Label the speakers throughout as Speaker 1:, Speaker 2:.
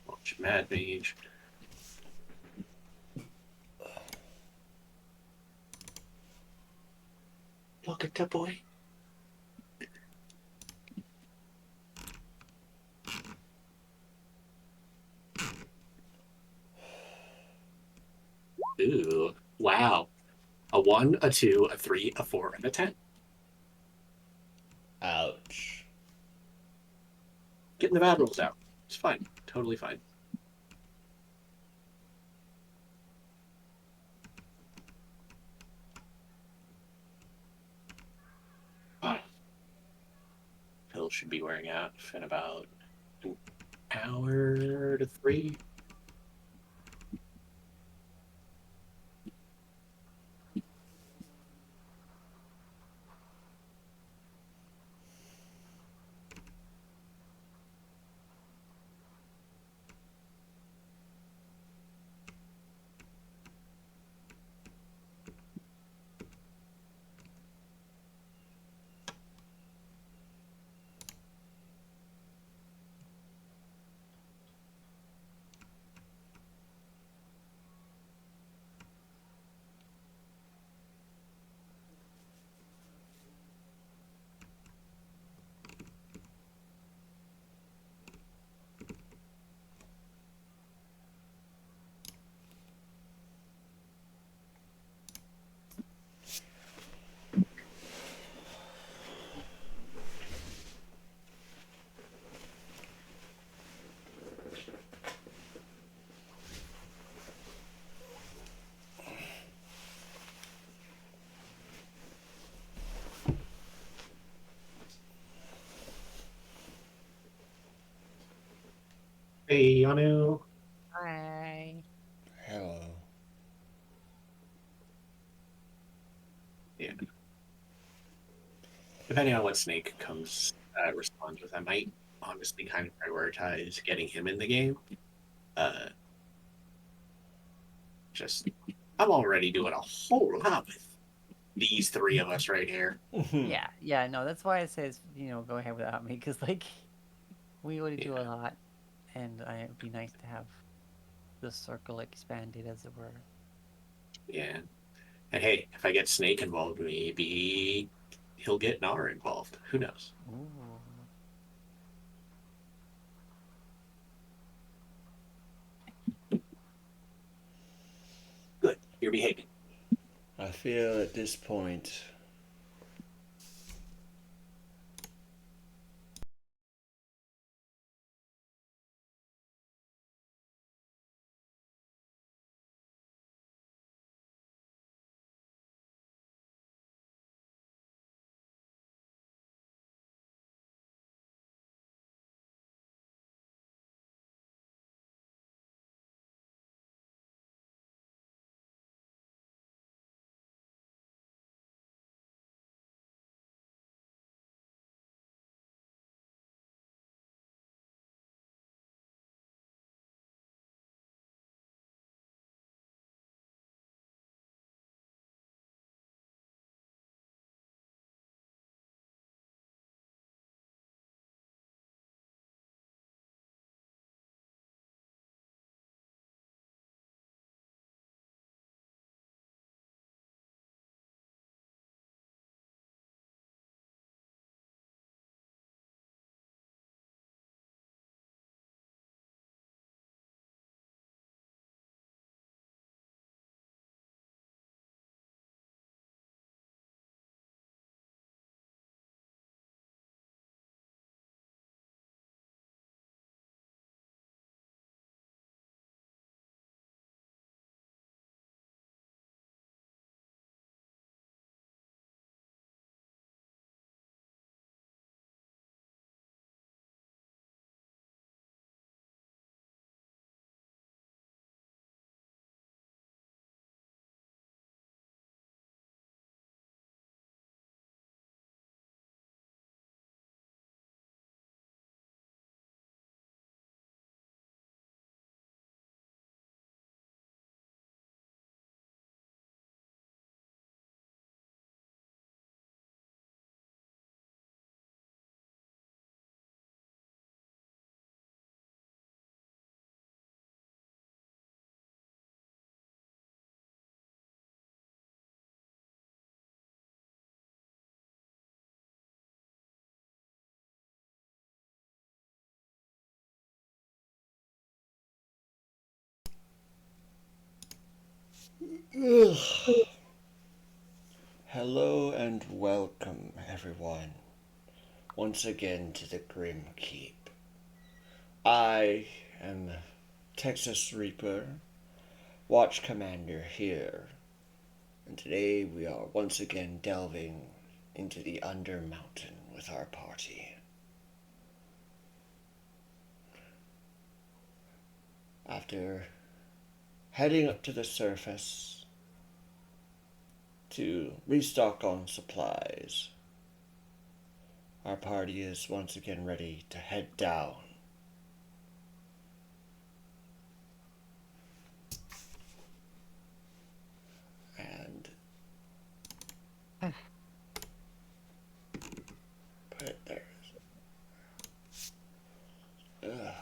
Speaker 1: Watch Mad Mage. Look at the boy. Ooh, wow. A 1, a 2, a 3, a 4, and a 10.
Speaker 2: Ouch.
Speaker 1: Getting the bad rolls out. It's fine. Totally fine. Pill should be wearing out in about an hour to 3. Hey, Yanu.
Speaker 3: Hi.
Speaker 2: Hello.
Speaker 1: Yeah. Depending on what Snake comes responds with, I might honestly kind of prioritize getting him in the game. Uh, just I'm already doing a whole lot with these three of us right here.
Speaker 3: Yeah, no, that's why it says, go ahead without me, because, like, we already do a
Speaker 1: Yeah,
Speaker 3: lot, and it'd be nice to have the circle expanded, as it were.
Speaker 1: yeah. And hey, if I get Snake involved, maybe he'll get Nara involved. Who knows?
Speaker 3: Ooh.
Speaker 1: Good. You're behaving.
Speaker 2: I feel at this point Ugh. Hello and welcome, everyone, once again to the Grim Keep. I am Texas Reaper, Watch Commander here, and today we are once again delving into the Under Mountain with our party. After heading up to the surface to restock on supplies, our party is once again ready to head down. And put it there. Ugh,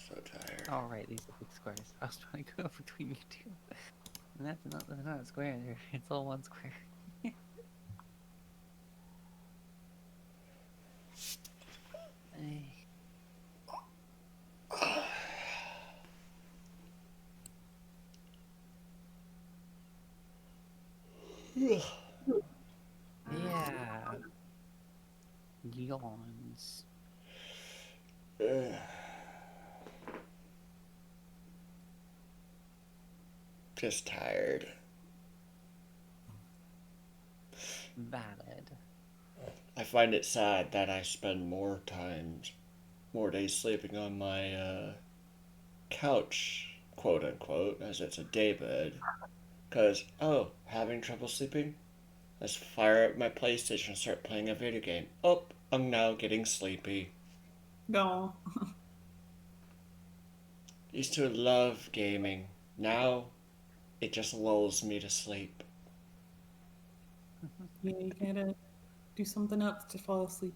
Speaker 2: so tired.
Speaker 3: All right, these are big squares. I was trying to go between you two. And that's not a square. It's all one square. Eh, yeah. Yawns.
Speaker 2: Ugh. Just tired.
Speaker 3: Valid.
Speaker 2: I find it sad that I spend more days sleeping on my couch, quote unquote, as it's a daybed. Because, having trouble sleeping? Let's fire up my PlayStation and start playing a video game. Oh, I'm now getting sleepy.
Speaker 4: No.
Speaker 2: Used to love gaming. Now, it just lulls me to sleep.
Speaker 4: Yeah, you gotta do something else to fall asleep.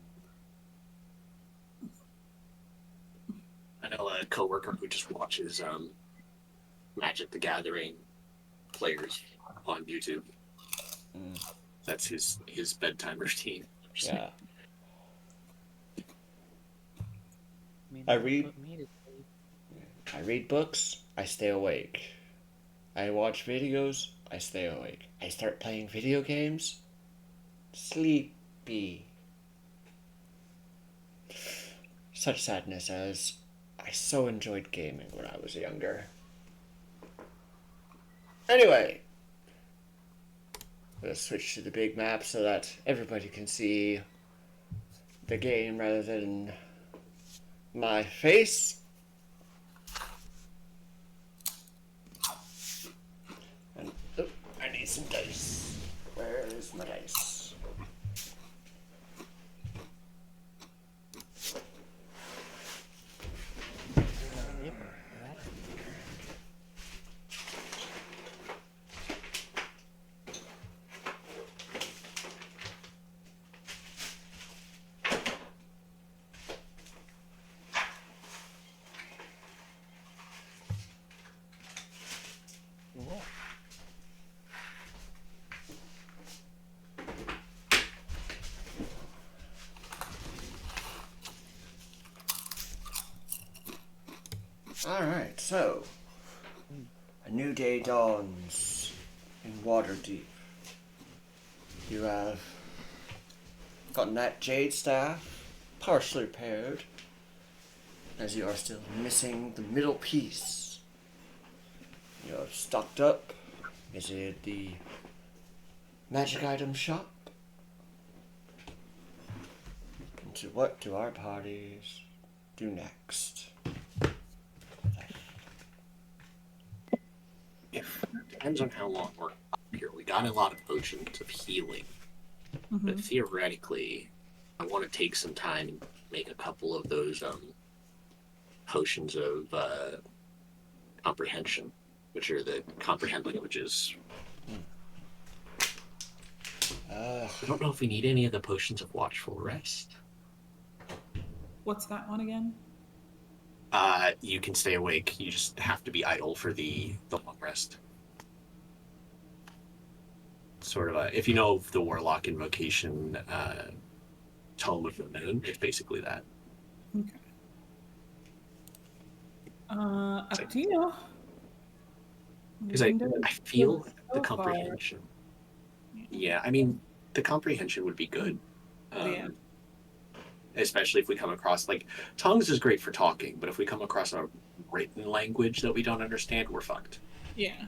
Speaker 1: I know a coworker who just watches Magic the Gathering players on YouTube.
Speaker 2: Mm.
Speaker 1: That's his bedtime routine.
Speaker 2: Yeah.
Speaker 3: mean,
Speaker 2: I
Speaker 3: that would
Speaker 2: read-
Speaker 3: put me to sleep.
Speaker 2: I read books, I stay awake. I watch videos, I stay awake. I start playing video games, sleepy. Such sadness as I so enjoyed gaming when I was younger. Anyway, let's switch to the big map so that everybody can see the game rather than my face. And I need some dice. Where is my dice?
Speaker 3: Paper, right? Cool.
Speaker 2: Alright, so a new day dawns in Waterdeep. You have gotten that jade staff partially repaired, as you are still missing the middle piece. You are stocked up, visited the magic item shop. And to what do our parties do next?
Speaker 1: If depends on how long we're up here. We got a lot of potions of healing, but theoretically, I want to take some time and make a couple of those potions of comprehension, which are the comprehend languages. I don't know if we need any of the potions of watchful rest.
Speaker 4: What's that one again?
Speaker 1: You can stay awake. You just have to be idle for the long rest. Sort of if you know the Warlock invocation, Tome of the Moon, it's basically that.
Speaker 4: Okay. Up to you.
Speaker 1: Because
Speaker 4: We can do
Speaker 1: I
Speaker 4: it
Speaker 1: feel the
Speaker 4: so far.
Speaker 1: comprehension. Yeah, I mean, the comprehension would be good.
Speaker 4: Yeah.
Speaker 1: Especially if we come across, like, tongues is great for talking, but if we come across a written language that we don't understand, we're fucked.
Speaker 4: Yeah.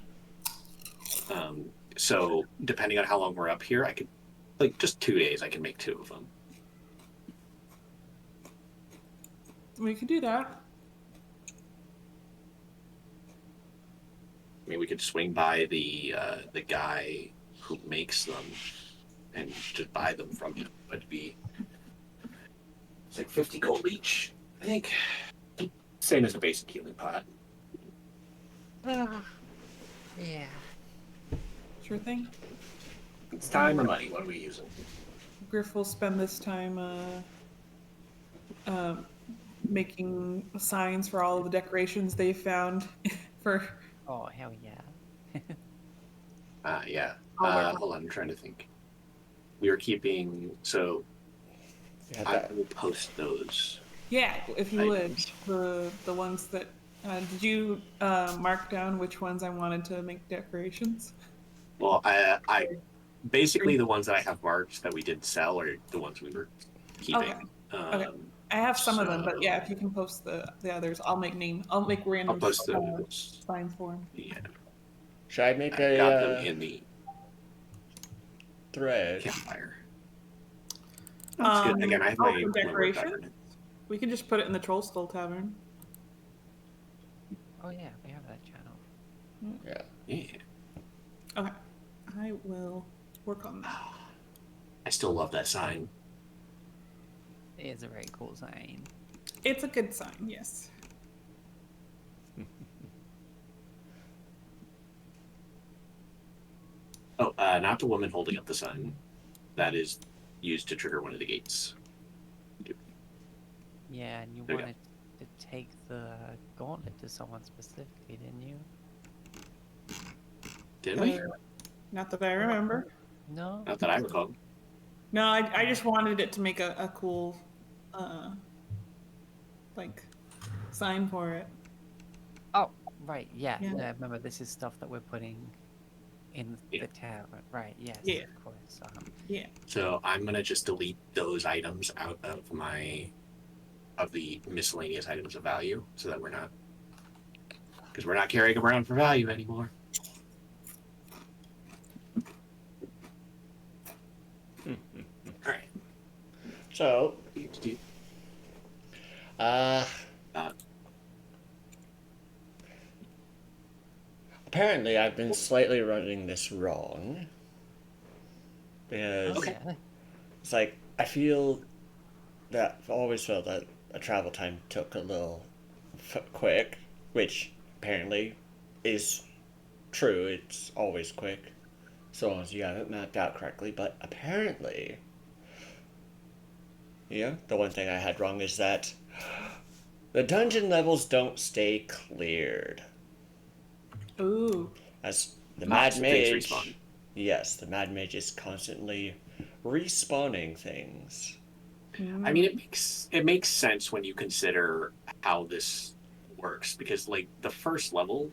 Speaker 1: So depending on how long we're up here, I could, like, just 2 days, I can make 2 of them.
Speaker 4: We could do that.
Speaker 1: I mean, we could swing by the guy who makes them and just buy them from him. But it's like 50 gold each, I think. Same as a basic healing pot.
Speaker 3: Yeah.
Speaker 4: Sure thing.
Speaker 1: It's time or money when we use it.
Speaker 4: Griff will spend this time making signs for all of the decorations they found for.
Speaker 3: Oh, hell yeah.
Speaker 1: Yeah.
Speaker 4: All our
Speaker 1: Hold on, I'm trying to think. We were keeping, so
Speaker 2: Yeah,
Speaker 1: I
Speaker 2: that,
Speaker 1: will post those.
Speaker 4: Yeah, if you would,
Speaker 1: items.
Speaker 4: the ones that did you mark down which ones I wanted to make decorations?
Speaker 1: Well, I basically the ones that I have marked that we did sell are the ones we were keeping.
Speaker 4: Okay. I have some of them, but yeah, if
Speaker 1: so
Speaker 4: you can post the others, I'll make
Speaker 1: I'll
Speaker 4: random
Speaker 1: post those.
Speaker 4: signs for them.
Speaker 1: Yeah,
Speaker 2: should I make
Speaker 1: I got them
Speaker 2: a
Speaker 1: in the
Speaker 2: thread?
Speaker 1: campfire. That's good. Again, I have my
Speaker 4: for
Speaker 1: lower
Speaker 4: decoration.
Speaker 1: governance.
Speaker 4: We can just put it in the Troll Skull Tavern.
Speaker 3: Oh yeah, we have that channel.
Speaker 2: Yeah.
Speaker 1: Yeah,
Speaker 4: Okay, I will work on that.
Speaker 1: I still love that sign.
Speaker 3: It is a very cool sign.
Speaker 4: It's a good sign, yes.
Speaker 1: Oh, not the woman holding up the sign. That is used to trigger one of the gates.
Speaker 3: Yeah, and you
Speaker 1: There we
Speaker 3: wanted to take the gauntlet to someone specifically, didn't you?
Speaker 1: Did we?
Speaker 4: Not that I remember.
Speaker 3: No?
Speaker 1: Not that I recall.
Speaker 4: No, I just wanted it to make a cool, like, sign for it.
Speaker 3: Oh, right, yeah.
Speaker 4: Yeah.
Speaker 3: No, remember, this is stuff that we're putting in
Speaker 1: Yeah.
Speaker 3: the tavern. Right, yes,
Speaker 4: Yeah.
Speaker 3: of course.
Speaker 4: Yeah.
Speaker 1: So I'm gonna just delete those items out of the miscellaneous items of value, so that we're not carrying them around for value anymore. All right.
Speaker 2: So,
Speaker 1: Uh,
Speaker 2: apparently I've been slightly running this wrong. Because
Speaker 1: Okay.
Speaker 3: Yeah.
Speaker 2: it's like, I've always felt that a travel time took a little quick, which apparently is true. It's always quick, so long as you have it mapped out correctly. But apparently, yeah, the one thing I had wrong is that the dungeon levels don't stay cleared.
Speaker 4: Ooh.
Speaker 2: As the
Speaker 1: Ah,
Speaker 2: Mad
Speaker 1: so things
Speaker 2: Mage,
Speaker 1: respawn.
Speaker 2: yes, the Mad Mage is constantly respawning things.
Speaker 1: I mean, it makes sense when you consider how this works, because like the first level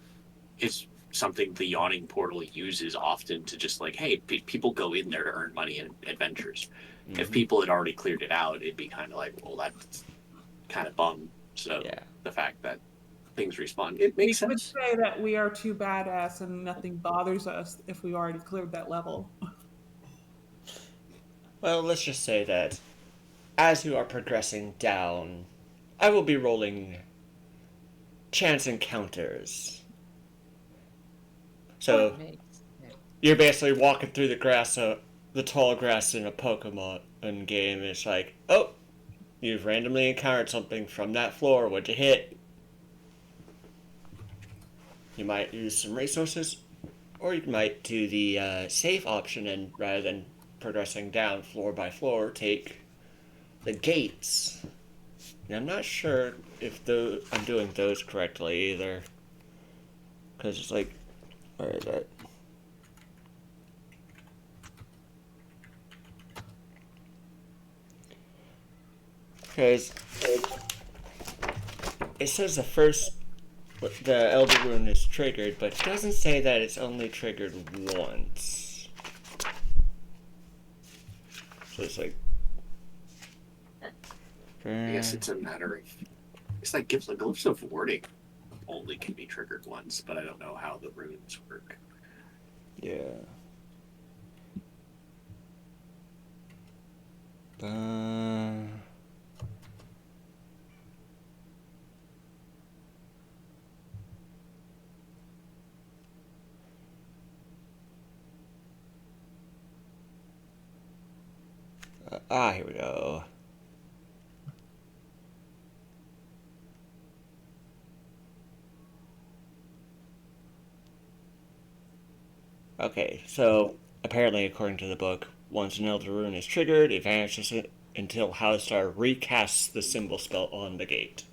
Speaker 1: is something the yawning portal uses often to just like, hey, people go in there to earn money and adventures. If people had already cleared it out, it'd be kind of like, well, that's kind of bum. So
Speaker 2: Yeah.
Speaker 1: the fact that things respawn, it makes
Speaker 4: We could
Speaker 1: sense.
Speaker 4: say that we are too badass and nothing bothers us if we already cleared that level.
Speaker 2: Well, let's just say that as you are progressing down, I will be rolling chance encounters. So you're basically walking through the grass, the tall grass in a Pokemon game. And it's like, oh, you've randomly encountered something from that floor. What'd you hit? You might use some resources, or you might do the safe option and rather than progressing down floor by floor, take the gates. And I'm not sure if I'm doing those correctly either, because it's like, where is it? Because it says the first the Elder Rune is triggered, but it doesn't say that it's only triggered once. So it's like...
Speaker 1: I guess it's a matter of... It's like glyphs of warding only can be triggered once, but I don't know how the runes work.
Speaker 2: Yeah. Here we go. Okay, so apparently, according to the book, once an Elder Rune is triggered, it vanishes until Halstar recasts the symbol spell on the gate.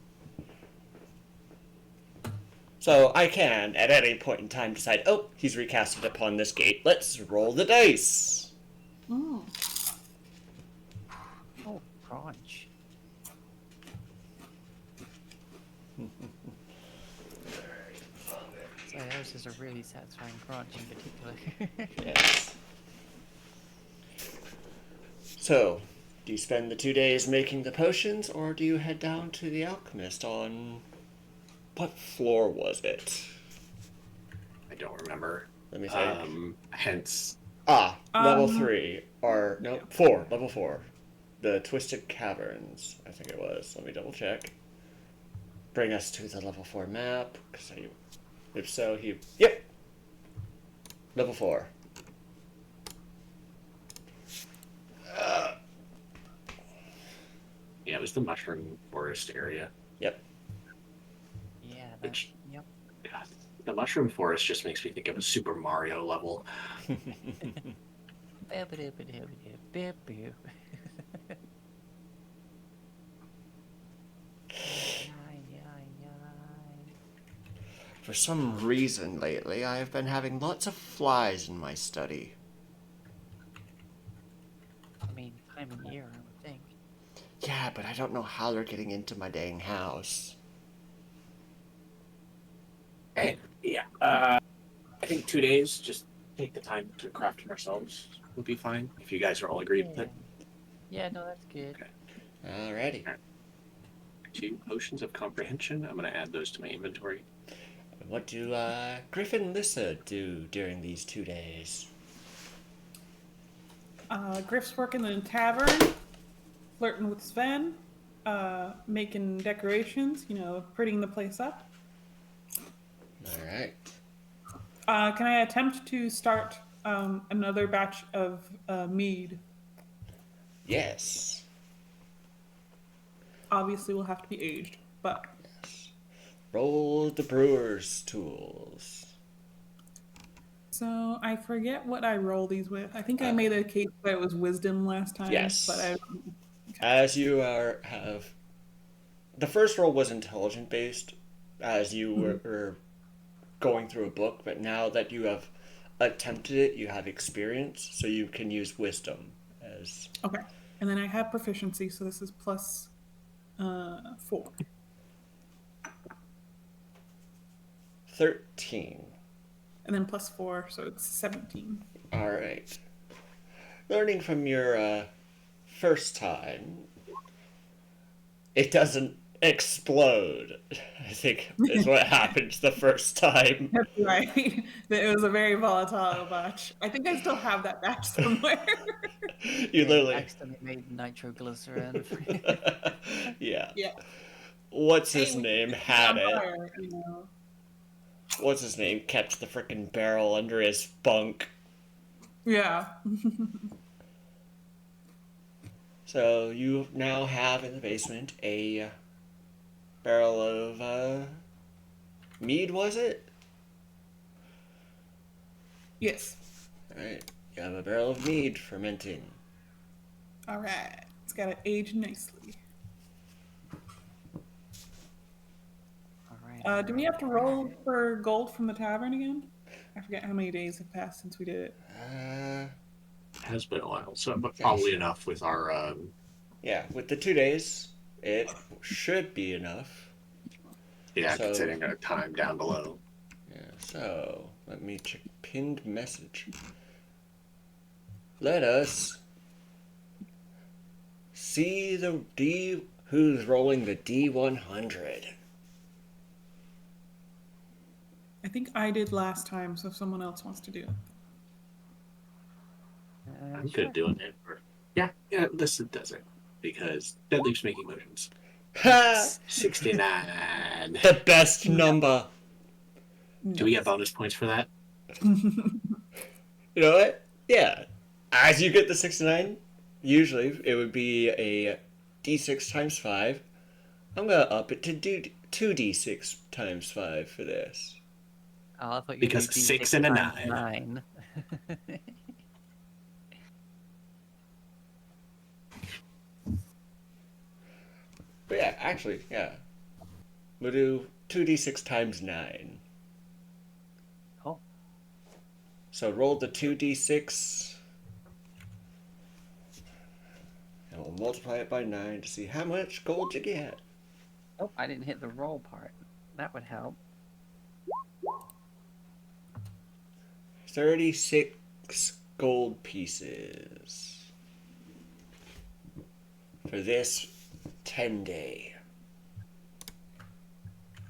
Speaker 2: So I can, at any point in time, decide, oh, he's recasted upon this gate. Let's roll the dice.
Speaker 4: Mm.
Speaker 3: Oh, crunch. So ours is a really satisfying crunch in particular.
Speaker 2: Yes. So, do you spend the 2 days making the potions, or do you head down to the alchemist on... What floor was it?
Speaker 1: I don't remember.
Speaker 2: Let me think.
Speaker 1: Hence...
Speaker 2: Level 3. Or, no, 4. Level 4. The Twisted Caverns, I think it was. Let me double check. Bring us to the level 4 map. If so, he... Yep! Level 4.
Speaker 1: Yeah, it was the Mushroom Forest area.
Speaker 2: Yep.
Speaker 3: Yeah,
Speaker 1: Which-
Speaker 3: yep.
Speaker 1: Yeah, the Mushroom Forest just makes me think of a Super Mario level.
Speaker 3: Ba-ba-da-ba-da-ba-da-ba-boo.
Speaker 2: For some reason lately, I have been having lots of flies in my study.
Speaker 3: I mean, time of year, I would think.
Speaker 2: Yeah, but I don't know how they're getting into my dang house.
Speaker 1: And yeah, I think 2 days, just take the time to craft it ourselves would be fine, if you guys are all agreed with it.
Speaker 3: Yeah, no, that's good.
Speaker 1: Okay.
Speaker 2: Alrighty.
Speaker 1: 2 potions of comprehension. I'm going to add those to my inventory.
Speaker 2: What do Griffin and Lissa do during these 2 days?
Speaker 4: Griff's working in the tavern, flirting with Sven, making decorations, prettying the place up.
Speaker 2: Alright.
Speaker 4: Can I attempt to start another batch of mead?
Speaker 2: Yes.
Speaker 4: Obviously, will have to be aged, but
Speaker 2: Roll the brewer's tools.
Speaker 4: so I forget what I roll these with. I think I made a case that it was wisdom last time.
Speaker 2: Yes.
Speaker 4: But
Speaker 2: As you have... The first roll was intelligent based, as you were going through a book, but now that you have attempted it, you have experience, so you can use wisdom as...
Speaker 4: okay. And then I have proficiency, so this is plus 4.
Speaker 2: 13.
Speaker 4: And then plus 4, so it's 17.
Speaker 2: Alright. Learning from your first time, it doesn't explode, I think is what happened the first time.
Speaker 4: That's right. It was a very volatile batch. I think I still have that batch somewhere.
Speaker 2: You literally...
Speaker 3: accidentally made nitroglycerin.
Speaker 2: Yeah.
Speaker 4: Yeah.
Speaker 2: What's his
Speaker 4: Hey,
Speaker 2: name?
Speaker 4: it's
Speaker 2: Had
Speaker 4: on
Speaker 2: it.
Speaker 4: fire,
Speaker 2: What's his name? Kept the frickin' barrel under his bunk.
Speaker 4: Yeah.
Speaker 2: So you now have in the basement a barrel of mead, was it?
Speaker 4: Yes.
Speaker 2: Alright. You have a barrel of mead fermenting.
Speaker 4: All right. It's got to age nicely.
Speaker 3: Alright.
Speaker 4: Do we have to roll for gold from the tavern again? I forget how many days have passed since we did it.
Speaker 1: Has been a while, so but probably enough with our...
Speaker 2: Yeah, with the 2 days, it should be enough.
Speaker 1: Yeah,
Speaker 2: So-
Speaker 1: considering our time down below.
Speaker 2: Yeah, so let me check pinned message. Let us see the D who's rolling the D100.
Speaker 4: I think I did last time, so if someone else wants to do it.
Speaker 1: I'm
Speaker 3: Sure.
Speaker 1: good doing it. Yeah, listen does it. Because Deadleaf's making motions.
Speaker 2: Ha!
Speaker 1: 69.
Speaker 2: The best number.
Speaker 1: Do we get bonus points for that?
Speaker 2: You know what? Yeah. As you get the 69, usually it would be a D6 times 5. I'm gonna up it to 2D6 times 5 for this.
Speaker 3: Oh, I thought you
Speaker 1: Because
Speaker 3: do
Speaker 1: 6
Speaker 3: D6
Speaker 1: and a
Speaker 3: times
Speaker 1: 9.
Speaker 3: 9.
Speaker 2: But yeah, actually, yeah. We'll do 2D6 times 9.
Speaker 3: Oh,
Speaker 2: So roll the 2D6. And we'll multiply it by 9 to see how much gold you get.
Speaker 3: oh, I didn't hit the roll part. That would help.
Speaker 2: 36 gold pieces. For this 10-day.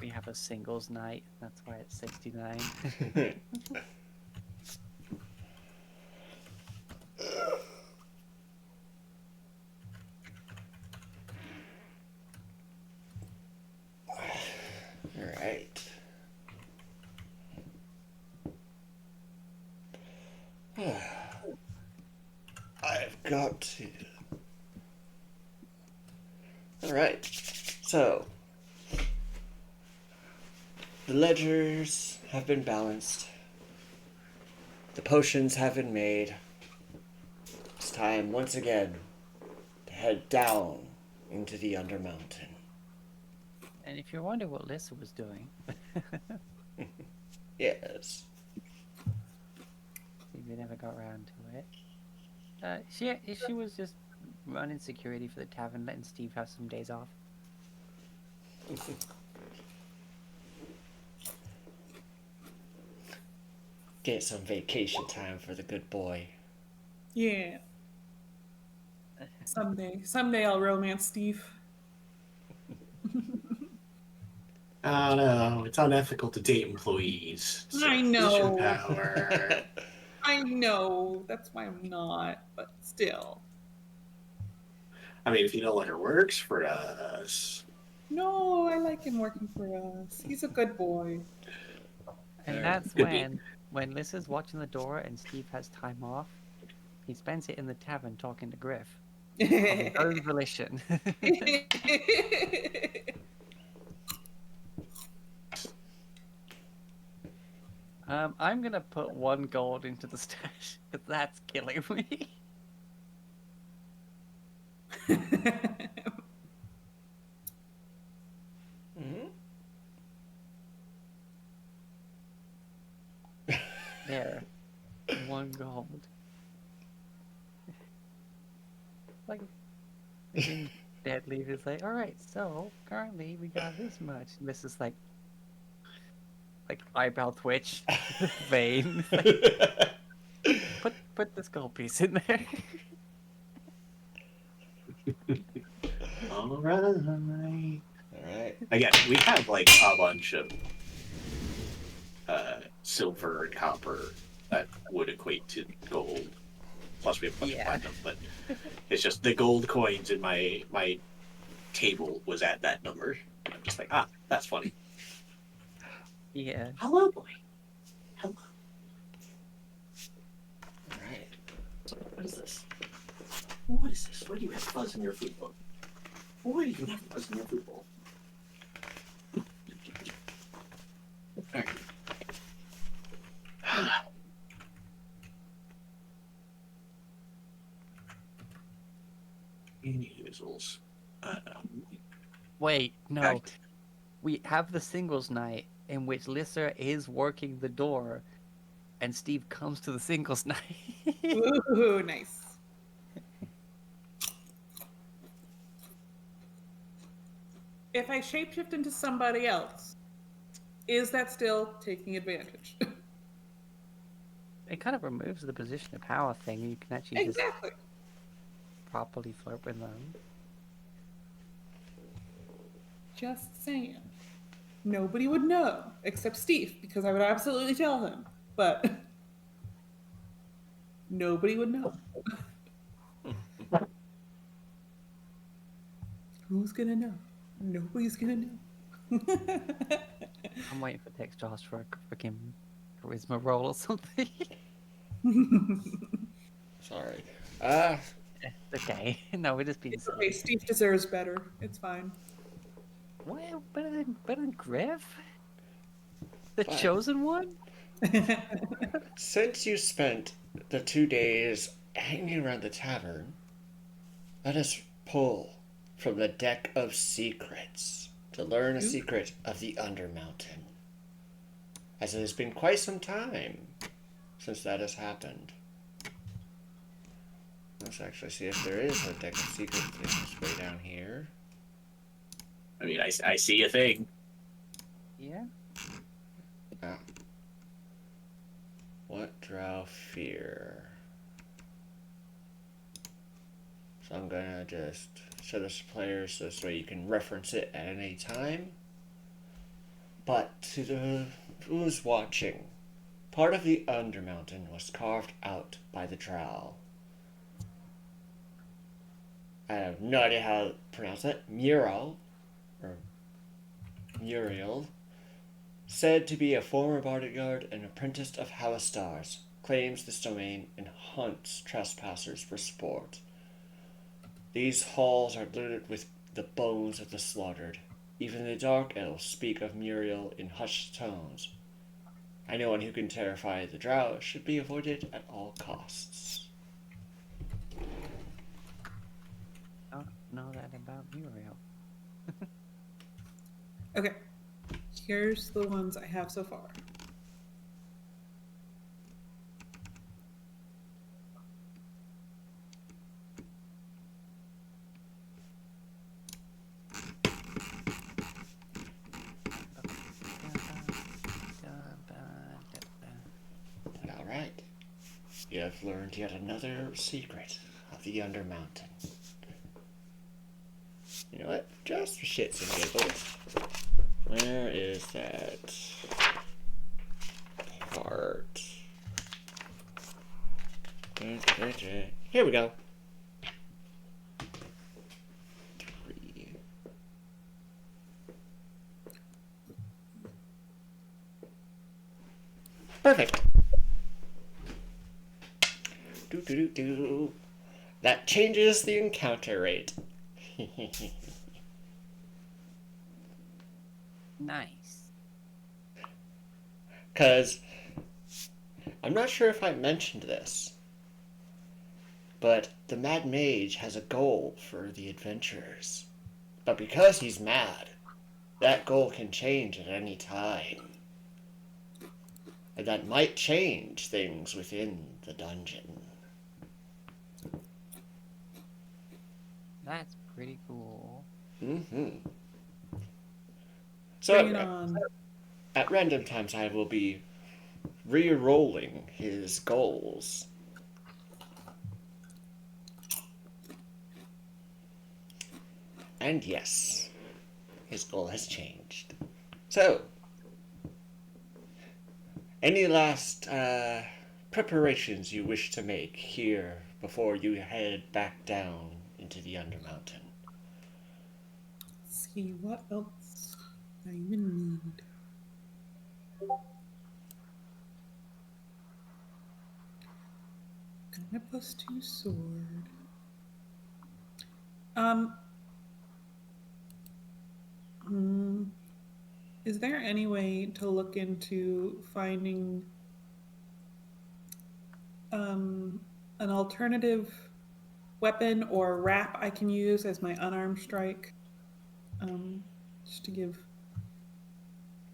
Speaker 3: We have a singles night. That's why it's 69.
Speaker 2: Alright. I've got to. Alright. So, the ledgers have been balanced. The potions have been made. It's time once again to head down into the Undermountain.
Speaker 3: And if you're wondering what Lissa was doing,
Speaker 2: Yes.
Speaker 3: we never got around to it. She was just running security for the tavern, letting Steve have some days off.
Speaker 2: Get some vacation time for the good boy.
Speaker 4: Yeah. Someday I'll romance Steve.
Speaker 1: Oh no, it's unethical to date employees.
Speaker 4: I know.
Speaker 1: Sufficient power.
Speaker 4: I know. That's why I'm not, but still.
Speaker 1: I mean, if you no longer works for us.
Speaker 4: No, I like him working for us. He's a good boy.
Speaker 3: And that's
Speaker 1: Could be.
Speaker 3: when Lissa's watching the door and Steve has time off, he spends it in the tavern talking to Griff. Of his own volition. I'm gonna put 1 gold into the stash, because that's killing me.
Speaker 2: Mm-hmm.
Speaker 3: There. 1 gold. Like, Deadleaf is like, alright, so currently we got this much. And this is like eyebrow twitch, vein. Put this gold piece in there.
Speaker 1: All right.
Speaker 2: Alright.
Speaker 1: Again, we have like a bunch of silver and copper that would equate to gold. Plus, we have a bunch of platinum, but it's just the gold coins in my table was at that number. I'm just like, that's funny.
Speaker 3: Yeah.
Speaker 1: Hello, boy. Hello.
Speaker 2: Alright.
Speaker 1: So, what is this? What is this? Why do you have fuzz in your food bowl? Why do you have fuzz in your food bowl? Alright. Individuals.
Speaker 3: Wait, no.
Speaker 1: Fact.
Speaker 3: We have the singles night in which Lissa is working the door and Steve comes to the singles night.
Speaker 4: Ooh, nice. if I shapeshift into somebody else, is that still taking advantage?
Speaker 3: It kind of removes the position of power thing. You can actually just
Speaker 4: Exactly.
Speaker 3: properly flirt with them.
Speaker 4: Just saying. Nobody would know except Steve, because I would absolutely tell him. But nobody would know. Who's gonna know? Nobody's gonna know.
Speaker 3: I'm waiting for Tex Josh for a freaking charisma roll or something.
Speaker 2: Sorry.
Speaker 3: It's okay. No, we're just being
Speaker 4: It's okay.
Speaker 3: silly.
Speaker 4: Steve deserves better. It's fine.
Speaker 3: Well, better than Griff? The
Speaker 2: But
Speaker 3: chosen one?
Speaker 2: since you spent the 2 days hanging around the tavern, let us pull from the deck of secrets to learn a secret of the Undermountain. As it has been quite some time since that has happened. Let's actually see if there is a deck of secrets things way down here.
Speaker 1: I mean, I see a thing.
Speaker 3: Yeah.
Speaker 2: Ah. What drow fear? So I'm gonna just show this to players so this way you can reference it at any time. But to the who's watching, part of the Undermountain was carved out by the drow. I have no idea how to pronounce it. Muriel, or Muriel, said to be a former bodyguard and apprentice of Halistar's, claims this domain and hunts trespassers for sport. These halls are littered with the bones of the slaughtered. Even the Dark Elves speak of Muriel in hushed tones. Anyone who can terrify the drow should be avoided at all costs.
Speaker 3: I don't know that about Muriel.
Speaker 4: Okay. Here's the ones I have so far.
Speaker 2: Alright. You have learned yet another secret of the Undermountain. You know what? Just for shits and giggles. Where is that part? Here we go. 3. Perfect. Do. That changes the encounter rate.
Speaker 3: Nice.
Speaker 2: Because I'm not sure if I mentioned this, but the Mad Mage has a goal for the adventurers. But because he's mad, that goal can change at any time. And that might change things within the dungeon.
Speaker 3: That's pretty cool.
Speaker 2: Mm-hmm.
Speaker 4: Bring it
Speaker 2: So
Speaker 4: on.
Speaker 2: at random times I will be re-rolling his goals. And yes, his goal has changed. So, any last preparations you wish to make here before you head back down into the Undermountain?
Speaker 4: Let's see what else I even need. Got my +2 sword. Is there any way to look into finding an alternative weapon or wrap I can use as my unarmed strike? Just to give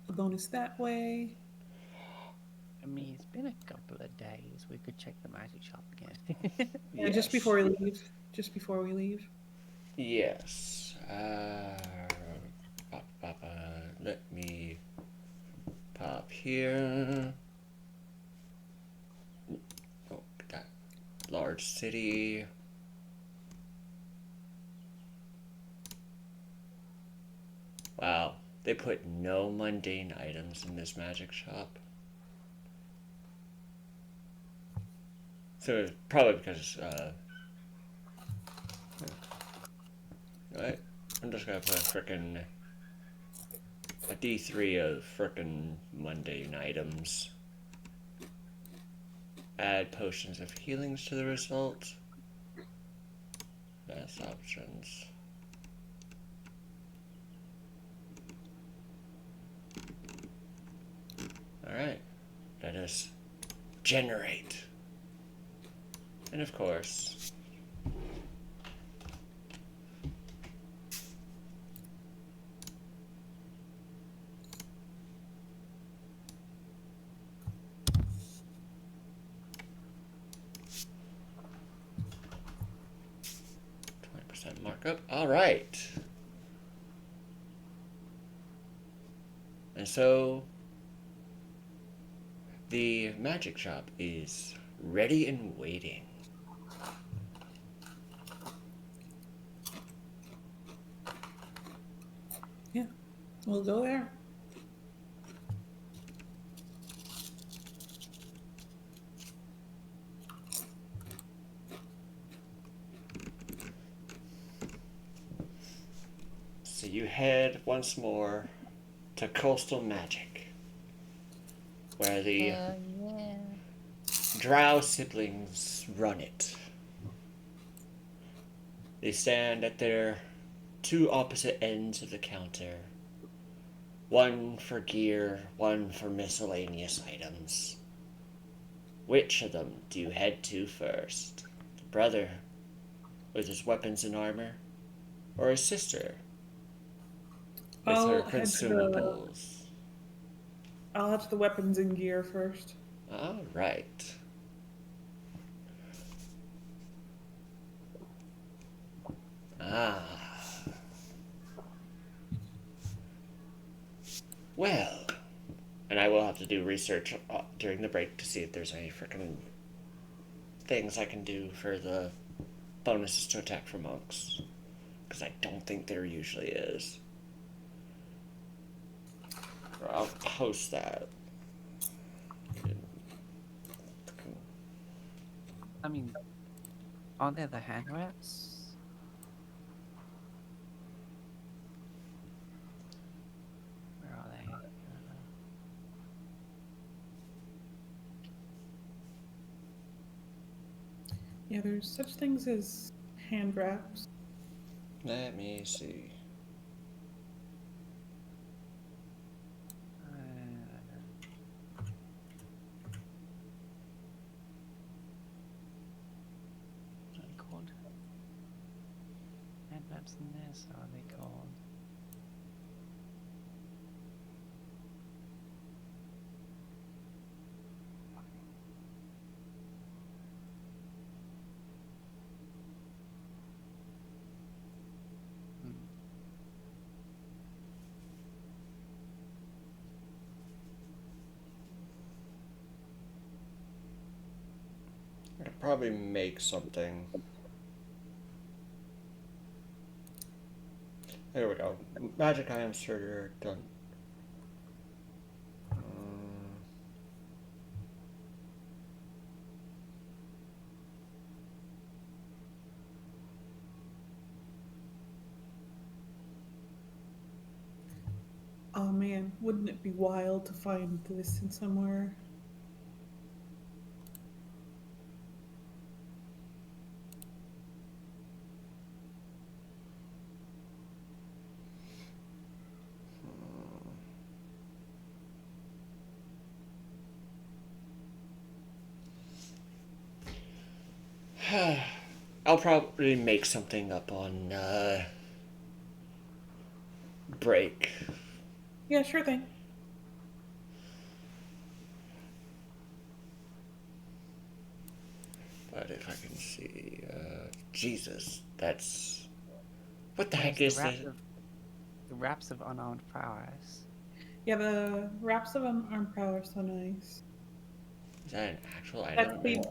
Speaker 4: a bonus that way.
Speaker 3: I mean, it's been a couple of days. We could check the magic shop again.
Speaker 4: Yeah, just before we leave. Just before we leave.
Speaker 2: Yes. here. Oh, that large city. Wow, they put no mundane items in this magic shop. So probably because, right? I'm just gonna put a D3 of frickin' mundane items. Add potions of healings to the result. Best options. Alright, let us generate. And of course, markup. All right. And so the magic shop is ready and waiting.
Speaker 4: Yeah, we'll go there.
Speaker 2: So you head once more to Coastal Magic, where the
Speaker 3: Hell yeah.
Speaker 2: Drow siblings run it. They stand at their two opposite ends of the counter. One for gear, one for miscellaneous items. Which of them do you head to first? The brother with his weapons and armor, or his sister with her
Speaker 4: I'll head to the
Speaker 2: consumables?
Speaker 4: I'll head to the weapons and gear first.
Speaker 2: All right. Ah. Well, and I will have to do research during the break to see if there's any freaking things I can do for the bonuses to attack for monks. Because I don't think there usually is. Or I'll post that.
Speaker 3: I mean, aren't there the hand wraps? Where are they?
Speaker 4: Yeah, there's such things as hand wraps.
Speaker 2: Let me see.
Speaker 3: What are they called? Hand wraps in this, or are they called?
Speaker 2: I could probably make something. There we go. Magic item sorter done.
Speaker 4: Oh man, wouldn't it be wild to find this in somewhere?
Speaker 2: I'll probably make something up on break.
Speaker 4: Yeah, sure thing.
Speaker 2: But if I can see, Jesus, what the
Speaker 3: There's
Speaker 2: heck
Speaker 3: the
Speaker 2: is
Speaker 3: wraps
Speaker 2: this?
Speaker 3: of the wraps of unarmed prowess.
Speaker 4: Yeah, the wraps of arm power are so nice.
Speaker 2: Is that an actual
Speaker 4: That's
Speaker 2: item?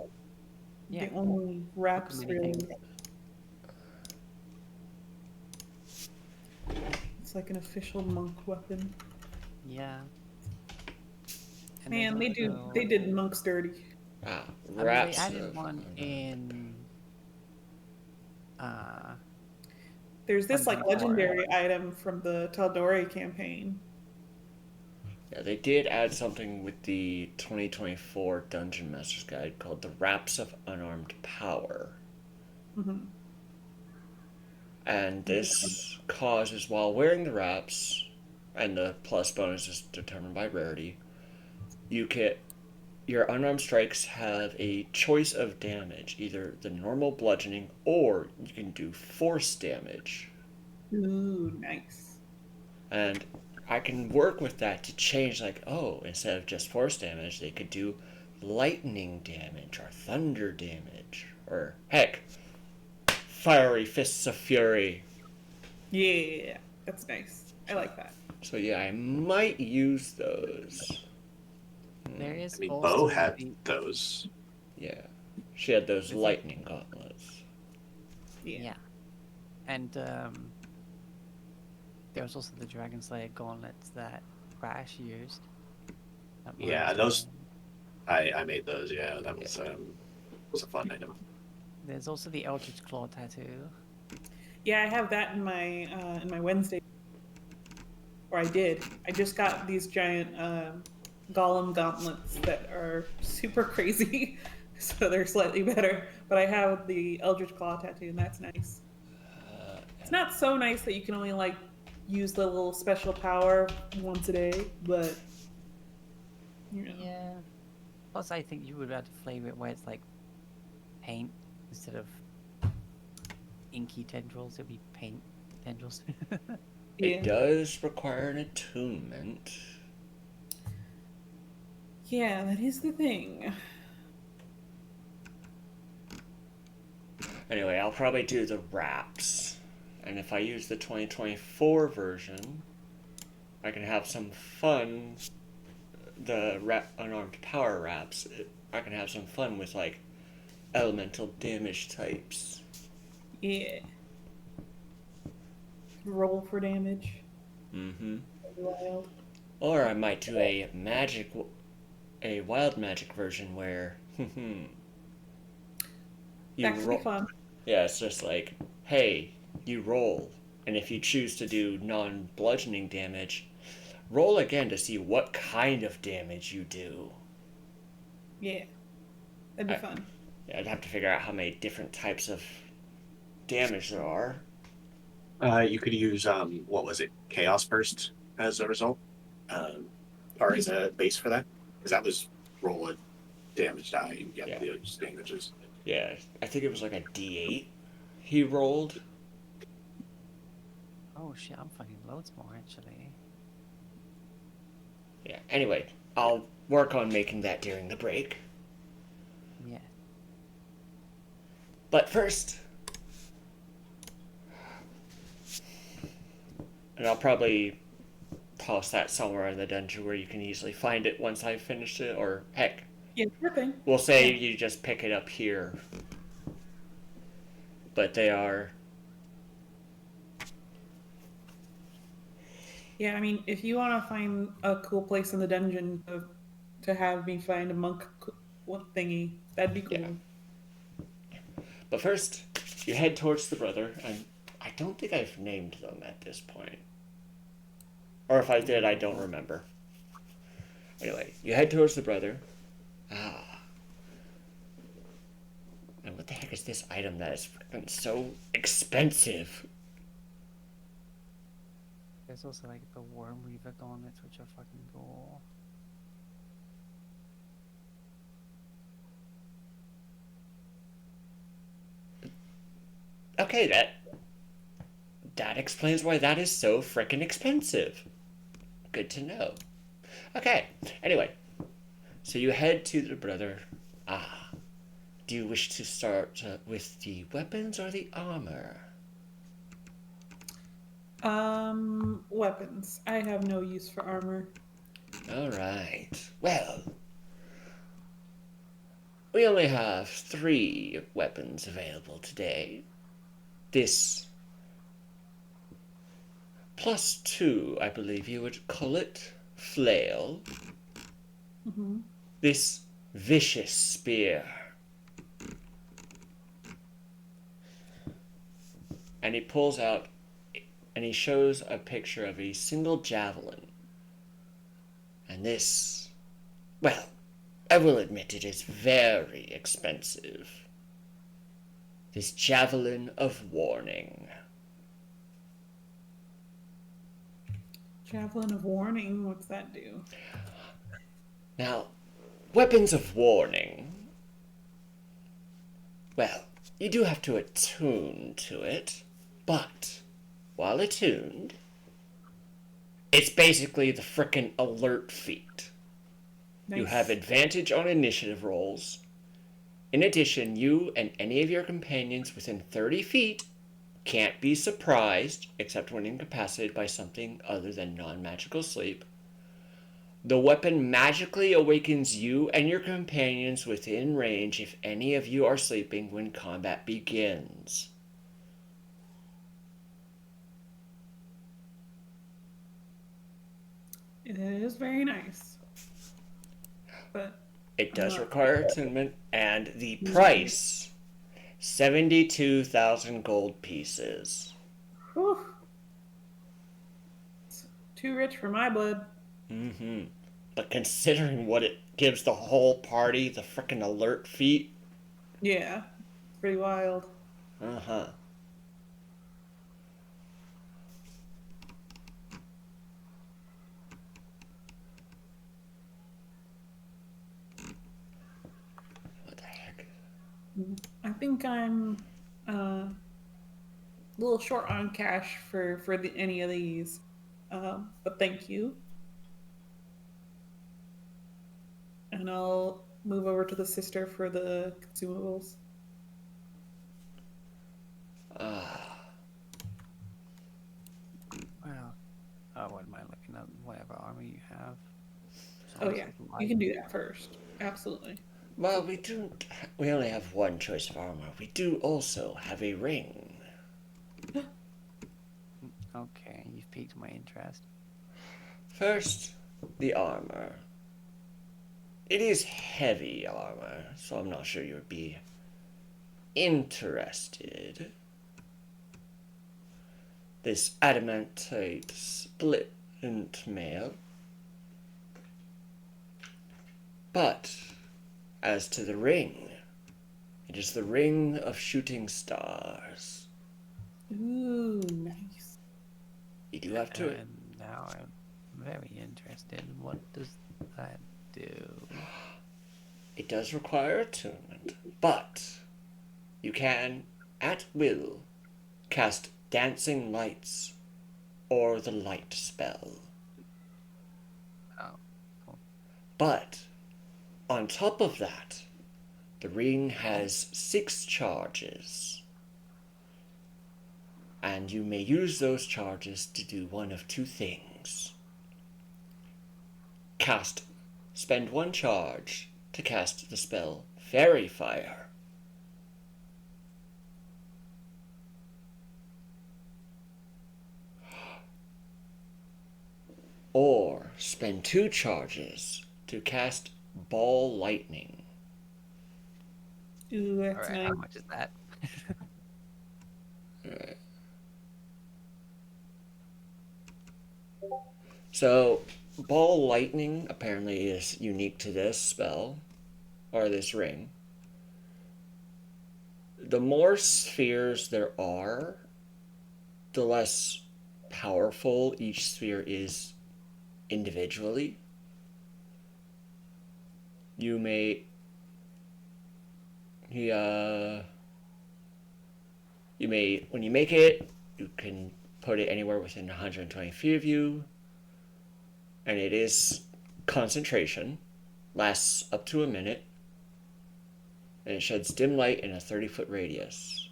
Speaker 3: Yeah.
Speaker 4: the only
Speaker 3: Put
Speaker 4: wraps
Speaker 3: them in
Speaker 4: really.
Speaker 3: anything.
Speaker 4: It's like an official monk weapon.
Speaker 3: Yeah. And there's
Speaker 4: Man, they
Speaker 3: also,
Speaker 4: did monks dirty.
Speaker 2: Ah,
Speaker 3: I mean, they
Speaker 2: wraps
Speaker 3: added
Speaker 2: of
Speaker 3: one
Speaker 2: unarmed.
Speaker 3: in uh
Speaker 4: There's this like
Speaker 3: Dungeon 4.
Speaker 4: legendary item from the Taldori campaign.
Speaker 2: Yeah, they did add something with the 2024 Dungeon Master's Guide called the Wraps of Unarmed Power.
Speaker 4: Hmm.
Speaker 2: And this causes, while wearing the wraps, and the plus bonus is determined by rarity, you get your unarmed strikes have a choice of damage, either the normal bludgeoning or you can do force damage.
Speaker 4: Ooh, nice.
Speaker 2: And I can work with that to change, like, oh, instead of just force damage, they could do lightning damage or thunder damage, or heck, fiery fists of fury.
Speaker 4: Yeah, that's nice. I like that.
Speaker 2: So yeah, I might use those.
Speaker 3: There
Speaker 1: I
Speaker 3: is
Speaker 1: mean, Bo
Speaker 3: also
Speaker 1: had
Speaker 3: the
Speaker 1: those.
Speaker 2: Yeah, she had those
Speaker 3: Is it-
Speaker 2: lightning gauntlets.
Speaker 4: Yeah.
Speaker 3: yeah. And there's also the Dragon Slayer gauntlets that Crash used. That
Speaker 1: Yeah,
Speaker 3: was,
Speaker 1: those I made those. Yeah, that was a fun item.
Speaker 3: there's also the Eldritch Claw tattoo.
Speaker 4: Yeah, I have that in my Wednesday. Or I did. I just got these giant golem gauntlets that are super crazy, so they're slightly better. But I have the Eldritch Claw tattoo, and that's nice. It's not so nice that you can only like use the little special power once a day, but you know,
Speaker 3: Yeah. Plus, I think you would have to flavor it where it's like paint instead of inky tendrils. It'd be paint tendrils.
Speaker 2: It
Speaker 4: yeah,
Speaker 2: does require an attunement.
Speaker 4: yeah, that is the thing.
Speaker 2: Anyway, I'll probably do the wraps. And if I use the 2024 version, I can have some fun. The unarmed power wraps, I can have some fun with like elemental damage types.
Speaker 4: Yeah, roll for damage.
Speaker 2: Mm-hmm.
Speaker 4: Wild.
Speaker 2: Or I might do a wild magic version where you
Speaker 4: That could be
Speaker 2: roll.
Speaker 4: fun.
Speaker 2: Yeah, it's just like, hey, you roll, and if you choose to do non-bludgeoning damage, roll again to see what kind of damage you do.
Speaker 4: Yeah, that'd be fun.
Speaker 2: Yeah, I'd have to figure out how many different types of damage there are.
Speaker 1: You could use what was it, Chaos Burst as a result, um, or as a base for that, because that was roll a damage die and get
Speaker 2: Yeah.
Speaker 1: those damages.
Speaker 2: Yeah, I think it was like a D8 he rolled.
Speaker 3: Oh shit, I'm fucking loads more actually.
Speaker 2: Yeah, anyway, I'll work on making that during the break.
Speaker 3: Yeah.
Speaker 2: But first, and I'll probably toss that somewhere in the dungeon where you can easily find it once I've finished it, or heck,
Speaker 4: Yeah, sure thing.
Speaker 2: we'll say you just pick it up here. But they are.
Speaker 4: Yeah, I mean, if you want to find a cool place in the dungeon to have me find a monk thingy, that'd be cool.
Speaker 2: Yeah. But first, you head towards the brother, and I don't think I've named them at this point. Or if I did, I don't remember. Anyway, you head towards the brother. And what the heck is this item that is freaking so expensive?
Speaker 3: There's also like the Worm Reaver gauntlets, which are fucking cool.
Speaker 2: Okay, that explains why that is so freaking expensive. Good to know. Okay, anyway, so you head to the brother. Do you wish to start with the weapons or the armor?
Speaker 4: Weapons. I have no use for armor.
Speaker 2: Alright. Well, we only have 3 weapons available today. This +2, I believe you would call it, flail.
Speaker 4: Mm-hmm.
Speaker 2: This vicious spear. And he pulls out and he shows a picture of a single javelin. And this, well, I will admit it is very expensive. This javelin of warning.
Speaker 4: Javelin of warning. What's that do?
Speaker 2: Now, weapons of warning. Well, you do have to attune to it, but while attuned, it's basically the frickin' alert feat.
Speaker 4: Nice.
Speaker 2: You have advantage on initiative rolls. In addition, you and any of your companions within 30 feet can't be surprised, except when incapacitated by something other than non-magical sleep. The weapon magically awakens you and your companions within range if any of you are sleeping when combat begins.
Speaker 4: It is very nice. But
Speaker 2: It does require attunement, and the price, 72,000 gold pieces.
Speaker 4: whew, it's too rich for my blood.
Speaker 2: Mm-hmm. But considering what it gives the whole party, the frickin' alert feat.
Speaker 4: Yeah, it's pretty wild.
Speaker 2: Uh-huh. What the heck?
Speaker 4: I think I'm a little short on cash for any of these, but thank you. And I'll move over to the sister for the consumables.
Speaker 3: Well, I wouldn't mind looking at whatever armor you have.
Speaker 4: Oh yeah, you can do that first. Absolutely.
Speaker 2: Well, we only have one choice of armor. We do also have a ring.
Speaker 3: Okay, you've piqued my interest.
Speaker 2: First, the armor. It is heavy armor, so I'm not sure you would be interested. This adamantite split mail. But, as to the ring, it is the ring of shooting stars.
Speaker 4: Ooh, nice.
Speaker 2: You do have to.
Speaker 3: And now I'm very interested. What does that do?
Speaker 2: It does require attunement, but you can, at will, cast dancing lights or the light spell.
Speaker 3: Oh, cool.
Speaker 2: But, on top of that, the ring has 6 charges. And you may use those charges to do one of 2 things. Spend 1 charge to cast the spell Fairy Fire. Or spend 2 charges to cast Ball Lightning.
Speaker 4: Ooh, that's
Speaker 3: Alright,
Speaker 4: nice.
Speaker 3: how much is that?
Speaker 2: Alright. So, Ball Lightning apparently is unique to this spell, or this ring. The more spheres there are, the less powerful each sphere is individually. You may when you make it, you can put it anywhere within 120 feet of you, and it is concentration, lasts up to a minute, and it sheds dim light in a 30-foot radius.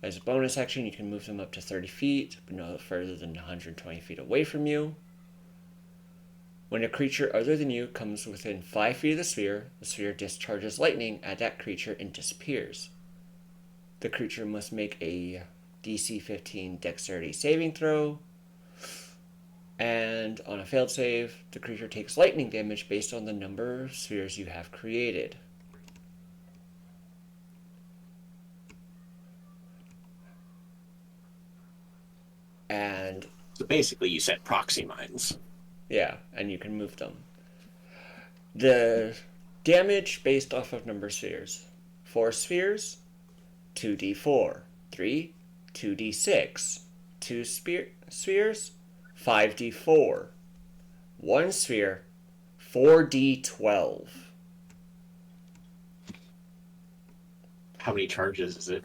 Speaker 2: As a bonus action, you can move them up to 30 feet, but no further than 120 feet away from you. When a creature other than you comes within 5 feet of the sphere discharges lightning at that creature and disappears. The creature must make a DC 15 dexterity saving throw, and on a failed save, the creature takes lightning damage based on the number of spheres you have created. And
Speaker 1: So basically, you set proxy mines.
Speaker 2: yeah, and you can move them. The damage based off of number spheres. 4 spheres, 2d4. 3, 2d6. 2 spheres, 5d4. 1 sphere, 4d12.
Speaker 1: How many charges is it?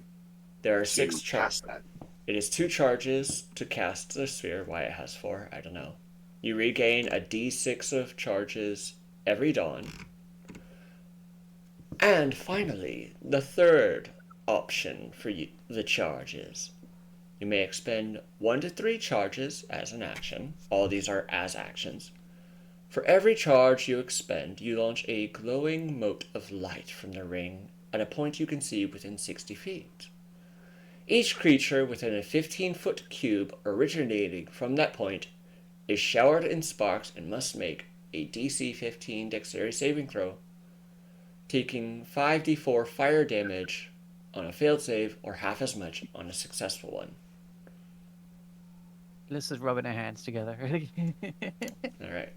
Speaker 2: There are 6
Speaker 1: to
Speaker 2: charges.
Speaker 1: cast that?
Speaker 2: It is 2 charges to cast the sphere. Why it has 4, I don't know. You regain a d6 of charges every dawn. And finally, the third option for the charges. You may expend 1 to 3 charges as an action. All these are as actions. For every charge you expend, you launch a glowing mote of light from the ring at a point you can see within 60 feet. Each creature within a 15-foot cube originating from that point is showered in sparks and must make a DC 15 dexterity saving throw, taking 5d4 fire damage on a failed save or half as much on a successful one.
Speaker 3: Let's just rubbing our hands together.
Speaker 2: Alright.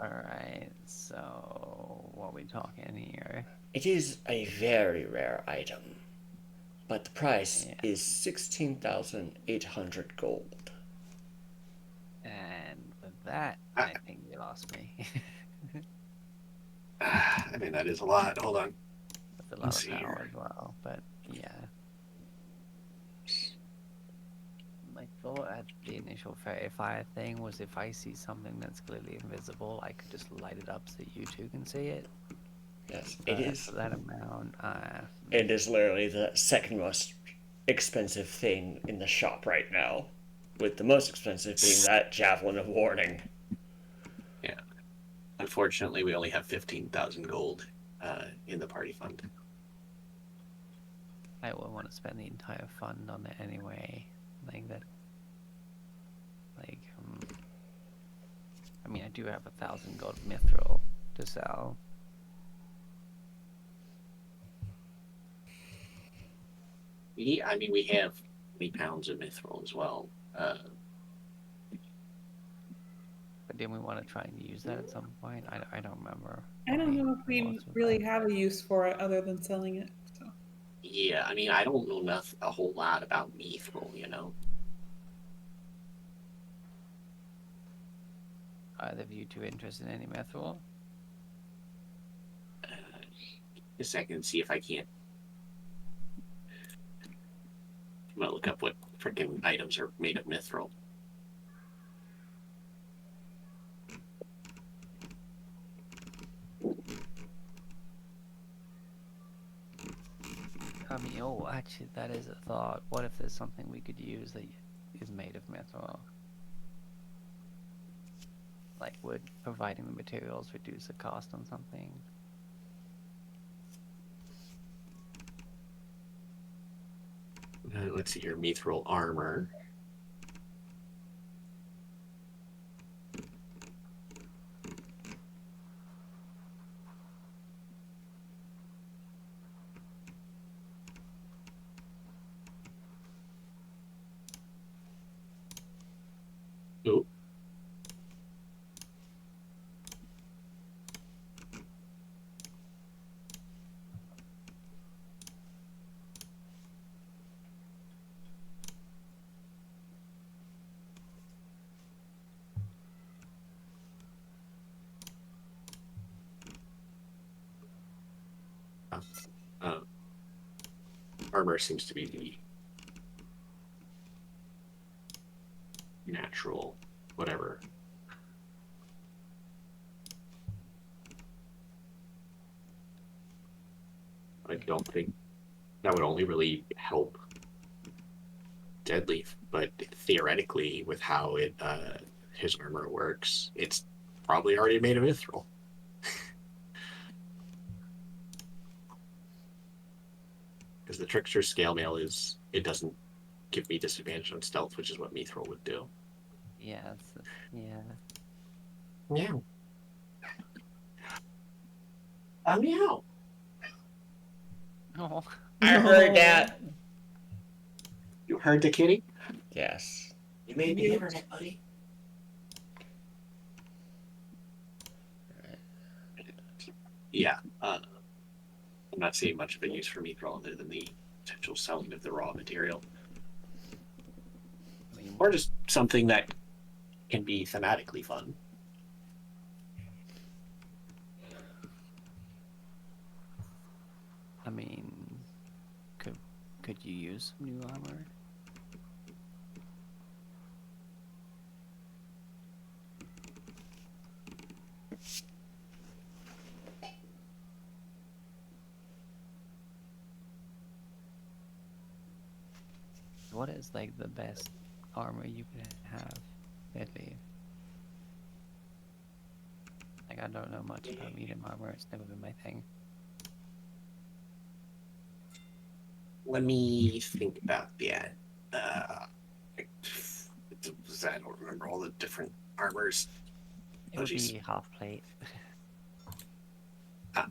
Speaker 3: Alright, so what are we talking here?
Speaker 2: It is a very rare item, but the price is 16,800 gold.
Speaker 3: And with that, I think you lost me.
Speaker 1: I mean, that is a lot. Hold on.
Speaker 3: That's a lot
Speaker 1: Let's
Speaker 3: of
Speaker 1: see
Speaker 3: power
Speaker 1: here.
Speaker 3: as well, but yeah. My thought at the initial fairy fire thing was if I see something that's clearly invisible, I could just light it up so you two can see it.
Speaker 2: Yes,
Speaker 3: But
Speaker 2: it is.
Speaker 3: for that amount,
Speaker 2: It is literally the second most expensive thing in the shop right now, with the most expensive being that Javelin of Warning.
Speaker 1: Yeah. Unfortunately, we only have 15,000 gold in the party fund.
Speaker 3: I would want to spend the entire fund on it anyway. Like that. Like, I mean, I do have 1,000 gold mithril to sell.
Speaker 1: I mean, we have 20 pounds of mithril as well.
Speaker 3: But didn't we want to try and use that at some point? I don't remember.
Speaker 4: I don't know if
Speaker 3: what
Speaker 4: we
Speaker 3: was with
Speaker 4: really
Speaker 3: that.
Speaker 4: have a use for it other than selling it. So
Speaker 1: Yeah, I mean, I don't know a whole lot about mithril, you know.
Speaker 3: Are either of you two interested in any mithril?
Speaker 1: A second, see if I can't. I'm gonna look up what freaking items are made of mithril.
Speaker 3: I mean, oh, actually, that is a thought. What if there's something we could use that is made of mithril? Like, would providing the materials reduce the cost on something?
Speaker 1: Let's see here, mithril armor. Oh. Armor seems to be the natural, whatever. I don't think that would only really help deadly, but theoretically, with how his armor works, it's probably already made of mithril. Because the trickster scale mail it doesn't give me disadvantage on stealth, which is what mithril would do.
Speaker 3: Yeah, yeah.
Speaker 1: Yeah. Meow.
Speaker 3: Oh,
Speaker 2: I heard that.
Speaker 1: You heard the kitty?
Speaker 2: Yes.
Speaker 1: You made me hear it, buddy. Yeah. I'm not seeing much of a use for mithril other than the potential selling of the raw material.
Speaker 3: I mean,
Speaker 1: Or just something that can be thematically fun.
Speaker 3: I mean, could you use some new armor? What is like the best armor you could have, deadly? Like, I don't know much about medium armor. It's never been my thing.
Speaker 1: Let me think about that. I don't remember all the different armors.
Speaker 3: It would be half plate.
Speaker 1: Ah.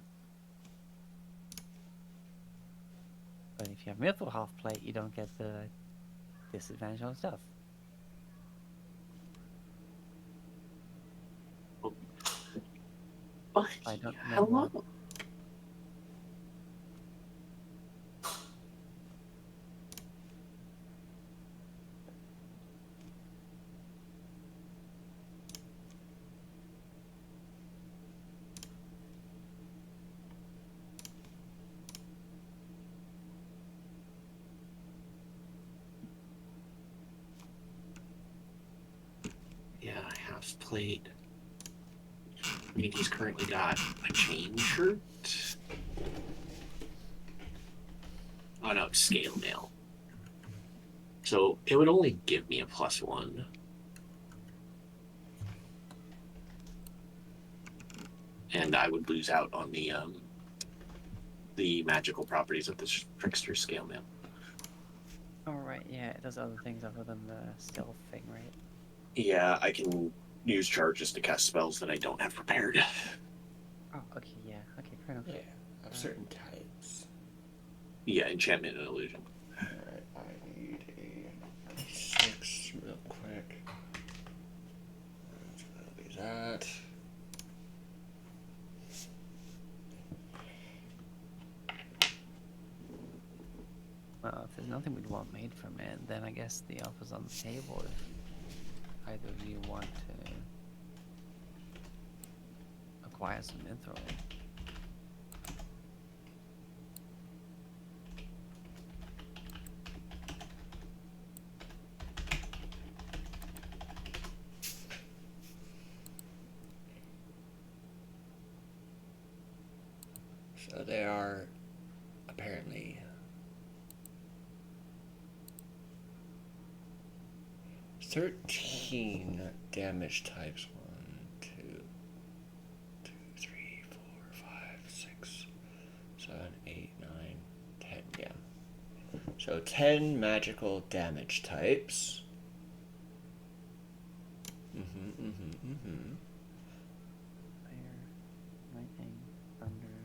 Speaker 3: But if you have mithril half plate, you don't get the disadvantage on stuff.
Speaker 1: But
Speaker 3: I don't know
Speaker 1: hello.
Speaker 3: what.
Speaker 1: Yeah, half plate. I mean, he's currently got a chain shirt. Oh no, it's scale mail. So it would only give me a +1. And I would lose out on the magical properties of the trickster scale mail.
Speaker 3: Oh, right, yeah, it does other things other than the stealth thing, right?
Speaker 1: Yeah, I can use charges to cast spells that I don't have prepared.
Speaker 3: Oh, okay, yeah, okay, fair enough.
Speaker 2: Yeah, of certain types.
Speaker 1: Yeah, enchantment and illusion.
Speaker 2: Alright, I need a 6 real quick. So that'll be that.
Speaker 3: Well, if there's nothing we'd want made from it, then I guess the offer's on the table if either of you want to acquire some mithril.
Speaker 2: So they are apparently 13 damage types. 1, 2, 3, 4, 5, 6, 7, 8, 9, 10. Yeah. So 10 magical damage types.
Speaker 3: Fire, lightning, thunder,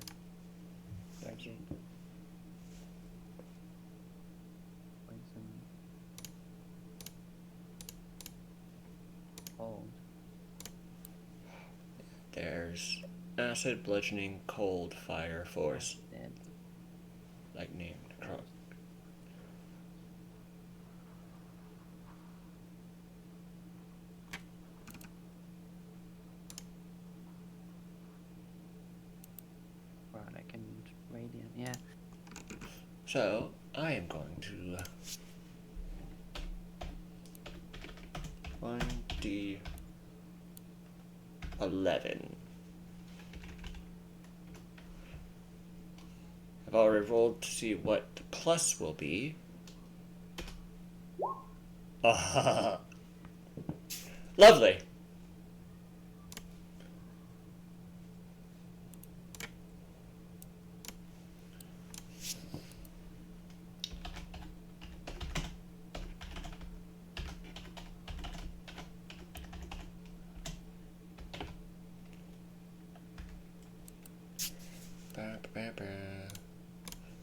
Speaker 3: magic, poison, cold.
Speaker 2: There's acid, bludgeoning, cold, fire, force,
Speaker 3: Dead.
Speaker 2: lightning, necrotic.
Speaker 3: Product and radiant, yeah.
Speaker 2: So I am going to 1d11. I've already rolled to see what the plus will be. Lovely.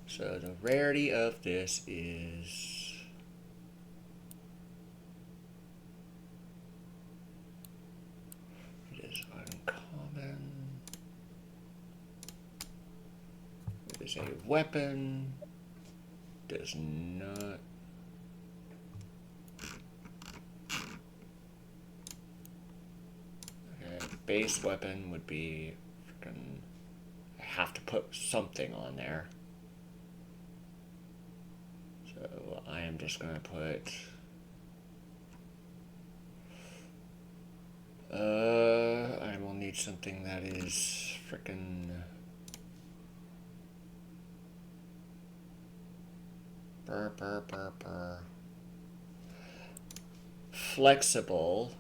Speaker 2: So the rarity of this is it is uncommon. It is a weapon. Does not. Okay, base weapon would be freaking. I have to put something on there. So I am just gonna put. I will need something that is freaking. Flexible.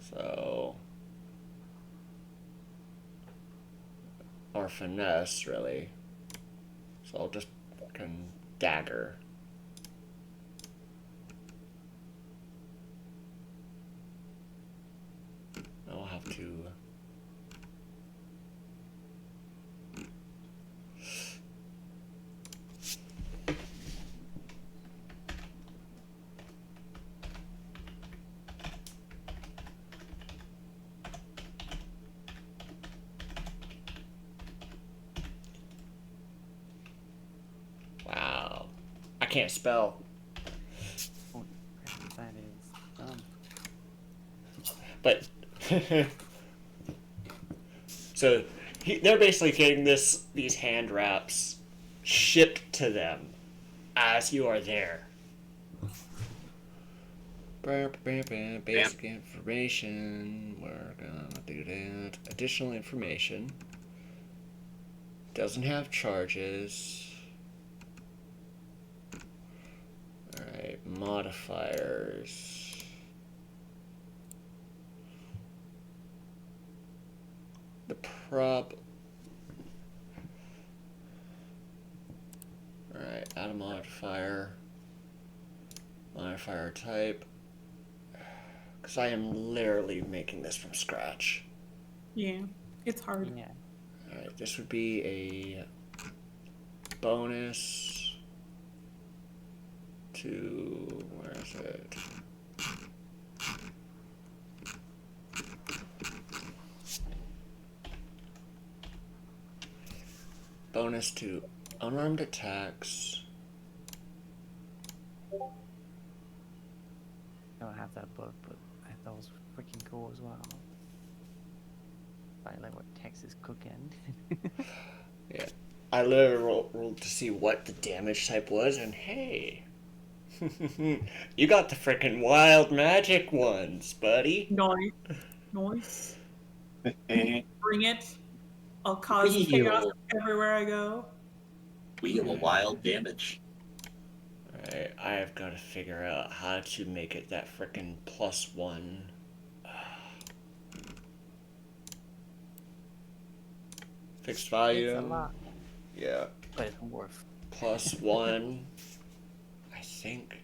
Speaker 2: So. Or finesse, really. So I'll just freaking dagger. I'll have to. Wow. I can't spell.
Speaker 3: Oh, that is.
Speaker 2: But. So they're basically getting these hand wraps shipped to them as you are there. Basic information. We're gonna do that. Additional information. Doesn't have charges. Alright, modifiers. The prop. Alright, add a modifier. Modifier type. Because I am literally making this from scratch.
Speaker 4: Yeah, it's hard.
Speaker 3: Yeah.
Speaker 2: Alright, this would be a bonus to. Where is it? Bonus to unarmed attacks.
Speaker 3: I don't have that book, but I thought it was freaking cool as well. I like what Tex is cooking.
Speaker 2: Yeah. I literally rolled to see what the damage type was, and hey. You got the freaking wild magic ones, buddy.
Speaker 4: Nice. Nice. Bring it. I'll cause chaos everywhere I go.
Speaker 1: Wheel of wild damage.
Speaker 2: Alright, I have got to figure out how to make it that freaking +1. Fixed value.
Speaker 3: It's a lot,
Speaker 2: Yeah.
Speaker 3: but it's worth.
Speaker 2: +1. I think.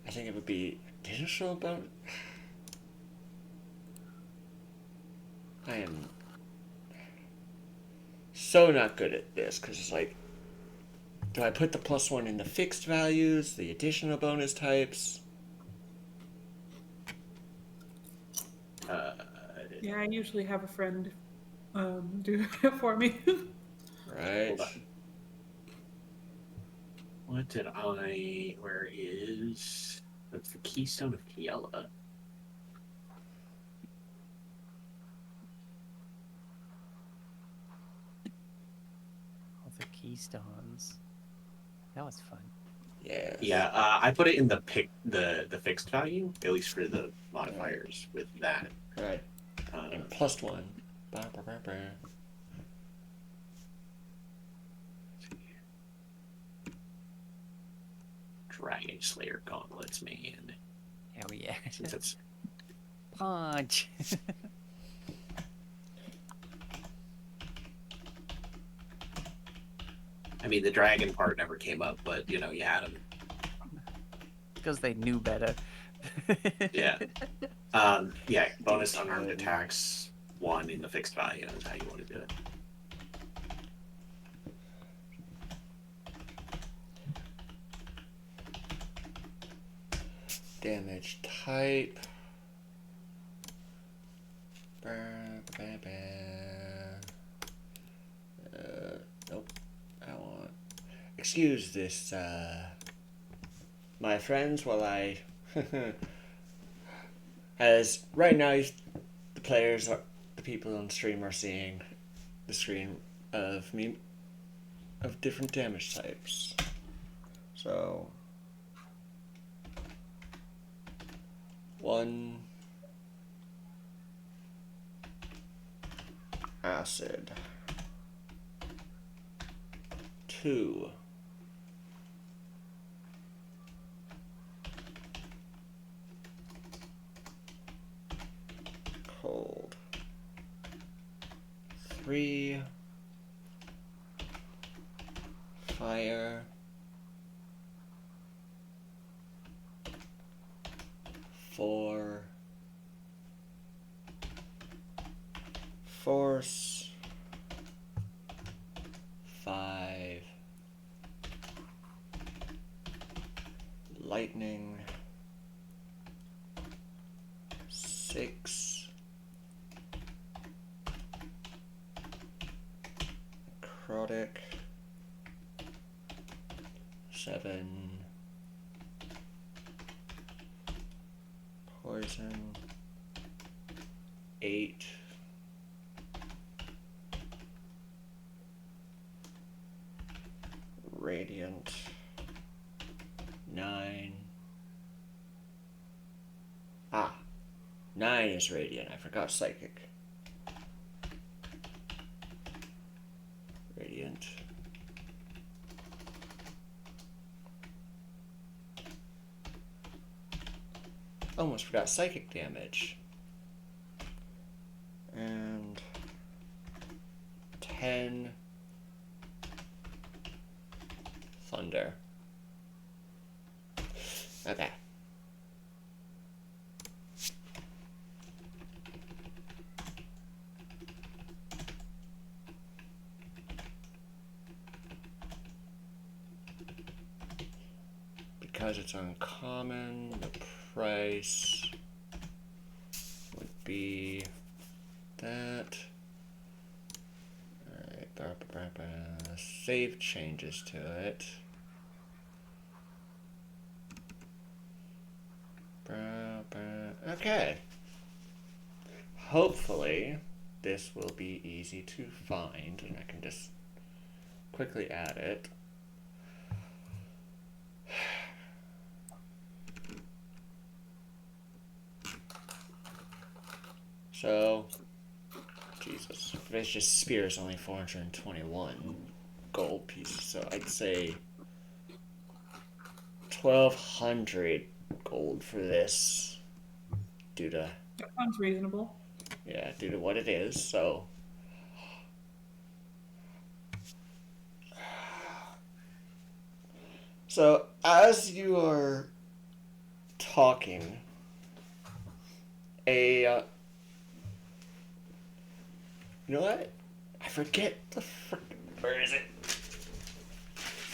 Speaker 2: I think it would be additional about. I am so not good at this because it's like, do I put the +1 in the fixed values, the additional bonus types?
Speaker 4: Yeah, I usually have a friend do it for me.
Speaker 2: Right.
Speaker 1: Hold on. What did I? Where is? That's the Keystone of Kiela.
Speaker 3: All the keystones. That was fun.
Speaker 2: Yes.
Speaker 1: Yeah, I put it in the fixed value, at least for the modifiers with that.
Speaker 2: Right. And +1. Ba, ba, ba, ba.
Speaker 1: Dragon Slayer gauntlets, man.
Speaker 3: Hell yeah.
Speaker 1: Since it's
Speaker 3: Punch.
Speaker 1: I mean, the dragon part never came up, but you know, you had them.
Speaker 3: Because they knew better.
Speaker 1: Yeah. Yeah. Bonus unarmed attacks 1 in the fixed value is how you want to do it.
Speaker 2: Damage type. Ba, ba, ba. Nope. I want. Excuse this, my friends, while I. As right now, the players, the people on stream are seeing the screen of me, of different damage types. So. 1 acid, 2 cold, 3 fire, 4 force, 5 lightning, 6 necrotic, 7 poison, 8 radiant, 9 9 is radiant. I forgot psychic. Radiant. Almost forgot psychic damage. And 10 thunder. Okay. Because it's uncommon, the price would be that. Alright, save changes to it. Okay. Hopefully, this will be easy to find, and I can just quickly add it. So, Jesus, Vicious Spear is only 421 gold pieces, so I'd say 1,200 gold for this, due to,
Speaker 4: That sounds reasonable.
Speaker 2: yeah, due to what it is, so. So, as you are talking, you know what? I forget the frickin'. Where is it?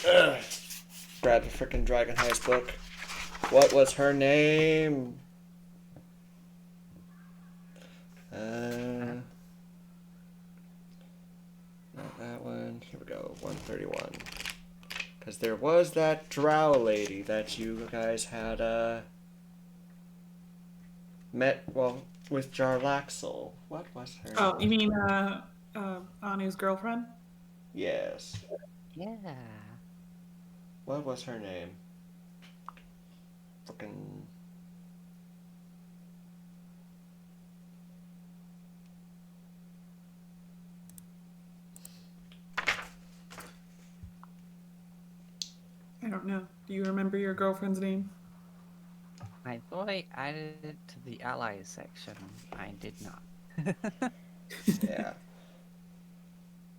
Speaker 2: Ugh. Grab the frickin' Dragon Heist book. What was her name? Not that one. Here we go. 131. Because there was that drow lady that you guys had, met, well, with Jarlaxle. What was her
Speaker 4: Oh,
Speaker 2: name?
Speaker 4: you mean Anu's girlfriend?
Speaker 2: Yes.
Speaker 3: Yeah.
Speaker 2: What was her name? fucking...
Speaker 4: I don't know. Do you remember your girlfriend's name?
Speaker 3: I thought I added it to the allies section. I did not.
Speaker 2: Yeah.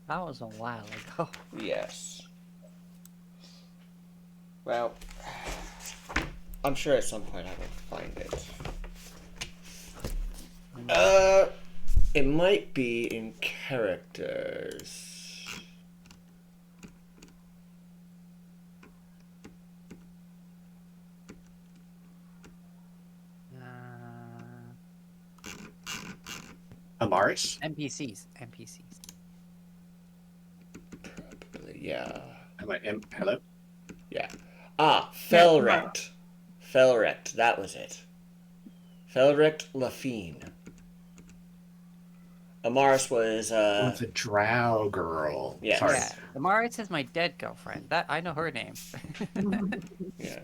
Speaker 3: That was a while ago.
Speaker 2: Yes. Well, I'm sure at some point I will find it. It might be in characters.
Speaker 1: Amaris?
Speaker 3: NPCs.
Speaker 2: Probably, yeah.
Speaker 1: Hello?
Speaker 2: Yeah.
Speaker 4: Yeah,
Speaker 2: Felrect. Felrect, that was it. Felrect Lafine. Amaris was,
Speaker 1: The drow girl.
Speaker 2: Yes.
Speaker 1: Sorry.
Speaker 3: Yeah, Amaris is my dead girlfriend. That I know her name.
Speaker 2: yeah.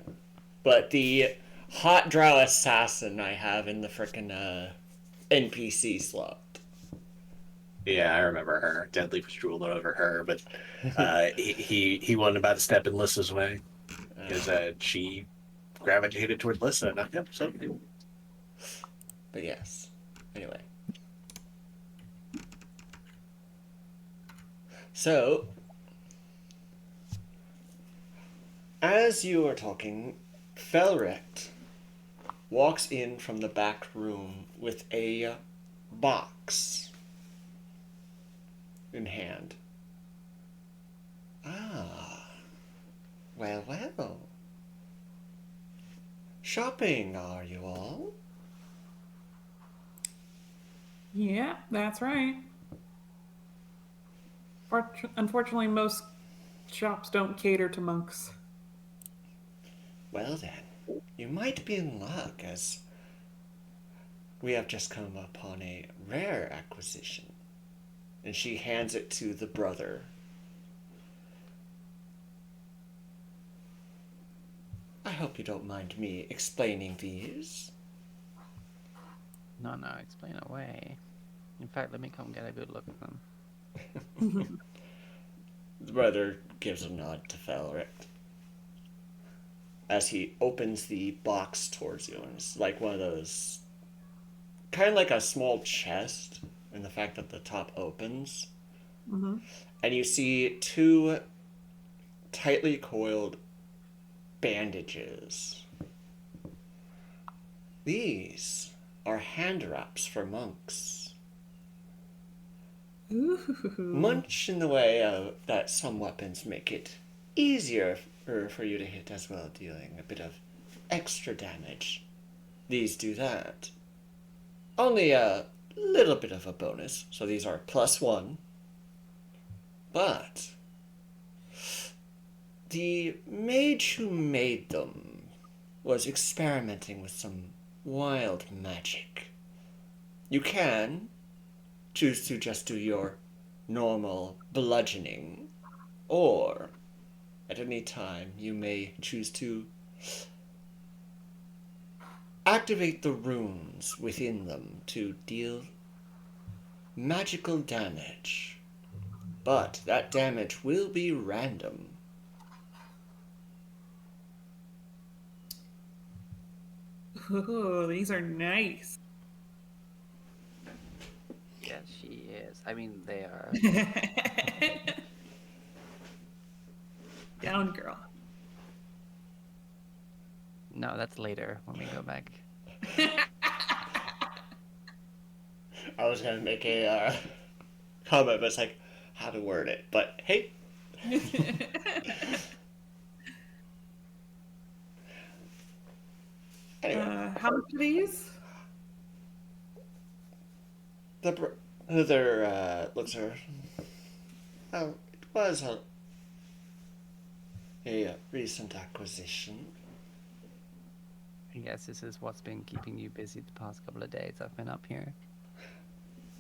Speaker 2: But the hot drow assassin I have in the frickin' NPC slot.
Speaker 1: Yeah, I remember her. Deadleaf was drooling over her, but he wasn't about to step in Lissa's way because she gravitated toward Lissa. Not him. So
Speaker 2: But yes. Anyway. So, as you are talking, Felrect walks in from the back room with a box in hand. Ah, well. Shopping, are you all?
Speaker 4: Yeah, that's right. Unfortunately, most shops don't cater to monks.
Speaker 2: Well then, you might be in luck, as we have just come upon a rare acquisition. And she hands it to the brother. I hope you don't mind me explaining these.
Speaker 3: No, explain away. In fact, let me come get a good look at them.
Speaker 2: The brother gives a nod to Felric as he opens the box towards you. And it's like one of those, kind of like a small chest, in the fact that the top opens.
Speaker 4: Mm-hmm.
Speaker 2: And you see two tightly coiled bandages. These are hand wraps for monks.
Speaker 4: Ooh.
Speaker 2: Much in the way that some weapons make it easier for you to hit as well, dealing a bit of extra damage. These do that. Only a little bit of a bonus, so these are +1. But the mage who made them was experimenting with some wild magic. You can choose to just do your normal bludgeoning, or at any time you may choose to activate the runes within them to deal magical damage. But that damage will be random.
Speaker 4: Ooh, these are nice.
Speaker 3: Yes, she is. I mean, they are.
Speaker 4: Down, girl.
Speaker 3: No, that's later when we go back.
Speaker 2: I was gonna make a comment, but it's like how to word it. But hey. Anyway,
Speaker 4: How much are these?
Speaker 2: the brother looks at her. Oh, it was a recent acquisition.
Speaker 3: I guess this is what's been keeping you busy the past couple of days I've been up here.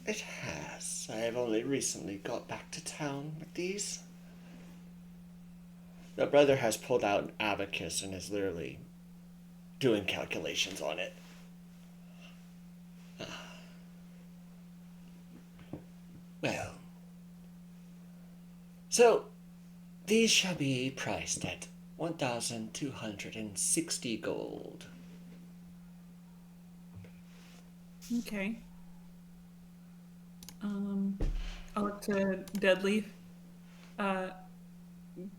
Speaker 2: It has. I have only recently got back to town with these. The brother has pulled out an abacus and is literally doing calculations on it. Well, so these shall be priced at 1,260 gold.
Speaker 4: Okay. I'll look to Deadleaf. Do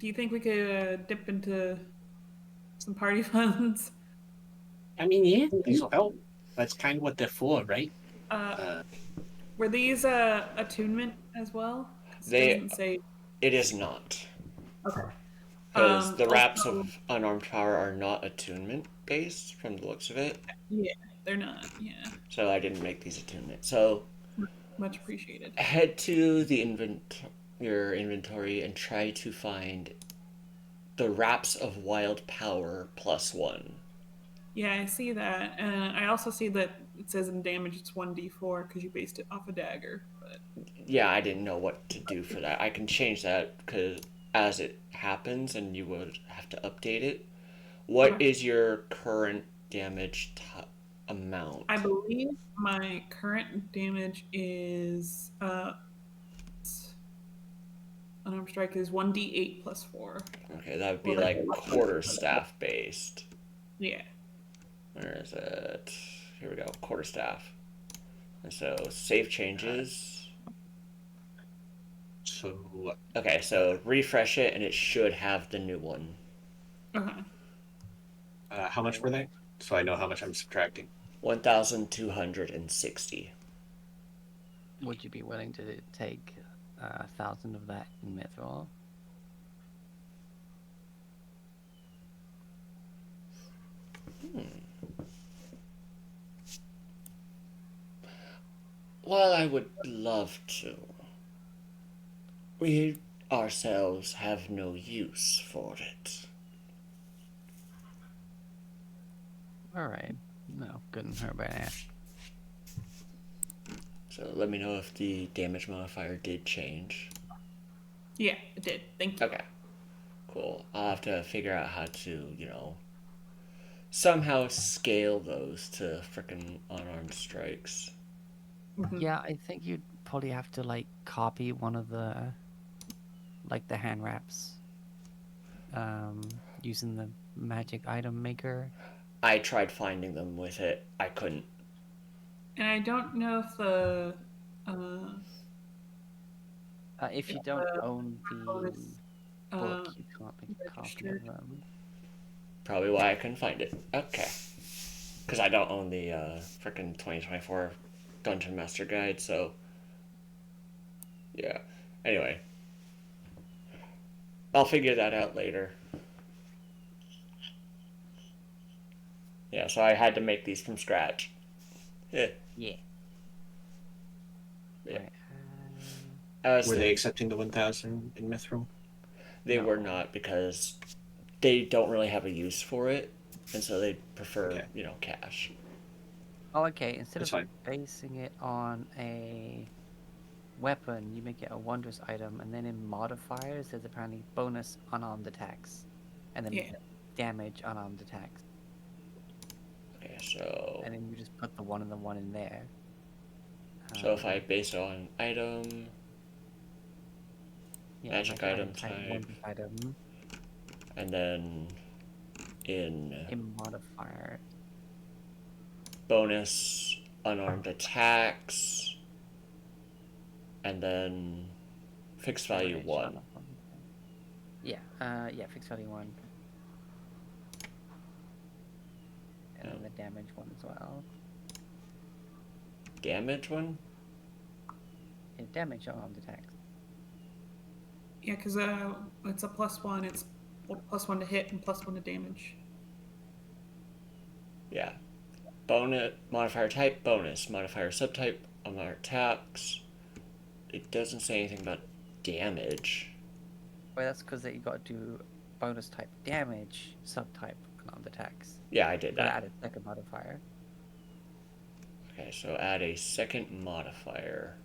Speaker 4: you think we could dip into some party funds?
Speaker 1: I mean, yeah, these will help. That's kind of what they're for, right?
Speaker 4: Uh, were these attunement as well? 'Cause it
Speaker 2: They,
Speaker 4: doesn't say.
Speaker 2: it is not.
Speaker 4: Okay.
Speaker 2: Because the wraps
Speaker 4: Also,
Speaker 2: of unarmed power are not attunement based from the looks of it.
Speaker 4: yeah, they're not. Yeah,
Speaker 2: So I didn't make these attunement. So
Speaker 4: much appreciated.
Speaker 2: head to your inventory and try to find the wraps of wild power +1.
Speaker 4: Yeah, I see that. And I also see that it says in damage it's 1d4 because you based it off a dagger. But
Speaker 2: Yeah, I didn't know what to do for that. I can change that because as it happens, and you would have to update it. What
Speaker 4: okay.
Speaker 2: is your current damage amount?
Speaker 4: I believe my current damage is unarmed strike is 1d8 plus 4.
Speaker 2: Okay, that would be
Speaker 4: Well,
Speaker 2: like quarterstaff based.
Speaker 4: yeah.
Speaker 2: Where is it? Here we go, quarterstaff. And so save changes.
Speaker 1: So,
Speaker 2: Okay, so refresh it and it should have the new one.
Speaker 4: Okay.
Speaker 1: how much were they? So I know how much I'm subtracting.
Speaker 2: 1,260.
Speaker 3: Would you be willing to take 1,000 of that in mithril?
Speaker 2: Well, I would love to. We ourselves have no use for it.
Speaker 3: Alright. No, couldn't hurt by an ass.
Speaker 2: So let me know if the damage modifier did change.
Speaker 4: Yeah, it did. Thank you.
Speaker 2: Okay. Cool. I'll have to figure out how to, somehow scale those to frickin' unarmed strikes.
Speaker 3: Yeah, I think you'd probably have to like copy one of the hand wraps using the magic item maker.
Speaker 2: I tried finding them with it. I couldn't.
Speaker 4: And I don't know if the
Speaker 3: If you don't own the
Speaker 4: bonus
Speaker 3: book, you can't make a copy of
Speaker 4: registered.
Speaker 3: them.
Speaker 2: Probably why I couldn't find it. Okay. Because I don't own the frickin' 2024 Dungeon Master Guide, so. Yeah. Anyway. I'll figure that out later. Yeah, so I had to make these from scratch. Yeah.
Speaker 3: Yeah.
Speaker 2: Yeah.
Speaker 3: Right,
Speaker 2: As
Speaker 1: Were they accepting the 1,000 in mithril?
Speaker 2: They
Speaker 3: No.
Speaker 2: were not because they don't really have a use for it, and so they prefer,
Speaker 1: Okay.
Speaker 2: cash.
Speaker 3: Oh, okay. Instead
Speaker 1: That's
Speaker 3: of
Speaker 1: fine.
Speaker 3: basing it on a weapon, you make it a wondrous item, and then in modifiers, there's apparently bonus unarmed attacks, and then
Speaker 4: Yeah.
Speaker 3: damage unarmed attacks,
Speaker 2: Okay, so
Speaker 3: and then you just put the one and the one in there.
Speaker 2: if I base it on item, magic item type.
Speaker 3: wondrous item
Speaker 2: and then in
Speaker 3: modifier,
Speaker 2: bonus unarmed attacks, and then fixed value
Speaker 3: damage
Speaker 2: 1.
Speaker 3: unarmed attacks. Yeah, fixed value 1, and then the damage 1 as well.
Speaker 2: Damage 1?
Speaker 3: Yeah, damage unarmed attacks.
Speaker 4: Yeah, because it's a +1. It's +1 to hit and +1 to damage.
Speaker 2: Yeah. Bonus modifier type, bonus modifier subtype, unarmed attacks. It doesn't say anything about damage.
Speaker 3: Well, that's because you got to do bonus type damage, subtype unarmed attacks.
Speaker 2: Yeah, I did
Speaker 3: Gotta
Speaker 2: that.
Speaker 3: add a second modifier.
Speaker 2: Okay, so add a second modifier.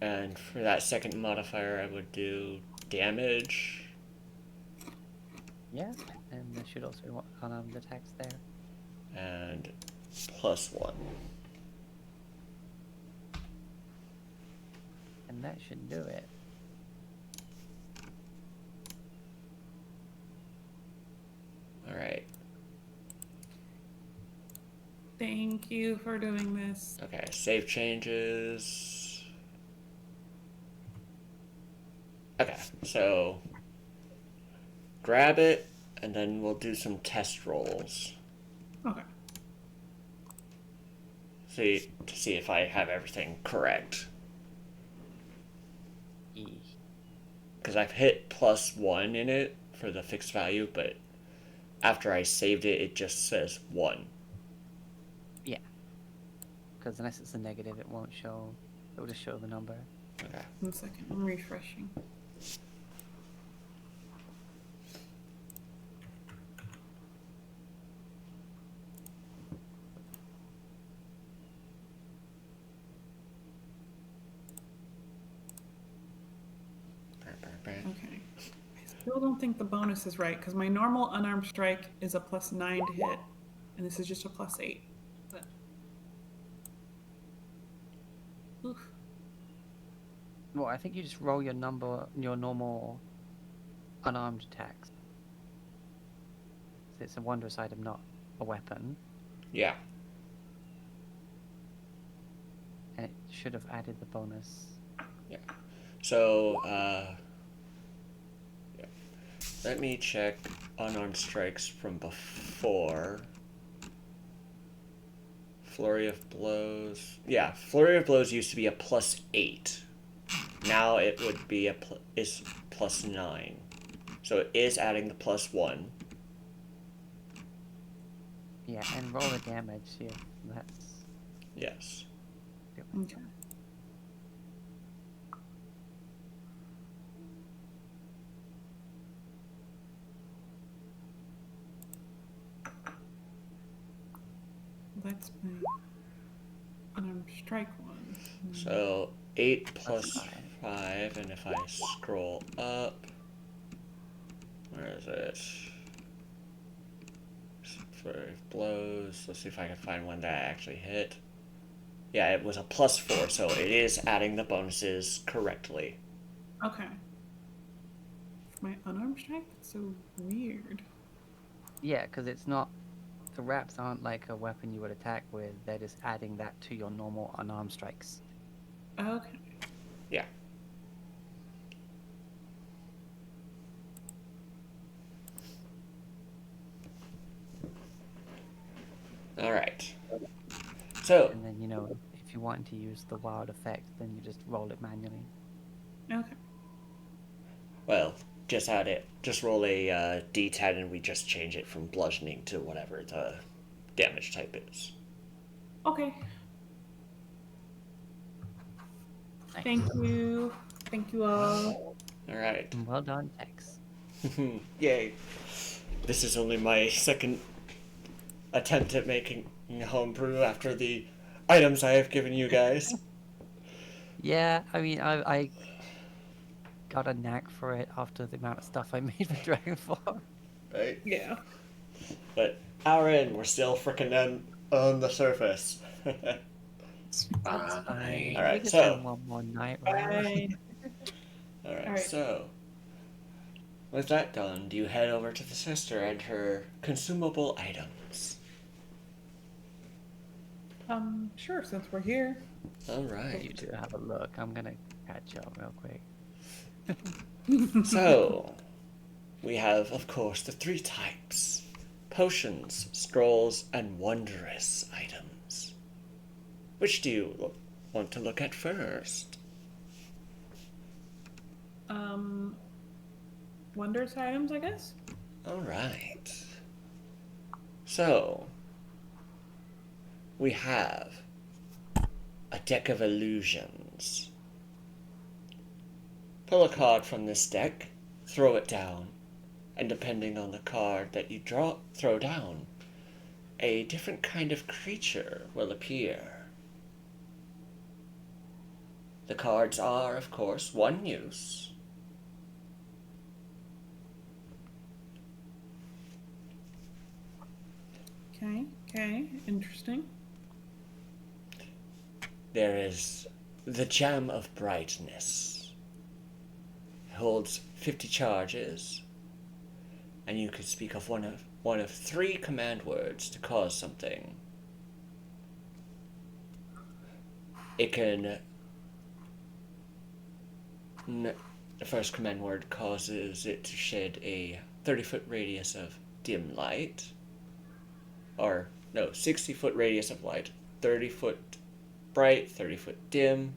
Speaker 2: And for that second modifier, I would do damage.
Speaker 3: Yeah, and there should also be unarmed attacks there.
Speaker 2: And +1.
Speaker 3: And that should do it.
Speaker 2: Alright.
Speaker 4: Thank you for doing this.
Speaker 2: Okay, save changes. Okay, so grab it, and then we'll do some test rolls.
Speaker 4: Okay.
Speaker 2: To see if I have everything correct. Because I've hit +1 in it for the fixed value, but after I saved it, it just says 1.
Speaker 3: Yeah. Because unless it's a negative, it won't show. It will just show the number.
Speaker 2: Okay.
Speaker 4: 1 second, I'm refreshing. Okay. I still don't think the bonus is right because my normal unarmed strike is a +9 to hit, and this is just a +8. But oof.
Speaker 3: Well, I think you just roll your normal unarmed attacks. So it's a wondrous item, not a weapon.
Speaker 2: Yeah.
Speaker 3: And it should have added the bonus.
Speaker 2: Yeah. So, yeah. Let me check unarmed strikes from before. Flurry of blows. Yeah, flurry of blows used to be a +8. Now it would be is +9. So it is adding the +1.
Speaker 3: Yeah, and roll the damage, see if that's...
Speaker 2: Yes.
Speaker 4: Okay. That's my unarmed strike one.
Speaker 2: So 8 plus 5, and if I scroll up, where is it? Flurry of blows. Let's see if I can find one that I actually hit. Yeah, it was a +4, so it is adding the bonuses correctly.
Speaker 4: Okay. For my unarmed strike? That's so weird.
Speaker 3: Yeah, because it's not... The wraps aren't like a weapon you would attack with. They're just adding that to your normal unarmed strikes.
Speaker 4: Okay.
Speaker 2: Yeah. Alright. So,
Speaker 3: And then, you know, if you want to use the wild effect, then you just roll it manually.
Speaker 4: Okay.
Speaker 2: well, just add it. Just roll a d10 and we just change it from bludgeoning to whatever the damage type is.
Speaker 4: Okay.
Speaker 3: Nice.
Speaker 4: Thank you. Thank you all.
Speaker 2: Alright.
Speaker 3: Well done, Tex.
Speaker 2: Yay. This is only my second attempt at making homebrew after the items I have given you guys.
Speaker 3: Yeah, I mean, I got a knack for it after the amount of stuff I made for Dragonfall.
Speaker 2: Right?
Speaker 4: Yeah.
Speaker 2: But hour in, we're still frickin' on the surface.
Speaker 3: That's fine.
Speaker 2: Alright,
Speaker 3: We can
Speaker 2: so-
Speaker 3: spend one more night, right?
Speaker 4: Bye.
Speaker 2: Alright, so with that done, do you head over to the sister and her consumable items?
Speaker 4: Sure, since we're here.
Speaker 3: You
Speaker 2: Alright.
Speaker 3: two have a look. I'm gonna catch up real quick.
Speaker 2: So, we have, of course, the 3 types: potions, scrolls, and wondrous items. Which do you want to look at first?
Speaker 4: Wondrous items, I guess?
Speaker 2: Alright. So, we have a deck of illusions. Pull a card from this deck, throw it down, and depending on the card that you throw down, a different kind of creature will appear. The cards are, of course, one use.
Speaker 4: Okay, interesting.
Speaker 2: There is the Gem of Brightness. It holds 50 charges, and you can speak of one of 3 command words to cause something. It can. The first command word causes it to shed a 30-foot radius of dim light. Or, no, 60-foot radius of light. 30-foot bright, 30-foot dim.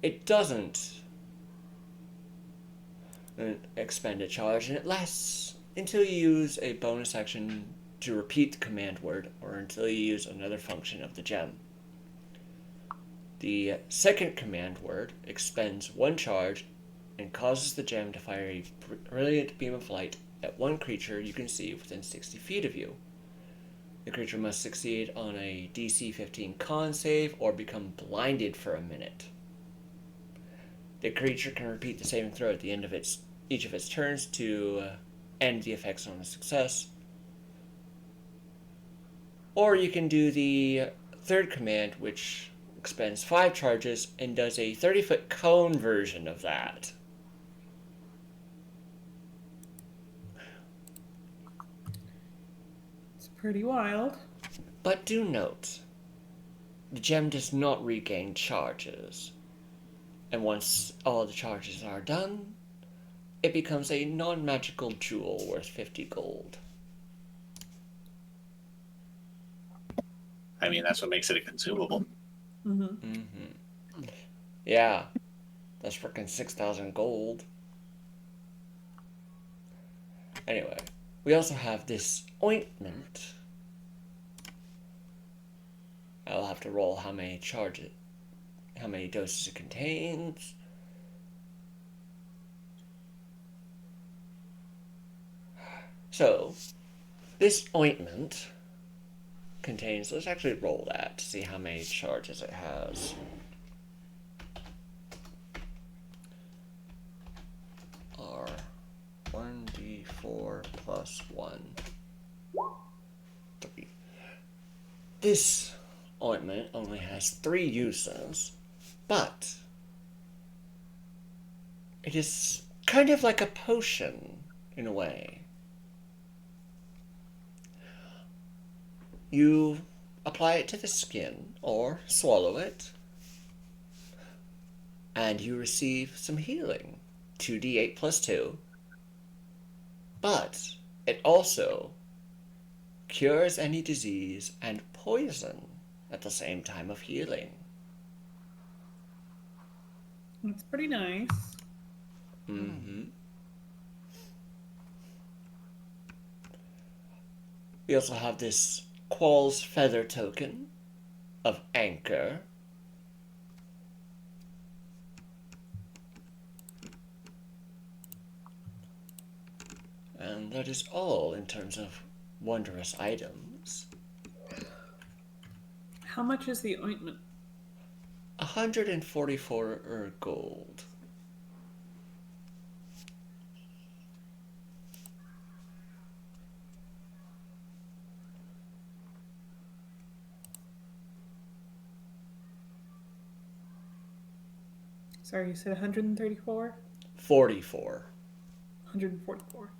Speaker 2: It doesn't expend a charge, and it lasts until you use a bonus action to repeat the command word, or until you use another function of the gem. The second command word expends 1 charge and causes the gem to fire a brilliant beam of light at one creature you can see within 60 feet of you. The creature must succeed on a DC 15 con save or become blinded for a minute. The creature can repeat the saving throw at the end of each of its turns to end the effects on a success. Or you can do the third command, which expends 5 charges and does a 30-foot cone version of that.
Speaker 4: It's pretty wild.
Speaker 2: But do note, the gem does not regain charges. And once all the charges are done, it becomes a non-magical jewel worth 50 gold.
Speaker 1: I mean, that's what makes it a consumable.
Speaker 2: Yeah, that's freaking 6,000 gold. Anyway, we also have this ointment. I'll have to roll how many doses it contains. So, this ointment contains, let's actually roll that to see how many charges it has. Are 1d4 plus 1. 3. This ointment only has 3 uses, but it is kind of like a potion in a way. You apply it to the skin or swallow it, and you receive some healing, 2d8 plus 2. But it also cures any disease and poison at the same time of healing.
Speaker 4: That's pretty nice.
Speaker 2: We also have this Qual's Feather token of Anchor. And that is all in terms of wondrous items.
Speaker 4: How much is the ointment?
Speaker 2: 144 gold.
Speaker 4: Sorry, you said 134?
Speaker 2: 44.
Speaker 4: 144.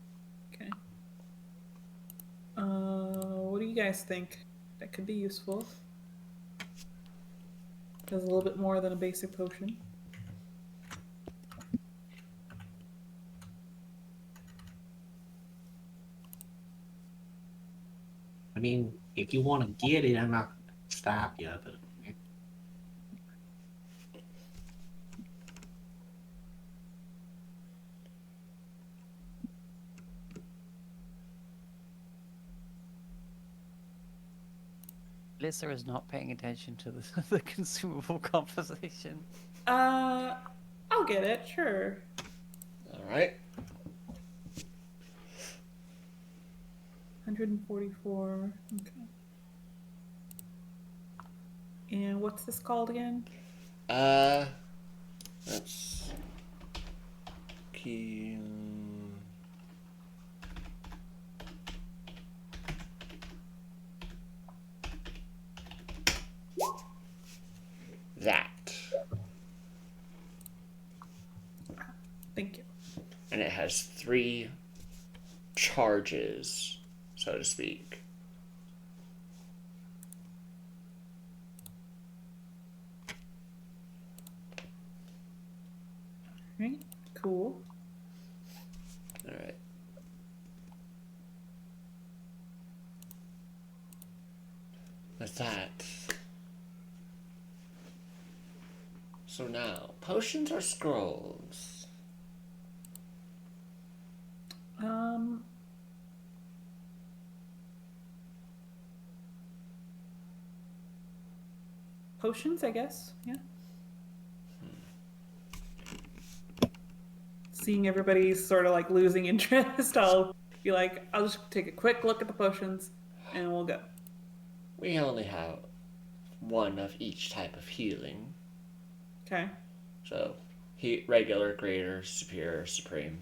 Speaker 4: Okay. What do you guys think? That could be useful. Does a little bit more than a basic potion.
Speaker 1: I mean, if you want to get it, I'm not going to stop you, but
Speaker 3: Lissa is not paying attention to the consumable conversation.
Speaker 4: I'll get it, sure.
Speaker 2: Alright.
Speaker 4: 144. Okay. And what's this called again?
Speaker 2: That's key. has 3 charges, so to speak.
Speaker 4: Right. Cool.
Speaker 2: Alright. With that. So now, potions or scrolls?
Speaker 4: Potions, I guess. Yeah. Seeing everybody's sort of like losing interest, I'll be like, I'll just take a quick look at the potions and we'll go.
Speaker 2: We only have 1 of each type of healing.
Speaker 4: Okay.
Speaker 2: So, regular, greater, superior, supreme.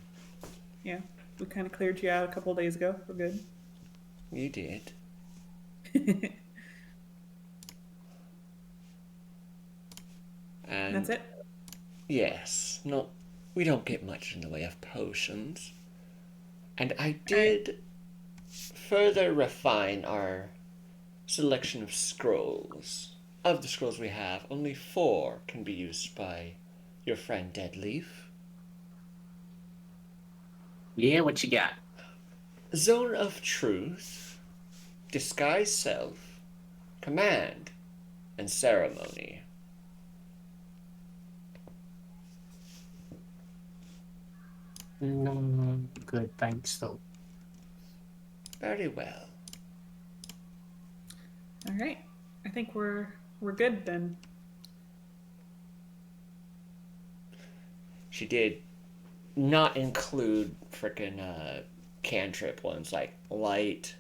Speaker 4: Yeah. We kind of cleared you out a couple days ago. We're good.
Speaker 2: You did. And
Speaker 4: That's it?
Speaker 2: yes, no, we don't get much in the way of potions. And I did further refine our selection of scrolls. Of the scrolls we have, only 4 can be used by your friend Deadleaf.
Speaker 1: Yeah, what you got?
Speaker 2: Zone of Truth, Disguise Self, Command, and Ceremony.
Speaker 1: Good, thanks, though.
Speaker 2: Very well.
Speaker 4: All right. I think we're good then.
Speaker 2: She did not include frickin' cantrip ones like Light,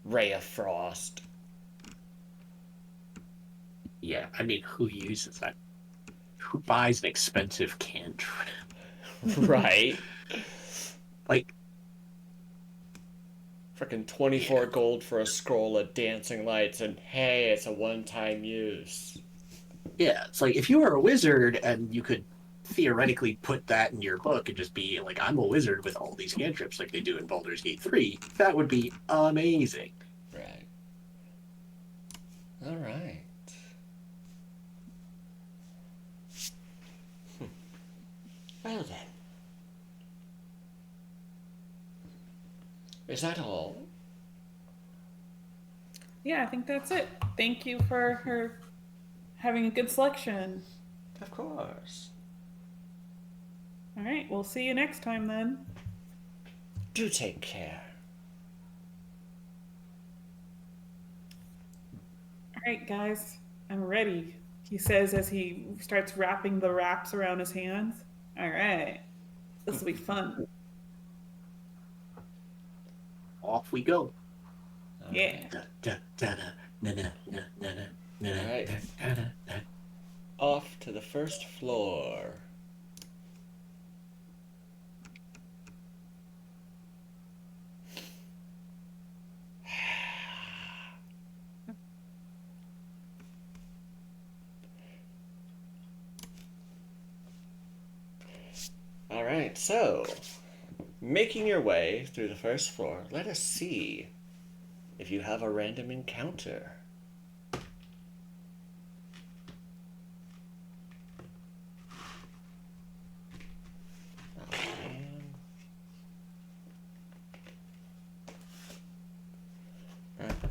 Speaker 2: Ray of Frost.
Speaker 1: Yeah, I mean, who uses that? Who buys an expensive cantrip?
Speaker 2: Right?
Speaker 1: Like,
Speaker 2: Frickin' 24 gold for a scroll of Dancing Lights, and hey, it's a one-time use.
Speaker 1: yeah, it's like if you were a wizard and you could theoretically put that in your book and just be like, I'm a wizard with all these cantrips like they do in Baldur's Gate 3, that would be amazing.
Speaker 2: Right. Alright. Well then. Is that all?
Speaker 4: Yeah, I think that's it. Thank you for her having a good selection.
Speaker 2: Of course.
Speaker 4: All right, we'll see you next time then.
Speaker 2: Do take care.
Speaker 4: All right, guys, I'm ready, he says as he starts wrapping the wraps around his hands. All right, this will be fun.
Speaker 1: Off we go.
Speaker 4: Yeah.
Speaker 2: Alright. Off to the first floor. Alright, so, making your way through the first floor, let us see if you have a random encounter. Oh,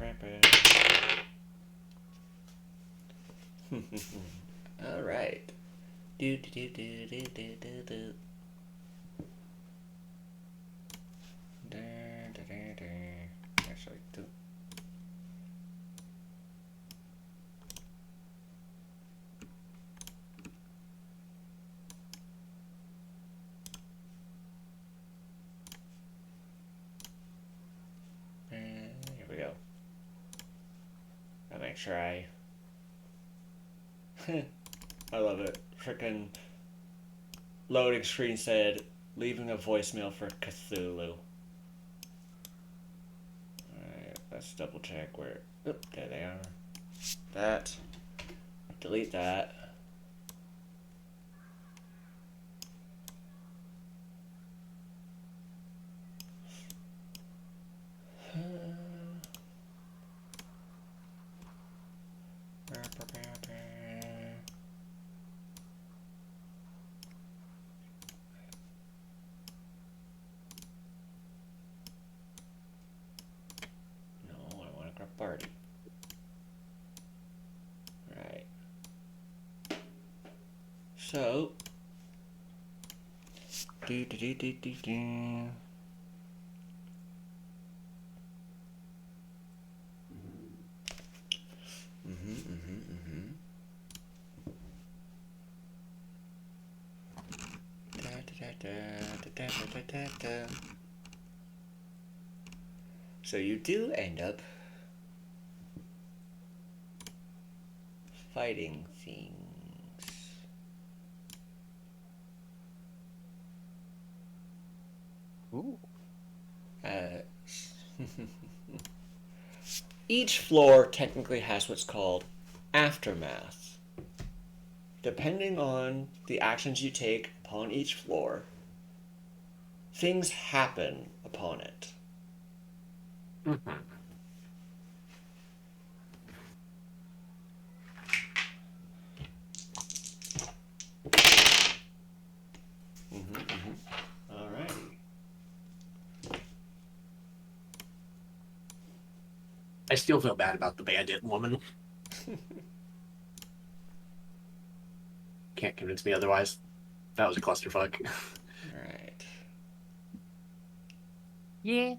Speaker 2: man. Alright. Do do do do do do do do. Actually, do. And here we go. I'll make sure I love it. Frickin' loading screen said, leaving a voicemail for Cthulhu. Alright, let's double check where... Oop, there they are. That. Delete that. Barty. Right. So. Do. So you do end up fighting things.
Speaker 3: Ooh.
Speaker 2: Each floor technically has what's called aftermath. Depending on the actions you take upon each floor, things happen upon it. Alrighty.
Speaker 1: I still feel bad about the bandit woman. Can't convince me otherwise. That was a clusterfuck.
Speaker 2: Alright.
Speaker 3: Yeah.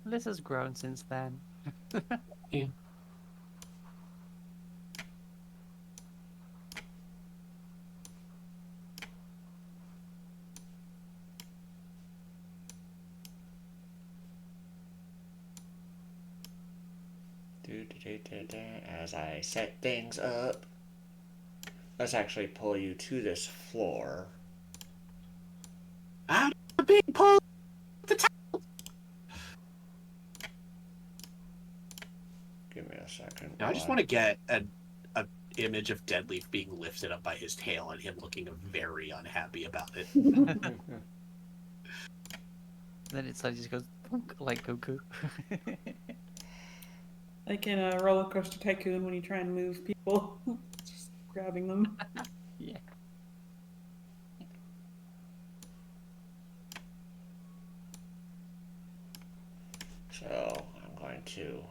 Speaker 3: Alyssa's grown since then.
Speaker 1: Yeah.
Speaker 2: As I set things up, let's actually pull you to this floor.
Speaker 1: Out of the big pull the top.
Speaker 2: Give me a second.
Speaker 1: Now, I just want to get an image of Deadleaf being lifted up by his tail and him looking very unhappy about it.
Speaker 3: Then it suddenly just goes thunk, like Goku.
Speaker 4: Like in a roller coaster tycoon when you try and move people, just grabbing them.
Speaker 3: Yeah.
Speaker 2: So I'm going to.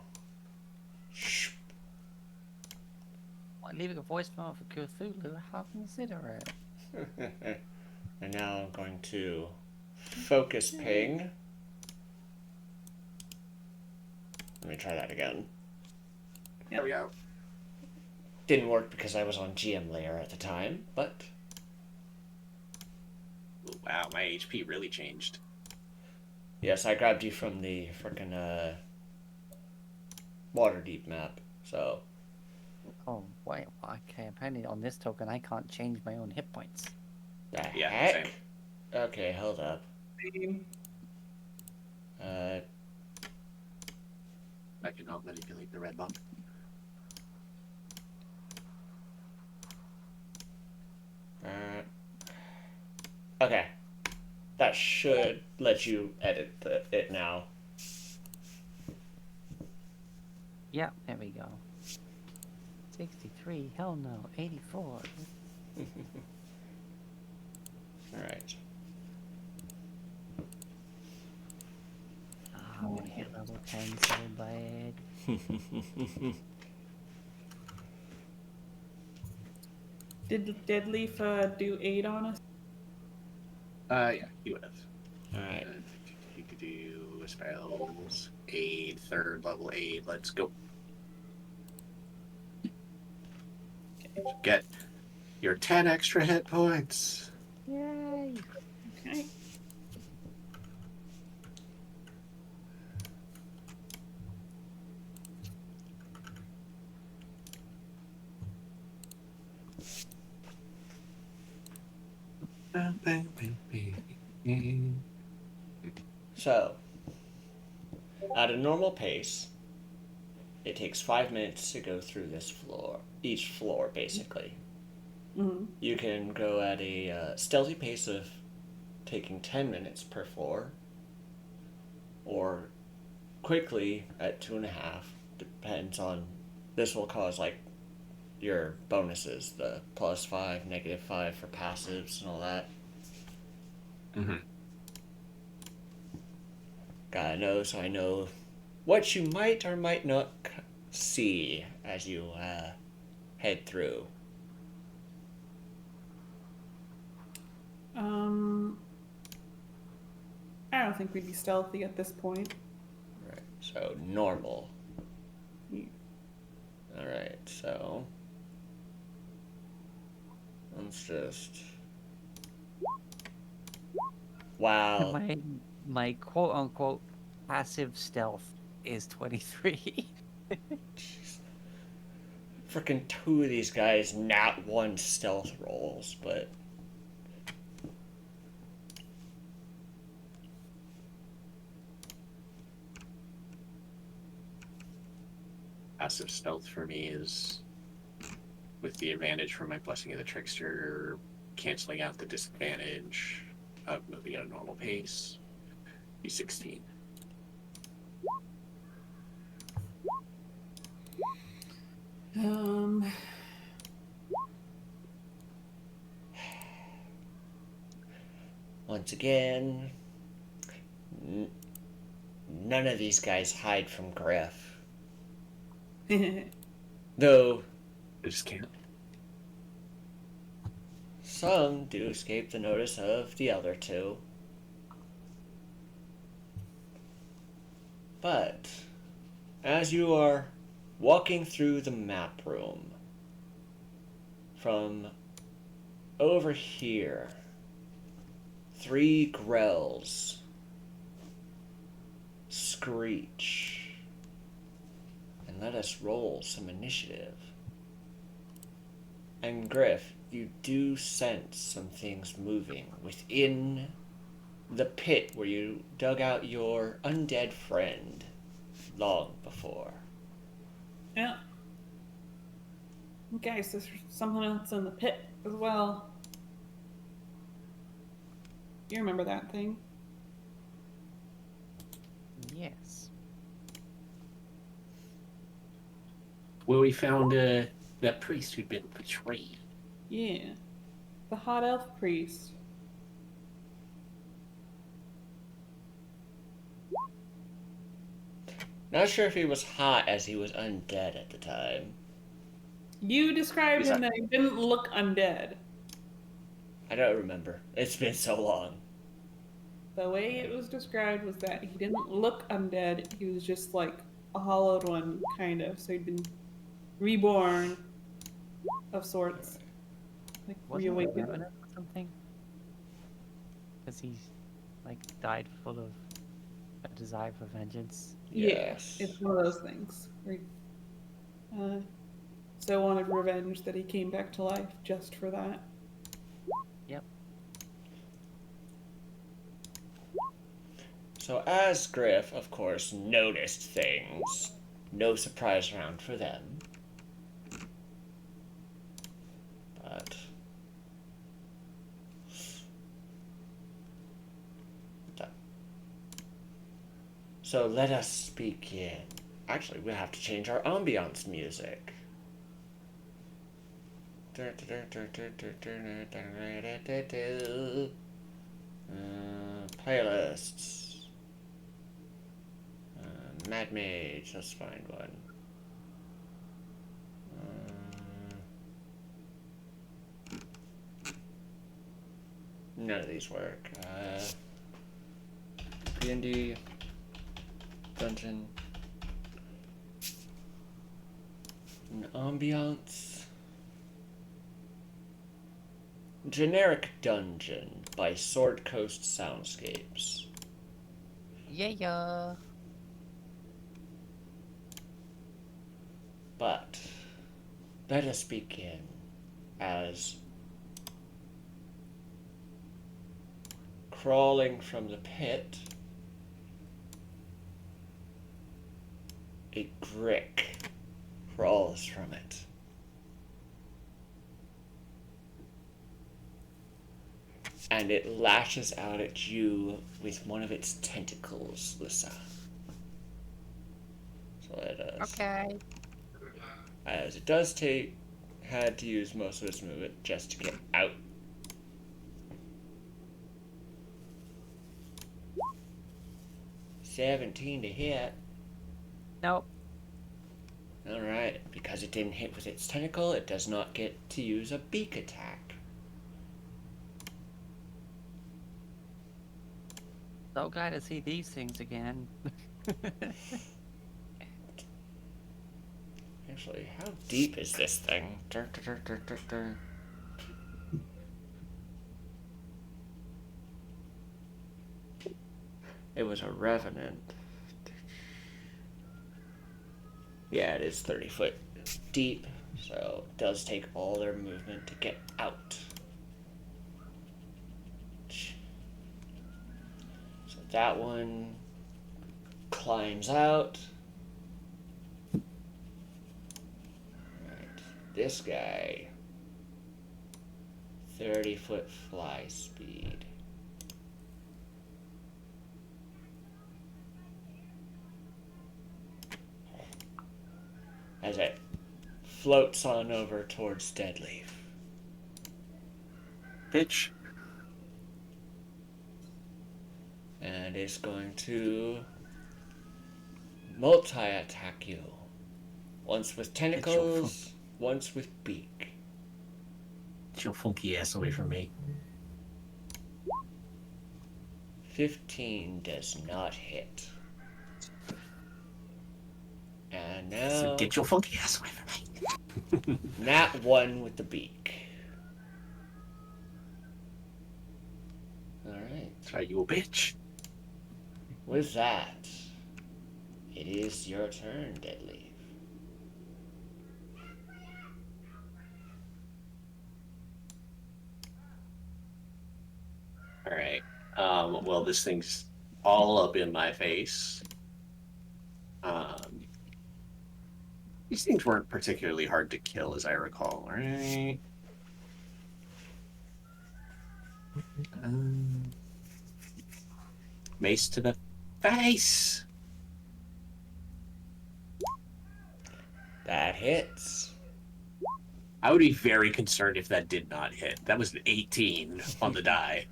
Speaker 3: Like leaving a voicemail for Cthulhu, how considerate.
Speaker 2: And now I'm going to focus ping. Let me try that again.
Speaker 1: There we go.
Speaker 2: Didn't work because I was on GM layer at the time, but
Speaker 1: Ooh, wow, my HP really changed.
Speaker 2: yes, I grabbed you from the frickin' Waterdeep map, so.
Speaker 3: Oh, wait, okay, apparently on this token I can't change my own hit points.
Speaker 2: The
Speaker 1: Yeah,
Speaker 2: heck?
Speaker 1: same.
Speaker 2: Okay, hold up.
Speaker 1: I cannot manipulate the red bump.
Speaker 2: Okay. That should let you edit it now.
Speaker 3: Yeah, there we go. 63, hell no, 84.
Speaker 2: Alright.
Speaker 3: Oh, I want to hit level 10 so bad.
Speaker 4: Did Deadleaf do 8 on us?
Speaker 1: Yeah, he would have.
Speaker 2: Alright.
Speaker 1: You could do spells, aid, 3rd level aid. Let's go. Okay, get your 10 extra hit points.
Speaker 3: Yay!
Speaker 4: Okay.
Speaker 2: So, at a normal pace, it takes 5 minutes to go through this floor. Each floor, basically.
Speaker 4: Mm-hmm.
Speaker 2: You can go at a stealthy pace of taking 10 minutes per floor, or quickly at 2.5. Depends on. This will cause like your bonuses, the +5, -5 for passives and all that.
Speaker 1: Mm-hmm.
Speaker 2: Gotta know so I know what you might or might not see as you head through.
Speaker 4: I don't think we'd be stealthy at this point.
Speaker 2: Right, so normal.
Speaker 4: Yeah.
Speaker 2: Alright, so let's just... Wow.
Speaker 3: My quote unquote passive stealth is 23.
Speaker 2: Freaking two of these guys nat 1 stealth rolls, but...
Speaker 1: Passive stealth for me is with the advantage from my Blessing of the Trickster, canceling out the disadvantage of moving at a normal pace. Be 16.
Speaker 2: Once again, none of these guys hide from Griff. Though
Speaker 1: I just can't.
Speaker 2: some do escape the notice of the other two. But as you are walking through the map room, from over here, 3 grells screech. And let us roll some initiative. And Griff, you do sense some things moving within the pit where you dug out your undead friend long before.
Speaker 4: Yeah. Okay, so there's something else in the pit as well. You remember that thing?
Speaker 3: Yes.
Speaker 1: Well, we found that priest who'd been betrayed.
Speaker 4: Yeah. The hot elf priest.
Speaker 2: Not sure if he was hot as he was undead at the time.
Speaker 4: You described him that he didn't look undead.
Speaker 2: I don't remember. It's been so long.
Speaker 4: The way it was described was that he didn't look undead. He was just like a hollowed one, kind of. So he'd been reborn of sorts. Like
Speaker 3: Wasn't he a
Speaker 4: reawakened.
Speaker 3: revenant or something? Because he, like, died full of a desire for vengeance.
Speaker 2: Yes.
Speaker 4: Yeah, it's one of those things. Where he, so wanted revenge that he came back to life just for that.
Speaker 3: Yep.
Speaker 2: So as Griff, of course, noticed things, no surprise round for them. But... So let us begin. Actually, we'll have to change our ambiance music. Playlists. Mad Mage, let's find one. None of these work. D&D dungeon. An ambiance. Generic Dungeon by Sword Coast Soundscapes.
Speaker 3: Yeah.
Speaker 2: But let us begin as crawling from the pit, a grick crawls from it. And it lashes out at you with one of its tentacles, Lissa. So let us...
Speaker 3: Okay.
Speaker 2: As it does had to use most of its movement just to get out. 17 to hit.
Speaker 3: Nope.
Speaker 2: Alright, because it didn't hit with its tentacle, it does not get to use a beak attack.
Speaker 3: So glad to see these things again.
Speaker 2: Actually, how deep is this thing? It was a revenant. Yeah, it is 30 foot deep, so it does take all their movement to get out. So that one climbs out. Right. This guy, 30-foot fly speed. As it floats on over towards Deadleaf.
Speaker 1: Bitch.
Speaker 2: And it's going to multi-attack you. Once with tentacles, once with beak.
Speaker 1: Get your funky ass away from me.
Speaker 2: 15 does not hit. And now...
Speaker 1: So get your funky ass away from me.
Speaker 2: Nat 1 with the beak. Alright.
Speaker 1: That's right, you a bitch.
Speaker 2: With that, it is your turn, Deadleaf.
Speaker 1: Alright. Well, this thing's all up in my face. These things weren't particularly hard to kill, as I recall, right? Mace to the face!
Speaker 2: That hits.
Speaker 1: I would be very concerned if that did not hit. That was an 18 on the die.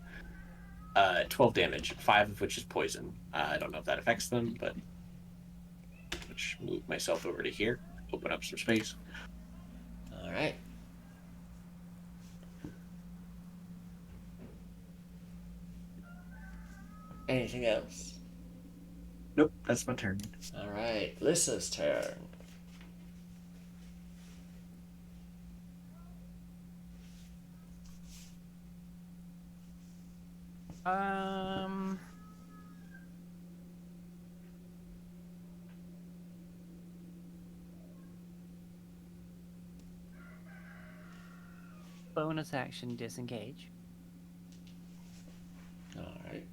Speaker 1: 12 damage, 5 of which is poison. I don't know if that affects them, but... Let's move myself over to here. Open up some space.
Speaker 2: Alright. Anything else?
Speaker 1: Nope, that's my turn.
Speaker 2: Alright, Lissa's turn.
Speaker 3: Bonus action disengage.
Speaker 2: Alright.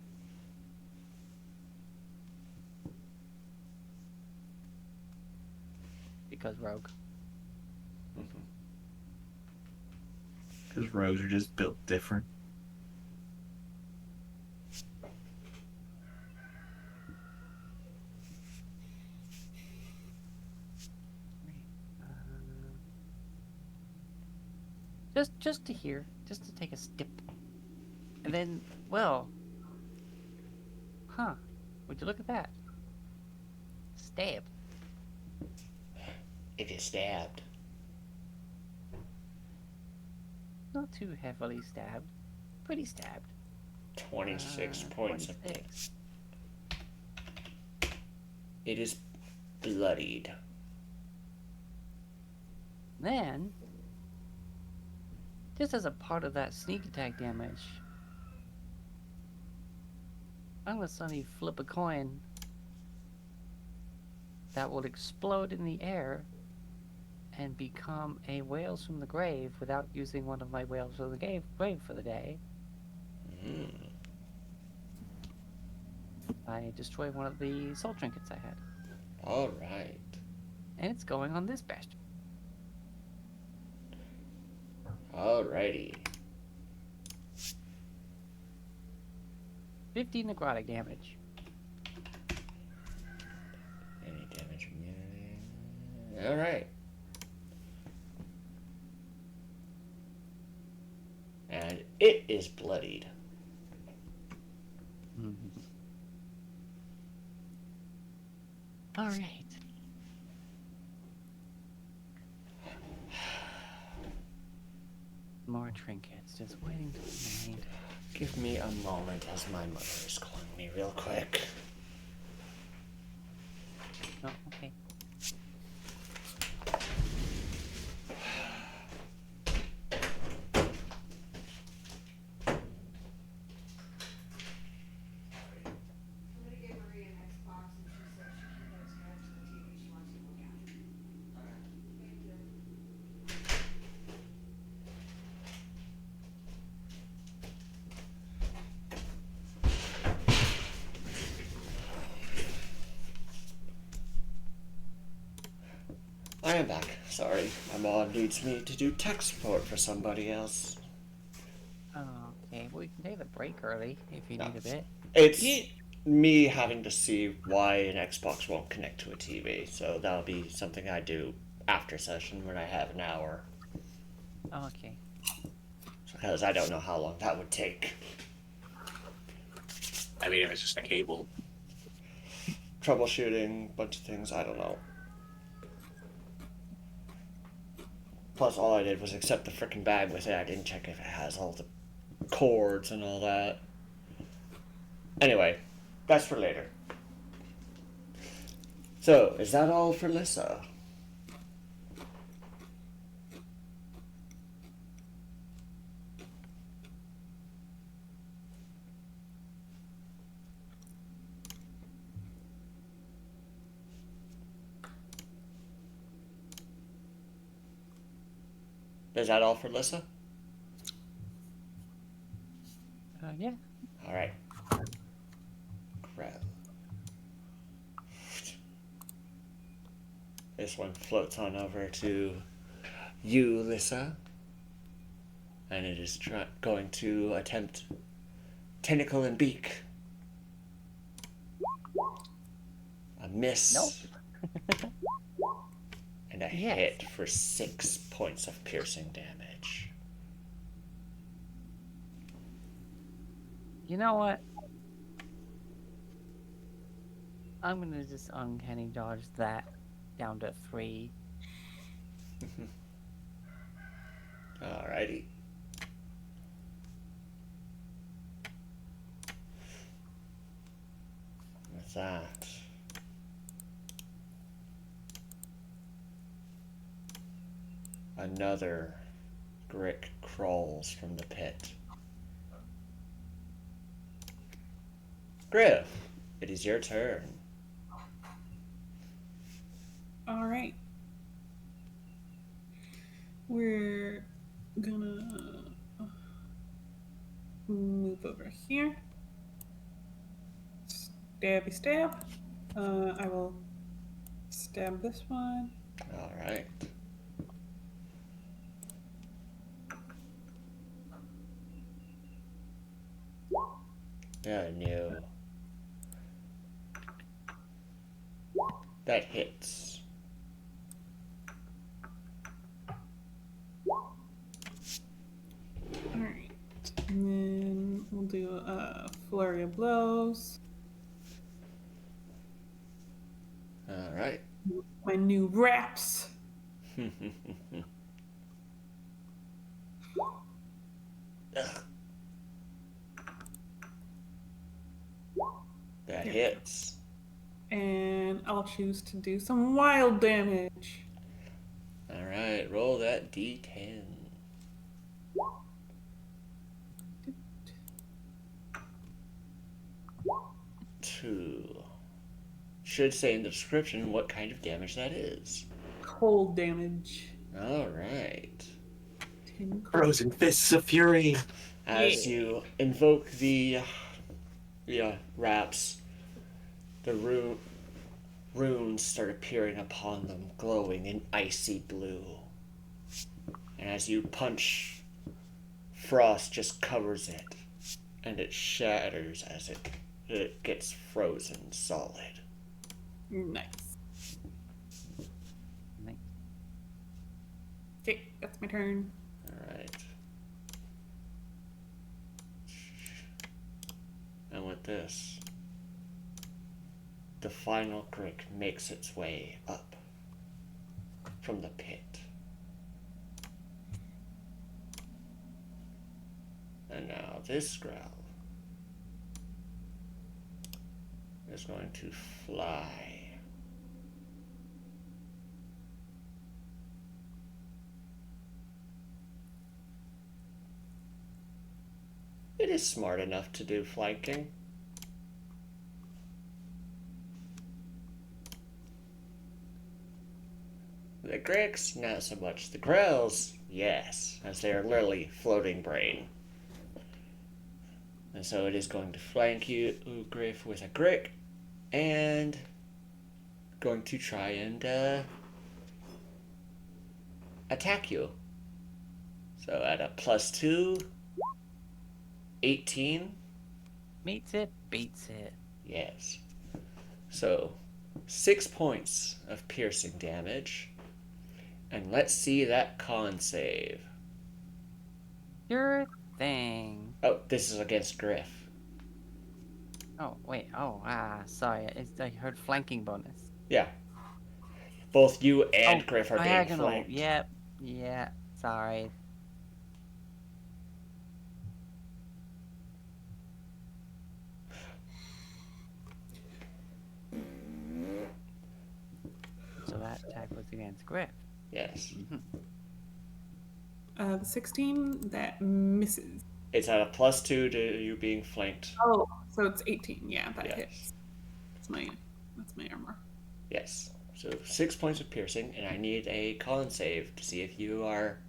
Speaker 3: Because rogue.
Speaker 1: Because rogues are just built different.
Speaker 3: Just to hear, just to take a step, and then, well, would you look at that? Stab.
Speaker 2: It is stabbed.
Speaker 3: Not too heavily stabbed. Pretty stabbed.
Speaker 2: 26 points of
Speaker 3: 26.
Speaker 2: It is bloodied.
Speaker 3: Then, just as a part of that sneak attack damage, I'm gonna suddenly flip a coin that will explode in the air and become a Whales from the Grave without using one of my Whales from the Grave for the day. I destroy one of the soul trinkets I had.
Speaker 2: Alright.
Speaker 3: And it's going on this bastion.
Speaker 2: Alrighty.
Speaker 3: 50 necrotic damage.
Speaker 2: Any damage? Alright. And it is bloodied.
Speaker 3: All right. More trinkets, just waiting to be made.
Speaker 2: Give me a moment as my mother is calling me real quick.
Speaker 3: Oh, okay.
Speaker 5: I'm gonna give Maria an Xbox and she said she can go connect to the TV. She wants to look at it. Thank you.
Speaker 2: I am back. Sorry, my mom needs me to do tech support for somebody else.
Speaker 3: Oh, okay. Well, we can take the break early if you
Speaker 2: No.
Speaker 3: need a bit.
Speaker 2: It's me having to see why an Xbox won't connect to a TV, so that'll be something I do after session when I have an hour.
Speaker 3: Oh, okay.
Speaker 2: Because I don't know how long that would take.
Speaker 1: I mean, if it's just a cable.
Speaker 2: Troubleshooting, bunch of things, I don't know. Plus, all I did was accept the frickin' bag with it. I didn't check if it has all the cords and all that. Anyway, that's for later. So, is that all for Lissa? Is that all for Lissa?
Speaker 3: Yeah.
Speaker 2: Alright. Crap. This one floats on over to you, Lissa. And it is going to attempt tentacle and beak. A miss.
Speaker 3: Nope.
Speaker 2: And a
Speaker 3: Yes.
Speaker 2: hit for 6 points of piercing damage.
Speaker 3: You know what? I'm gonna just uncanny dodge that down to 3.
Speaker 2: Alrighty. With that. Another Grick crawls from the pit. Griff, it is your turn.
Speaker 4: All right. We're gonna move over here. Stabby stab. I will stab this one.
Speaker 2: Alright. Yeah, no. That hits.
Speaker 4: All right. And then we'll do a flurry of blows.
Speaker 2: Alright.
Speaker 4: My new wraps.
Speaker 2: That hits.
Speaker 4: And I'll choose to do some wild damage.
Speaker 2: Alright, roll that d10. 2. Should say in the description what kind of damage that is.
Speaker 4: Cold damage.
Speaker 2: Alright.
Speaker 4: 10
Speaker 1: Frozen Fists of Fury.
Speaker 2: As you invoke the wraps, the runes start appearing upon them, glowing in icy blue. And as you punch, frost just covers it, and it shatters as it gets frozen solid.
Speaker 4: Nice.
Speaker 3: Nice.
Speaker 4: Okay, that's my turn.
Speaker 2: Alright. And with this, the final crick makes its way up from the pit. And now this growl is going to fly. It is smart enough to do flanking. The Gricks, not so much. The Grells, yes, as they are literally floating brain. And so it is going to flank you, Griff, with a Grick, and going to try and attack you. So at a +2, 18.
Speaker 3: Meets it, beats it.
Speaker 2: Yes. So 6 points of piercing damage. And let's see that con save.
Speaker 3: Your thing.
Speaker 2: Oh, this is against Griff.
Speaker 3: Oh, wait. Oh, sorry. I heard flanking bonus.
Speaker 2: Yeah. Both you and Griff are being
Speaker 3: diagonal.
Speaker 2: flanked.
Speaker 3: Yep. Yeah. Sorry. So that attack was against Griff.
Speaker 2: Yes.
Speaker 4: The 16, that misses.
Speaker 2: It's at a +2 to you being flanked.
Speaker 4: Oh, so it's 18. Yeah, that
Speaker 2: Yes.
Speaker 4: hits. That's my armor.
Speaker 2: Yes. So 6 points of piercing, and I need a con save to see if you are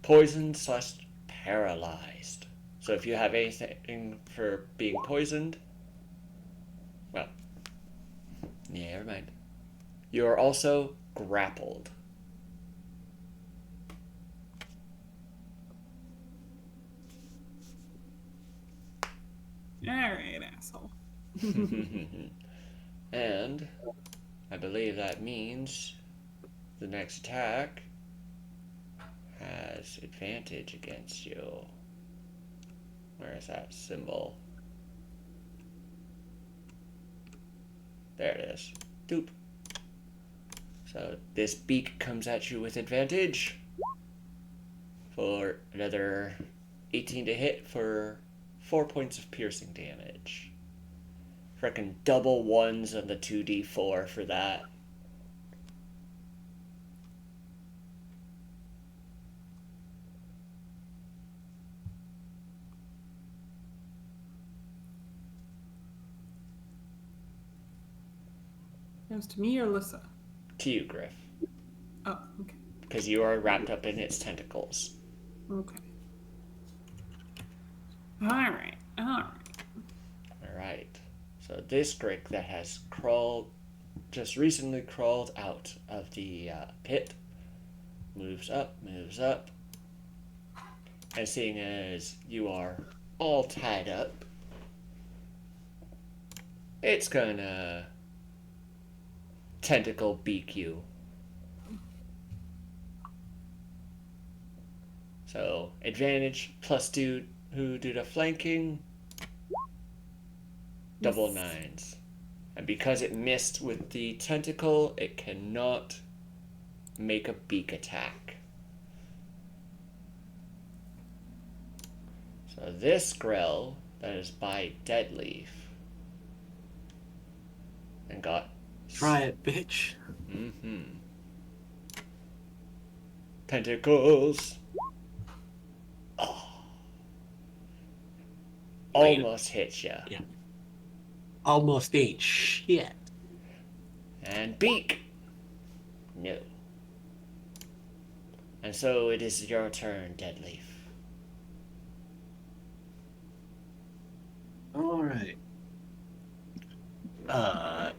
Speaker 2: poisoned / paralyzed. So if you have anything for being poisoned, well, yeah, never mind. You are also grappled.
Speaker 4: All right, asshole.
Speaker 2: And I believe that means the next attack has advantage against you. Where is that symbol? There it is. Doop. So this beak comes at you with advantage for another 18 to hit for 4 points of piercing damage. Frickin' double ones on the 2d4 for that.
Speaker 4: Goes to me or Lissa?
Speaker 2: To you, Griff.
Speaker 4: Oh, okay.
Speaker 2: Because you are wrapped up in its tentacles.
Speaker 4: Okay. All right.
Speaker 2: Alright. So this Grick that has just recently crawled out of the pit, moves up. And seeing as you are all tied up, it's gonna tentacle beak you. So advantage +2 who do the flanking, double 9s. And because it missed with the tentacle, it cannot make a beak attack. So this Grell that is by Deadleaf and got
Speaker 1: Try it, bitch.
Speaker 2: Tentacles. Oh. Almost hit ya.
Speaker 1: Yeah. Almost ain't shit.
Speaker 2: And beak. No. And so it is your turn, Deadleaf.
Speaker 1: All right.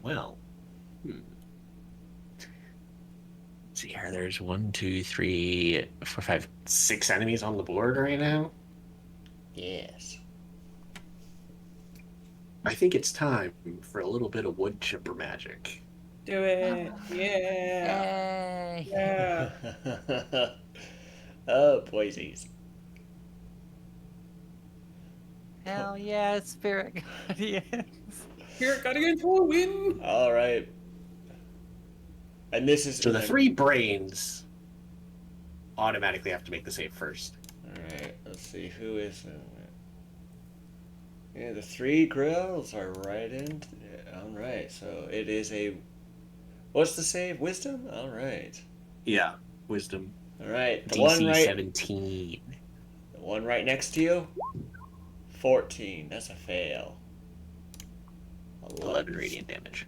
Speaker 1: Well. Let's see here. There's 1, 2, 3, 4, 5, 6 enemies on the board right now.
Speaker 2: Yes.
Speaker 1: I think it's time for a little bit of wood chipper magic.
Speaker 4: Do it. Yeah.
Speaker 3: Yay!
Speaker 4: Yeah.
Speaker 2: Oh, boysies.
Speaker 3: Hell yeah, spirit guardians.
Speaker 4: Spirit Guardians will win.
Speaker 2: All right. And this is
Speaker 1: So the 3 brains automatically have to make the save first.
Speaker 2: All right. Let's see who is in it. Yeah, the 3 grills are right in. All right. So it is a. What's the save? Wisdom. All right.
Speaker 1: Yeah, wisdom.
Speaker 2: All right. The
Speaker 1: DC
Speaker 2: one right.
Speaker 1: 17.
Speaker 2: The one right next to you. 14. That's a fail.
Speaker 1: 11 radiant damage.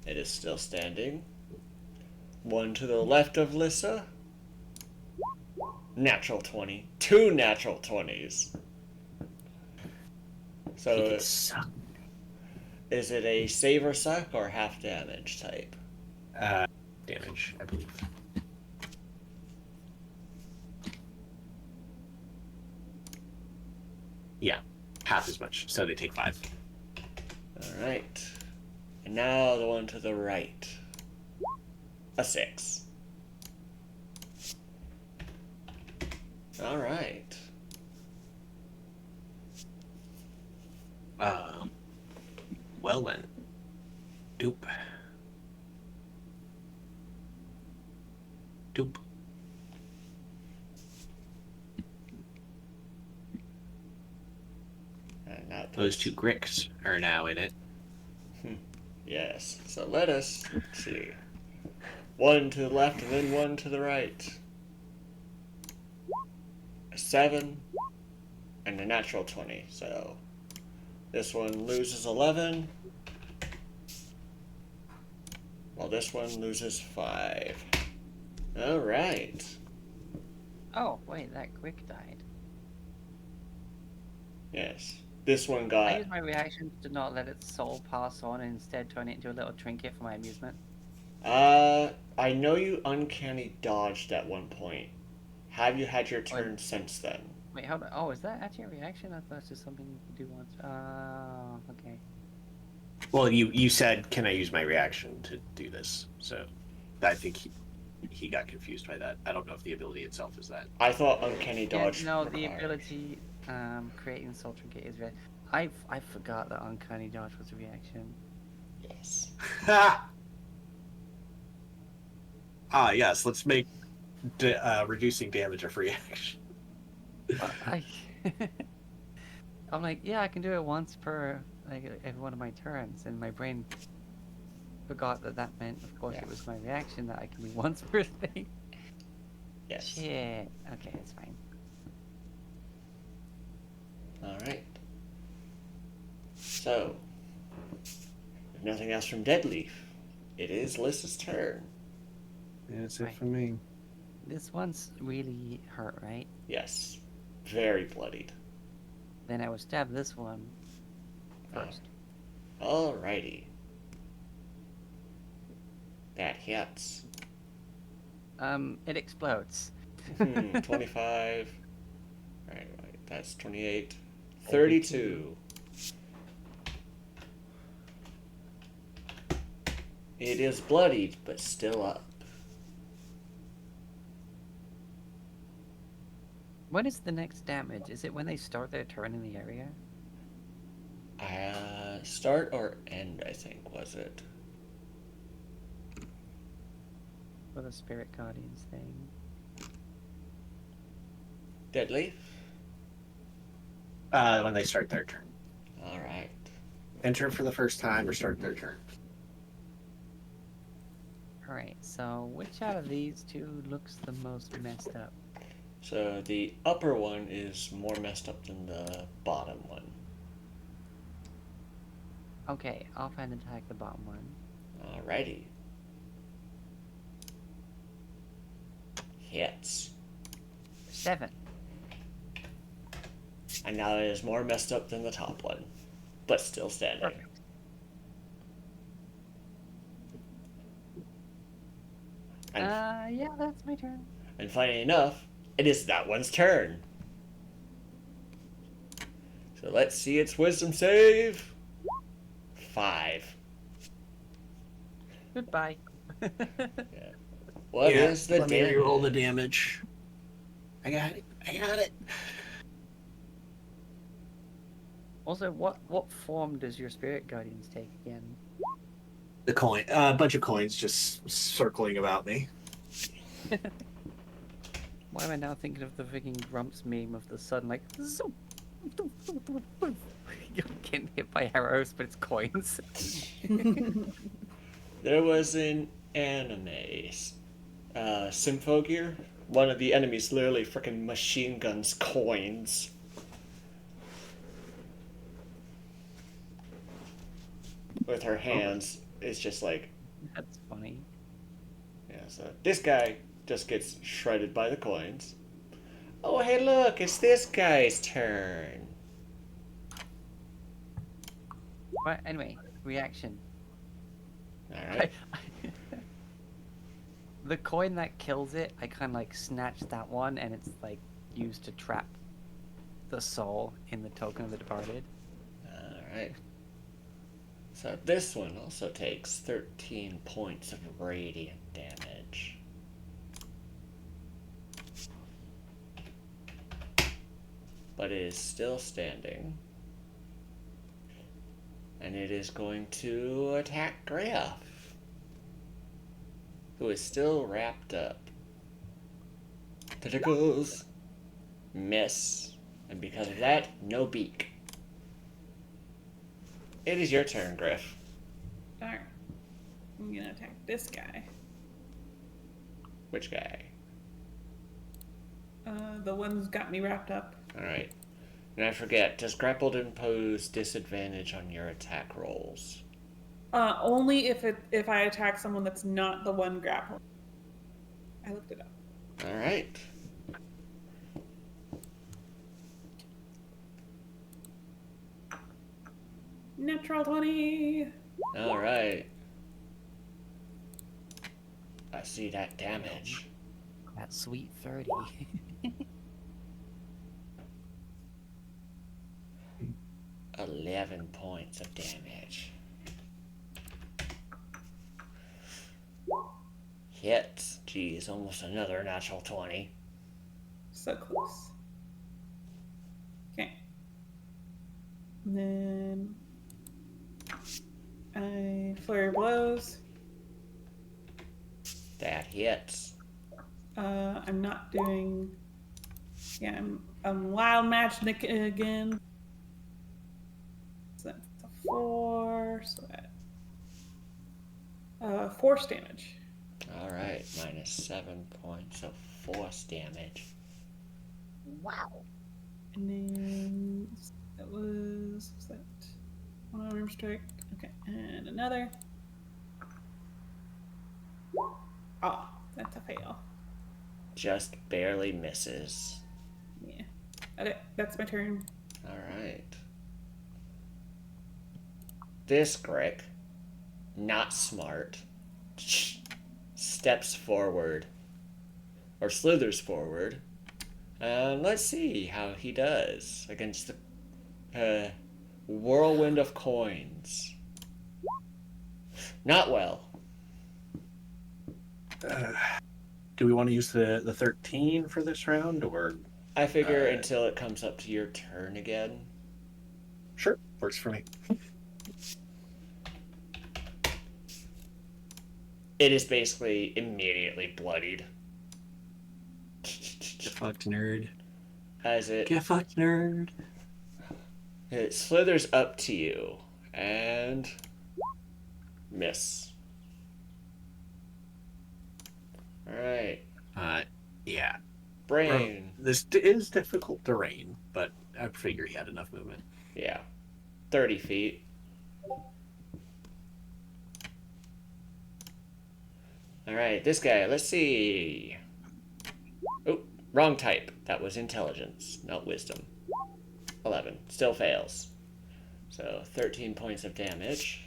Speaker 2: It is still standing. One to the left of Lissa. Natural 20. 2 natural 20s.
Speaker 1: He
Speaker 2: So
Speaker 1: can suck.
Speaker 2: is it a save or suck or half damage type?
Speaker 1: Damage, I believe. Yeah, half as much. So they take 5.
Speaker 2: Alright. And now the one to the right. A 6. Alright.
Speaker 1: Well then. Doop. Doop.
Speaker 2: And that
Speaker 1: Those 2 Gricks are now in it.
Speaker 2: Yes. So let us see. One to the left and then one to the right. A 7 and a natural 20. So this one loses 11. While this one loses 5. Alright.
Speaker 3: Oh, wait, that quick died.
Speaker 2: Yes. This one
Speaker 3: I
Speaker 2: got.
Speaker 3: used my reaction to not let its soul pass on and instead turn it into a little trinket for my amusement.
Speaker 2: I know you uncanny dodged at one point. Have you had your
Speaker 3: Oh,
Speaker 2: turn since then?
Speaker 3: Wait, hold on. Oh, is that actually a reaction? I thought it's just something you could do once. Oh, okay.
Speaker 1: Well, you said, can I use my reaction to do this? So I think he got confused by that. I don't know if the ability itself is that.
Speaker 2: I thought uncanny
Speaker 3: Yeah,
Speaker 2: dodge.
Speaker 3: no, the
Speaker 2: required.
Speaker 3: ability creating soul trinket is red. I forgot that uncanny dodge was a reaction.
Speaker 2: Yes.
Speaker 1: Yes, let's make reducing damage a free action.
Speaker 3: I'm like, yeah, I can do it once per every one of my turns, and my brain forgot that meant, of course,
Speaker 2: Yeah.
Speaker 3: it was my reaction that I can do once per thing.
Speaker 2: Yes.
Speaker 3: Shit. Okay, it's fine.
Speaker 2: Alright. So, if nothing else from Deadleaf, it is Lissa's turn.
Speaker 1: That's
Speaker 3: it for
Speaker 1: me.
Speaker 3: This one's really hurt, right?
Speaker 2: Yes. Very bloodied.
Speaker 3: Then I will stab this one first.
Speaker 2: Alrighty. That hits.
Speaker 3: It explodes.
Speaker 2: 25. Right, that's 28. 32. It is bloodied, but still up.
Speaker 3: What is the next damage? Is it when they start their turn in the area?
Speaker 2: Start or end, I think, was it?
Speaker 3: For the Spirit Guardians thing.
Speaker 2: Deadleaf?
Speaker 1: When they start their turn.
Speaker 2: Alright.
Speaker 1: Enter for the first time or start their turn.
Speaker 3: Alright, so which out of these two looks the most messed up?
Speaker 2: So the upper one is more messed up than the bottom one.
Speaker 3: Okay, offhand attack the bottom one.
Speaker 2: Alrighty. Hits.
Speaker 3: 7.
Speaker 2: And now it is more messed up than the top one, but still standing.
Speaker 3: Perfect.
Speaker 2: And,
Speaker 3: Yeah, that's my turn.
Speaker 2: and funny enough, it is that one's turn. So let's see its wisdom save. 5.
Speaker 3: Goodbye.
Speaker 2: What is the
Speaker 1: Let me
Speaker 2: damage?
Speaker 1: reroll the damage. I got it.
Speaker 3: Also, what form does your spirit guardians take again?
Speaker 1: The coin, a bunch of coins just circling about me.
Speaker 3: Why am I now thinking of the freaking Grumps meme of the sun, like, zoom, you're getting hit by arrows, but it's coins.
Speaker 2: There was an anime, Symphogear. One of the enemies literally freaking machine guns coins. With her hands, it's just like,
Speaker 3: That's funny.
Speaker 2: yeah, so this guy just gets shredded by the coins. Oh, hey, look, it's this guy's turn.
Speaker 3: Right, anyway, reaction.
Speaker 2: Alright.
Speaker 3: The coin that kills it, I kind of like snatch that one, and it's like used to trap the soul in the token of the departed.
Speaker 2: Alright. So this one also takes 13 points of radiant damage. But it is still standing. And it is going to attack Griff, who is still wrapped up. Tentacles. Miss. And because of that, no beak. It is your turn, Griff.
Speaker 4: Darn. I'm gonna attack this guy.
Speaker 2: Which guy?
Speaker 4: The one who's got me wrapped up.
Speaker 2: Alright. And I forget, does grappled impose disadvantage on your attack rolls?
Speaker 4: Only if I attack someone that's not the one grappling. I looked it up.
Speaker 2: Alright.
Speaker 4: Natural 20.
Speaker 2: Alright. I see that damage.
Speaker 3: That sweet 30.
Speaker 2: 11 points of damage. Hits. Geez, almost another natural 20.
Speaker 4: So close. Okay. And then I flurry of blows.
Speaker 2: That hits.
Speaker 4: I'm not doing. Yeah, I'm wild magic again. So that's a 4. So that force damage.
Speaker 2: Alright, minus 7 points of force damage.
Speaker 3: Wow.
Speaker 4: And then that was that one arm strike. Okay, and another. Oh, that's a fail.
Speaker 2: Just barely misses.
Speaker 4: Yeah. Okay, that's my turn.
Speaker 2: Alright. This Grick, not smart, steps forward, or slithers forward. Let's see how he does against the whirlwind of coins. Not well.
Speaker 1: Do we want to use the 13 for this round, or
Speaker 2: I figure until it comes up to your turn again.
Speaker 1: sure, works for me.
Speaker 2: It is basically immediately bloodied.
Speaker 1: Get fucked, nerd.
Speaker 2: As
Speaker 1: Get fucked, nerd.
Speaker 2: it slithers up to you and miss. Alright.
Speaker 1: Yeah.
Speaker 2: Brain.
Speaker 1: This is difficult terrain, but I figure he had enough movement.
Speaker 2: Yeah. 30 feet. Alright, this guy, let's see. Oh, wrong type. That was intelligence, not wisdom. 11. Still fails. So 13 points of damage.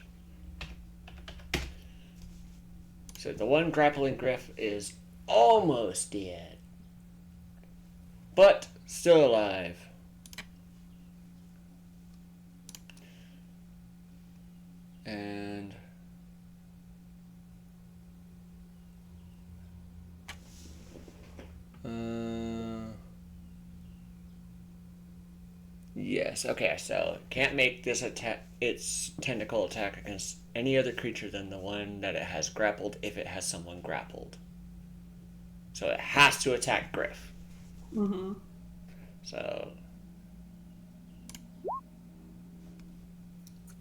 Speaker 2: So the one grappling Griff is almost dead. But still alive. And yes, Yes, okay, so can't make this attack its tentacle attack against any other creature than the one that it has grappled if it has someone grappled. So it has to attack Griff.
Speaker 4: Mm-hmm.
Speaker 2: So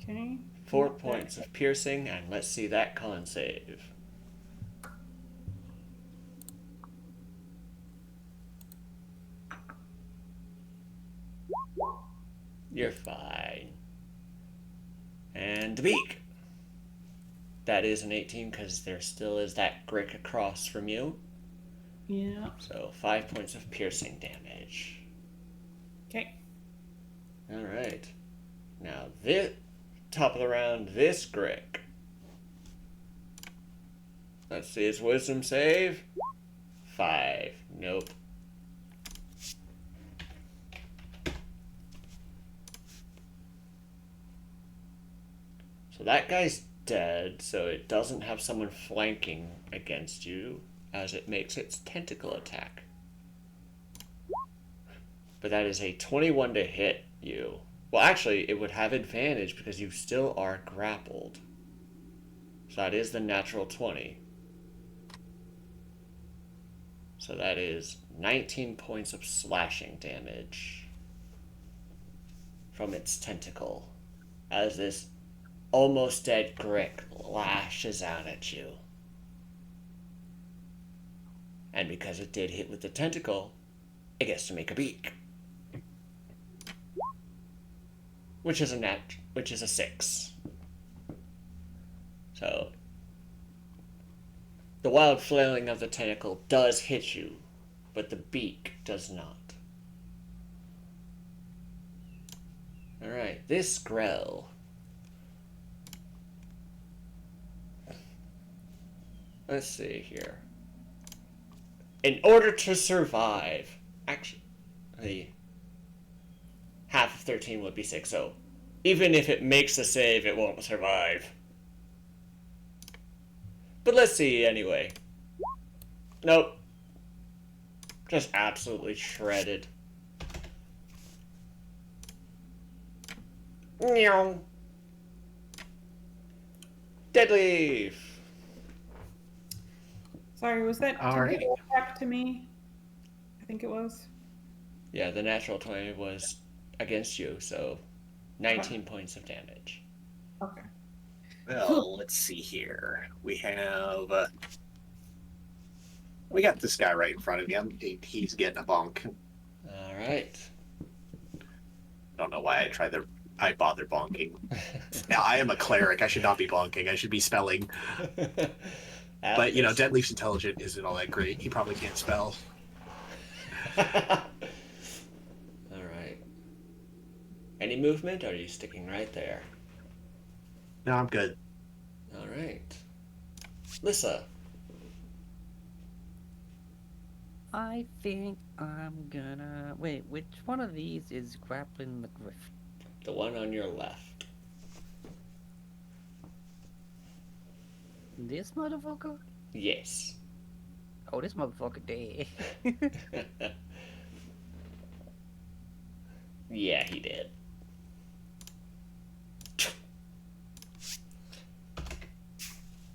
Speaker 4: Okay.
Speaker 2: 4 points of piercing, and let's see that con save. You're fine. And the beak. That is an 18 because there still is that Grick across from you.
Speaker 4: Yeah.
Speaker 2: So 5 points of piercing damage.
Speaker 4: Okay.
Speaker 2: Alright. Now this top of the round, this Grick. Let's see his wisdom save. 5. Nope. So that guy's dead, so it doesn't have someone flanking against you as it makes its tentacle attack. But that is a 21 to hit you. Well, actually, it would have advantage because you still are grappled. So that is the natural 20. So that is 19 points of slashing damage from its tentacle as this almost dead Grick lashes out at you. And because it did hit with the tentacle, it gets to make a beak. Which is a 6. So the wild flailing of the tentacle does hit you, but the beak does not. Alright, this Grell. Let's see here. In order to survive, actually, half of 13 would be 6, so even if it makes a save, it won't survive. But let's see anyway. Nope. Just absolutely shredded. Meow. Dead leaf.
Speaker 4: Sorry, was that
Speaker 1: Alrighty.
Speaker 4: tentacle attack to me? I think it was.
Speaker 2: Yeah, the natural 20 was against you, so 19 points of damage.
Speaker 4: Okay.
Speaker 1: Well, let's see here. We got this guy right in front of him. He's getting a bonk.
Speaker 2: Alright.
Speaker 1: Don't know why I bother bonking. Now, I am a cleric. I should not be bonking. I should be spelling. But, Deadleaf's intelligent isn't all that great. He probably can't spell.
Speaker 2: Alright. Any movement, or are you sticking right there?
Speaker 1: No, I'm good.
Speaker 2: Alright. Lissa.
Speaker 3: I think I'm gonna... Wait, which one of these is grappling the Griff?
Speaker 2: The one on your left.
Speaker 3: This motherfucker?
Speaker 2: Yes.
Speaker 3: Oh, this motherfucker dead.
Speaker 2: Yeah, he did.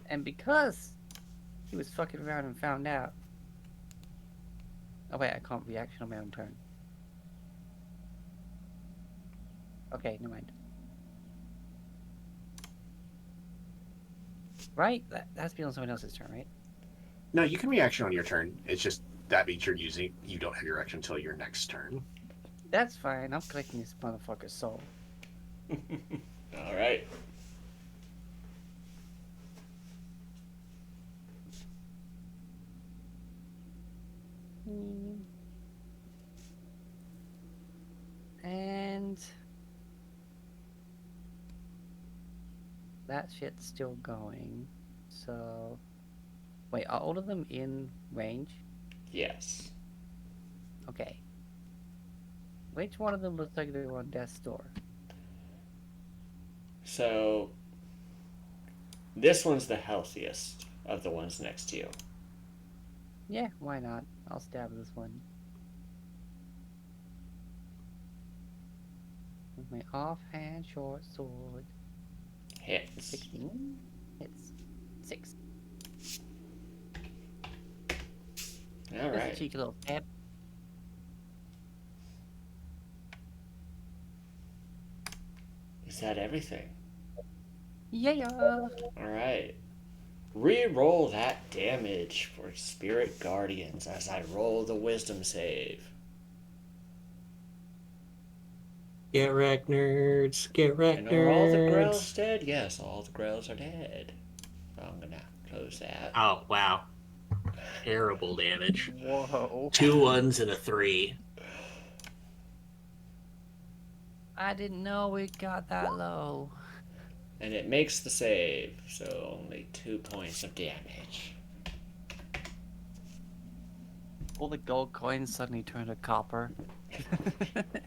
Speaker 3: And because he was fucking around and found out... Oh wait, I can't reaction on my own turn. Okay, never mind. Right? That has to be on someone else's turn, right?
Speaker 1: No, you can reaction on your turn. It's just that means you don't have your action until your next turn.
Speaker 3: That's fine. I'm collecting this motherfucker's soul.
Speaker 2: Alright.
Speaker 3: And that shit's still going. So wait, are all of them in range?
Speaker 2: Yes.
Speaker 3: Okay. Which one of them looks like they're on death's door?
Speaker 2: So this one's the healthiest of the ones next to you.
Speaker 3: Yeah, why not? I'll stab this one. With my offhand short sword.
Speaker 2: Hits.
Speaker 3: 16? Hits. 6.
Speaker 2: All
Speaker 3: Just a
Speaker 2: right.
Speaker 3: cheeky little stab.
Speaker 2: Is that everything?
Speaker 3: Yeah.
Speaker 2: All right. Re-roll that damage for Spirit Guardians as I roll the Wisdom save.
Speaker 1: Get wrecked, nerds. Get wrecked,
Speaker 2: And are all the
Speaker 1: nerds.
Speaker 2: Grells dead? Yes, all the Grells are dead. I'm gonna close that.
Speaker 1: Oh, wow. Terrible damage.
Speaker 3: Whoa.
Speaker 1: 2 1s and a 3.
Speaker 3: I didn't know it got that low.
Speaker 2: And it makes the save, so only 2 points of damage.
Speaker 3: All the gold coins suddenly turn to copper.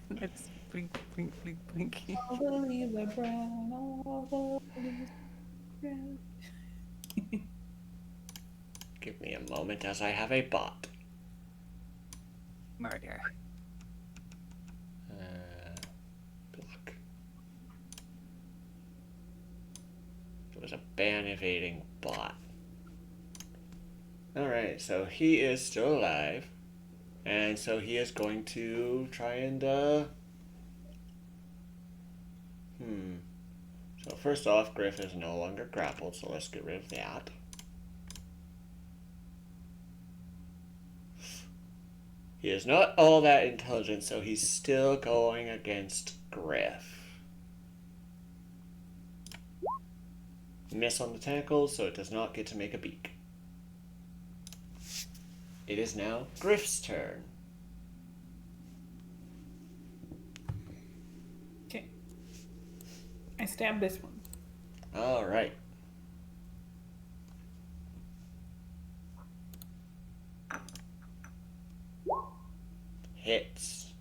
Speaker 3: It's blink, blink, blink, blink.
Speaker 4: All the leaves are brown, all the leaves are brown.
Speaker 2: Give me a moment as I have a bot.
Speaker 3: Murder.
Speaker 2: Block. It was a ban evading bot. Alright, so he is still alive. And so he is going to try and, So first off, Griff is no longer grappled, so let's get rid of that. He is not all that intelligent, so he's still going against Griff. Miss on the tentacles, so it does not get to make a beak. It is now Griff's turn.
Speaker 4: Okay. I stabbed this one.
Speaker 2: Alright. Hits.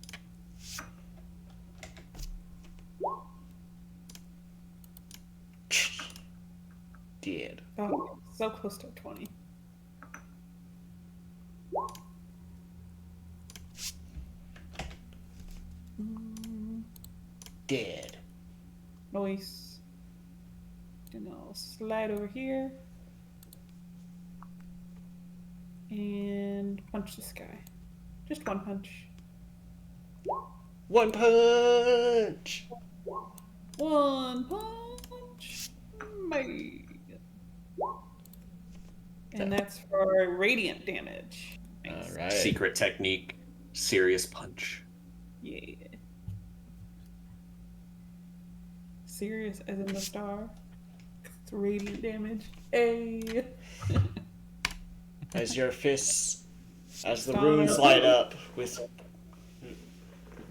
Speaker 2: Dead.
Speaker 4: Oh, so close to 20.
Speaker 2: Dead.
Speaker 4: Nice. Then I'll slide over here and punch this guy. Just one punch.
Speaker 2: One punch!
Speaker 4: One punch. Bang. And that's for radiant damage. Nice.
Speaker 2: Alright.
Speaker 1: Secret technique. Serious punch.
Speaker 4: Yeah. Serious as in the star. It's radiant damage. Hey.
Speaker 2: As your fists, as the
Speaker 4: Stop.
Speaker 2: runes light up with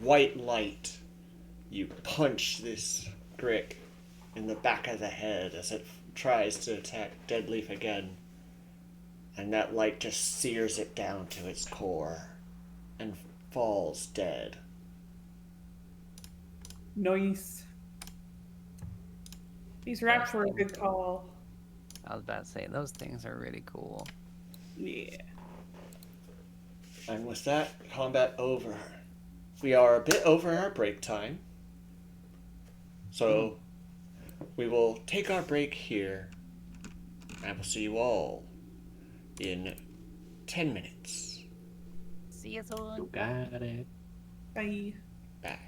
Speaker 2: white light, you punch this Grick in the back of the head as it tries to attack Deadleaf again. And that light just sears it down to its core and falls dead.
Speaker 4: Nice. These wraps were a good call.
Speaker 3: I was about to say, those things are really cool.
Speaker 4: Yeah.
Speaker 2: And with that, combat over. We are a bit over our break time. So we will take our break here. And we'll see you all in 10 minutes.
Speaker 3: See you soon.
Speaker 1: You got it.
Speaker 4: Bye.
Speaker 2: Bye.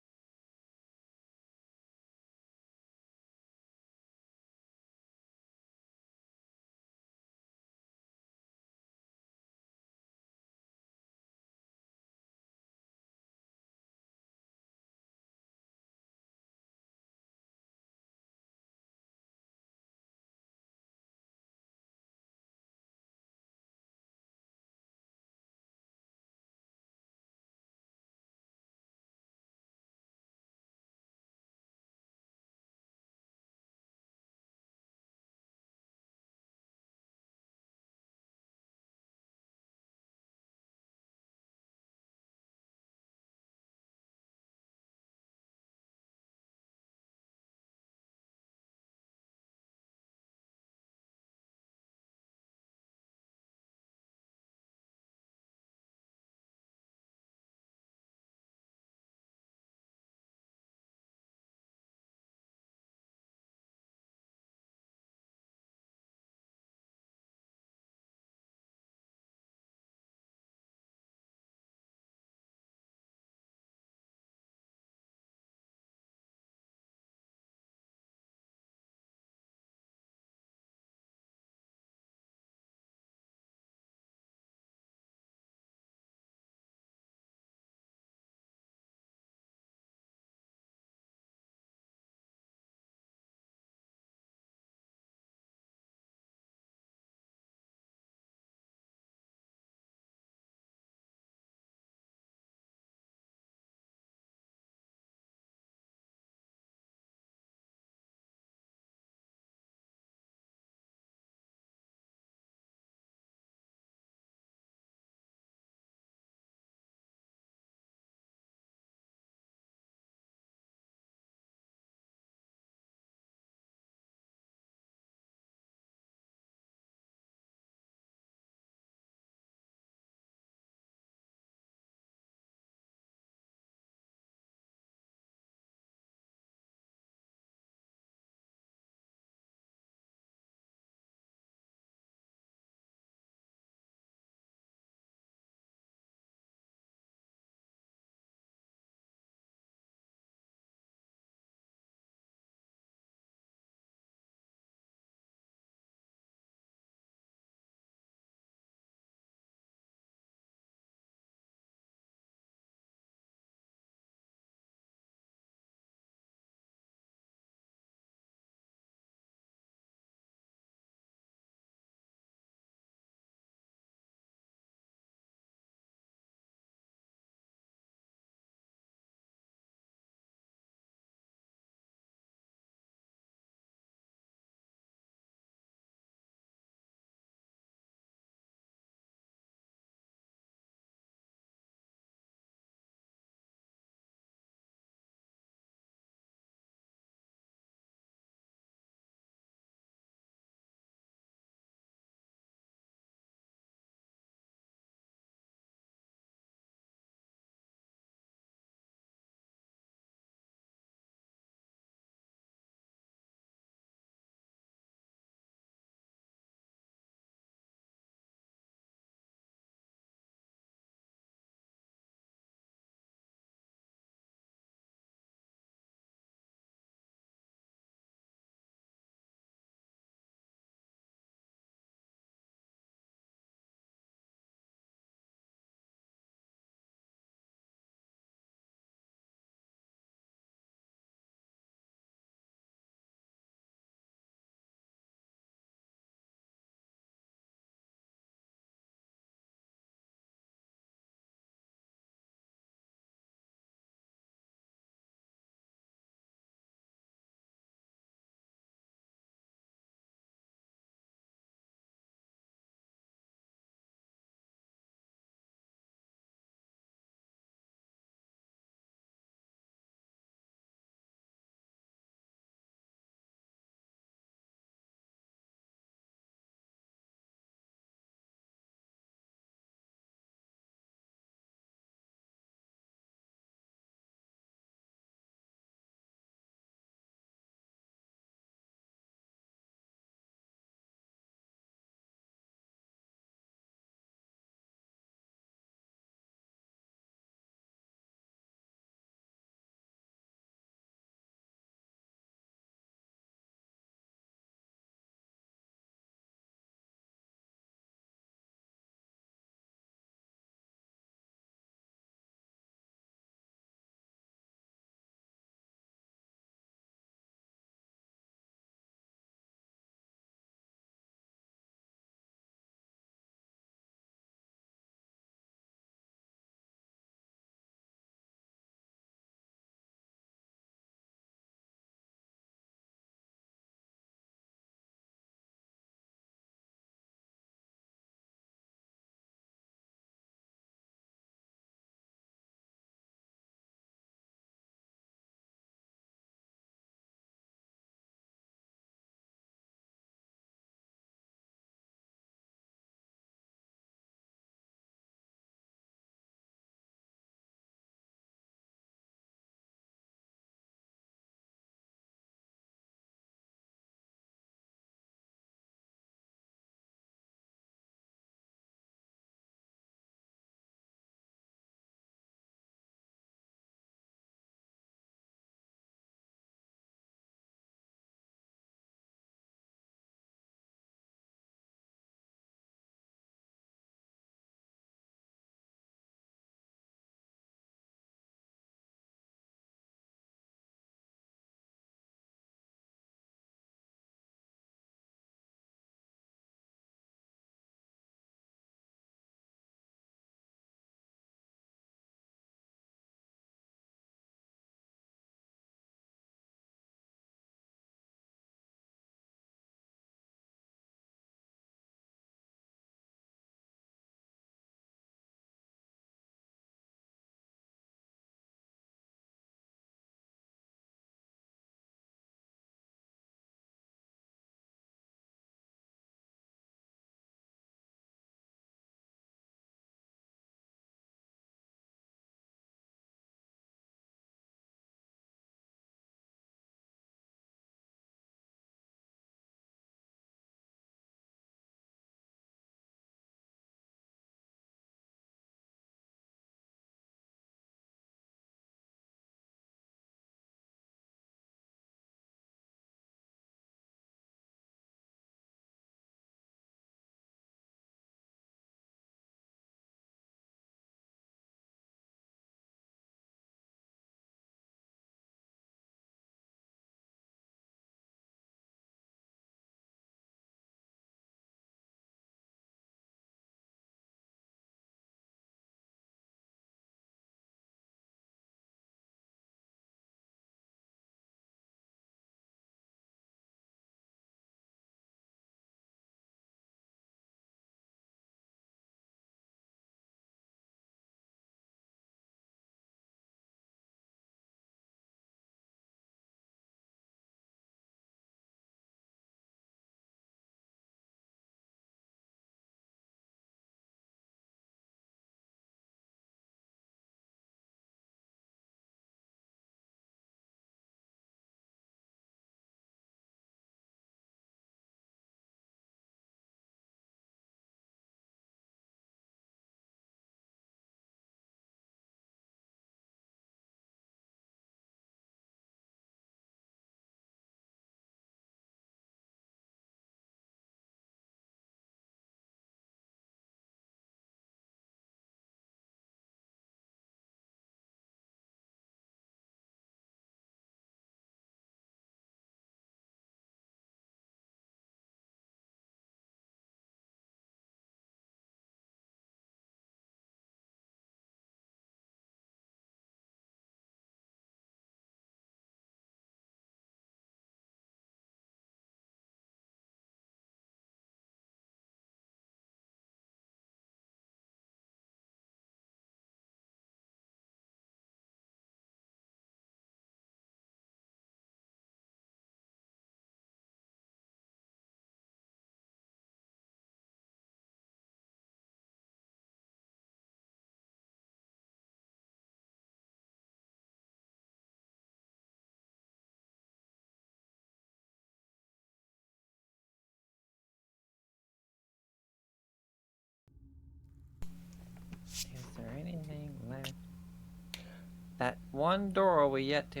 Speaker 3: That one door we yet to